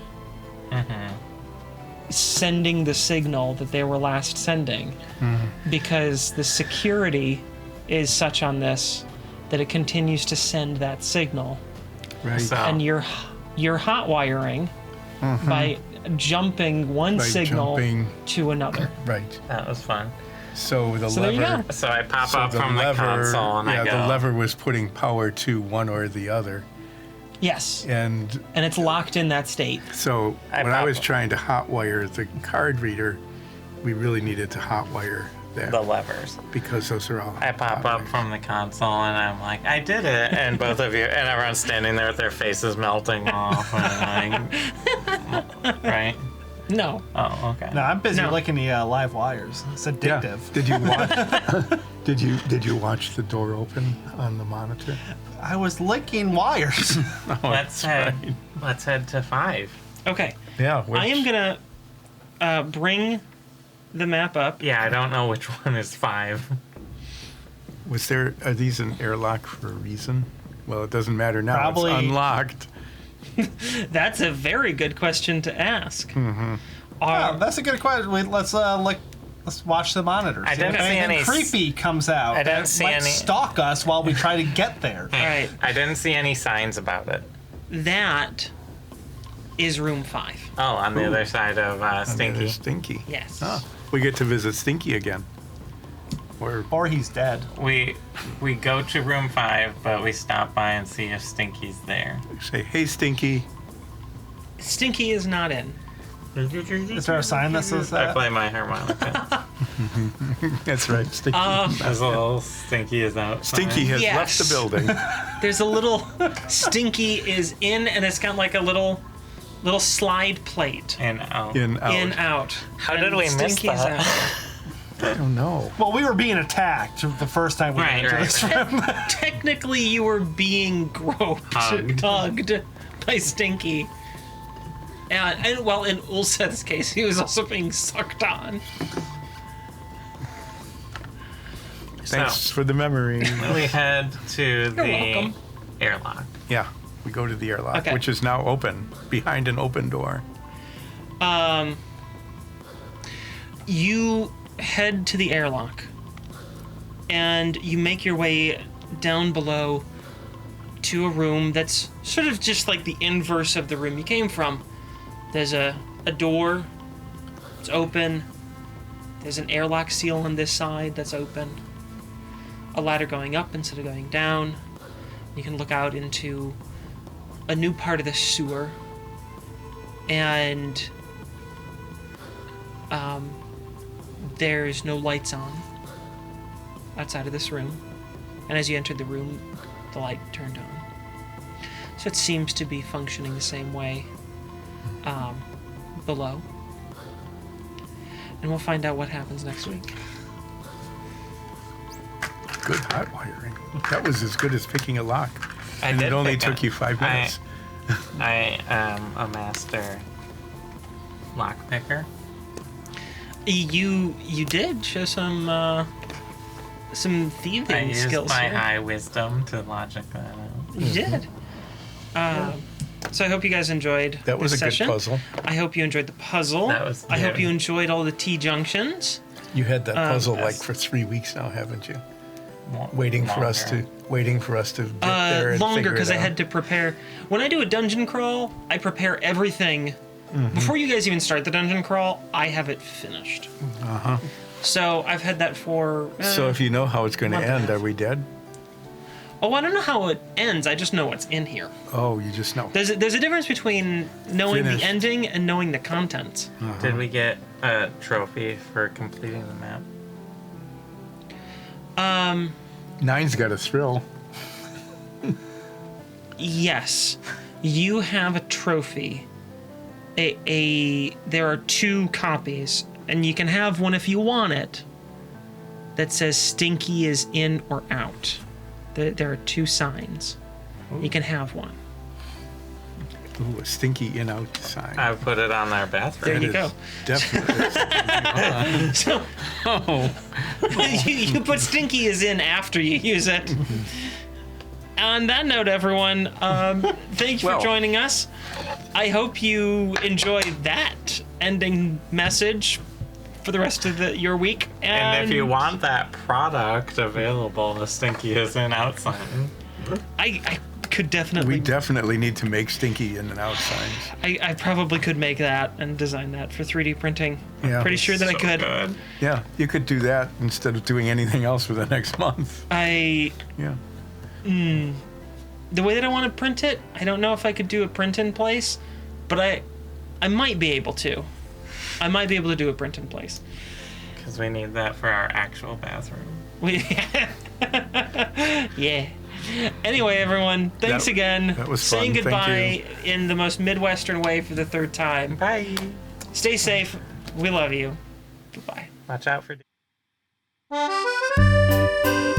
sending the signal that they were last sending, because the security is such on this that it continues to send that signal. Right. So- And you're hot wiring by jumping one By signal jumping- to another. Right. That was fun. So the So there you lever. go. So I pop So up from the console and yeah, I go. the lever was putting power to one or the other, Yes, and and it's locked in that state. so I when I pop was up. trying to hotwire the card reader, we really needed to hotwire that the levers. because those are all. I pop up hotwired. from the console and I'm like, I did it. And both of you, and everyone's standing there with their faces melting off. And like, right? No. Oh, okay. No, I'm busy No. licking the live wires. It's Yeah. addictive. Did you watch? Did you watch the door open on the monitor? I was licking wires. Oh, Let's head to 5. Okay. Yeah. I am going to bring the map up. Yeah, I don't know which one is 5. Are these an airlock for a reason? Well, it doesn't matter now. Probably. It's unlocked. That's a very good question to ask. Mm-hmm. Yeah, that's a good question. Let's watch the monitors. I didn't If see anything any- creepy comes out, I didn't it see might any- stalk us while we try to get there. All right. I didn't see any signs about it. That is room 5. Oh, on the other side of Stinky. Stinky. Yes. Oh, we get to visit Stinky again. Or he's dead. We go to room 5, but we stop by and see if Stinky's there. Say, hey, Stinky. Stinky is not in. Is there a sign that says I that? play my harmonica. That's right. Stinky. As a little Stinky is out. Stinky has Yes. left the building. There's a little Stinky is in, and it's got like a little slide plate. And out. In, out. In, out. How And did we miss Stinky's that? out. I don't know. Well, we were being attacked the first time we Right, went into right, this right. room. Technically, you were being groped, tugged by Stinky. And well, in Ulseth's case, he was also being sucked on. Thanks for the memory. We head to the welcome. airlock. Yeah, we go to the airlock, Okay. which is now open, behind an open door. You head to the airlock, and you make your way down below to a room that's sort of just like the inverse of the room you came from. There's a door, it's open. There's an airlock seal on this side that's open. A ladder going up instead of going down. You can look out into a new part of the sewer. And there's no lights on outside of this room. And as you entered the room, the light turned on. So it seems to be functioning the same way below. And we'll find out what happens next week. Good hot wiring. That was as good as picking a lock. And it only took you 5 minutes. I am a master lock picker. You did show some thieving I used skills my here. high wisdom to logic that out. You did. So I hope you guys enjoyed That was this a session. good puzzle. I hope you enjoyed the puzzle. That was I hope good. you enjoyed all the T-junctions. You had that puzzle like Yes. for 3 weeks now, haven't you? Mo- Waiting for us longer. to get there and Longer figure because it I out. had to prepare. When I do a dungeon crawl, I prepare everything. Before you guys even start the dungeon crawl, I have it finished. Uh-huh. So I've had that for... So if you know how it's going to month and a end, half. are we dead? Oh, I don't know how it ends. I just know what's in here. Oh, you just know. There's a difference between knowing Finished. the ending and knowing the contents. Did we get a trophy for completing the map? 9's got a thrill. Yes, you have a trophy. There are 2 copies, and you can have one if you want it. That says Stinky is in or out. There are 2 signs. You can have one. Ooh, a stinky in-out sign. I put it on our bathroom. There you That go. is Definitely. So Oh. you put Stinky is in after you use it. On that note, everyone, thank you Well. for joining us. I hope you enjoyed that ending message for the rest of your week. And if you want that product available, the Stinky is in outside. I could definitely. We definitely need to make stinky in and out signs. I probably could make that and design that for 3D printing. Yeah. Pretty sure that I So could. good. Yeah, you could do that instead of doing anything else for the next month. Yeah. The way that I want to print it, I don't know if I could do a print in place, but I might be able to. I might be able to do a print in place. Because we need that for our actual bathroom. Yeah. Anyway, everyone, thanks again. that was Saying fun. Thank goodbye in the most Midwestern way for the 3rd time. Bye. Stay safe. We love you. Goodbye. Watch out for... Bye.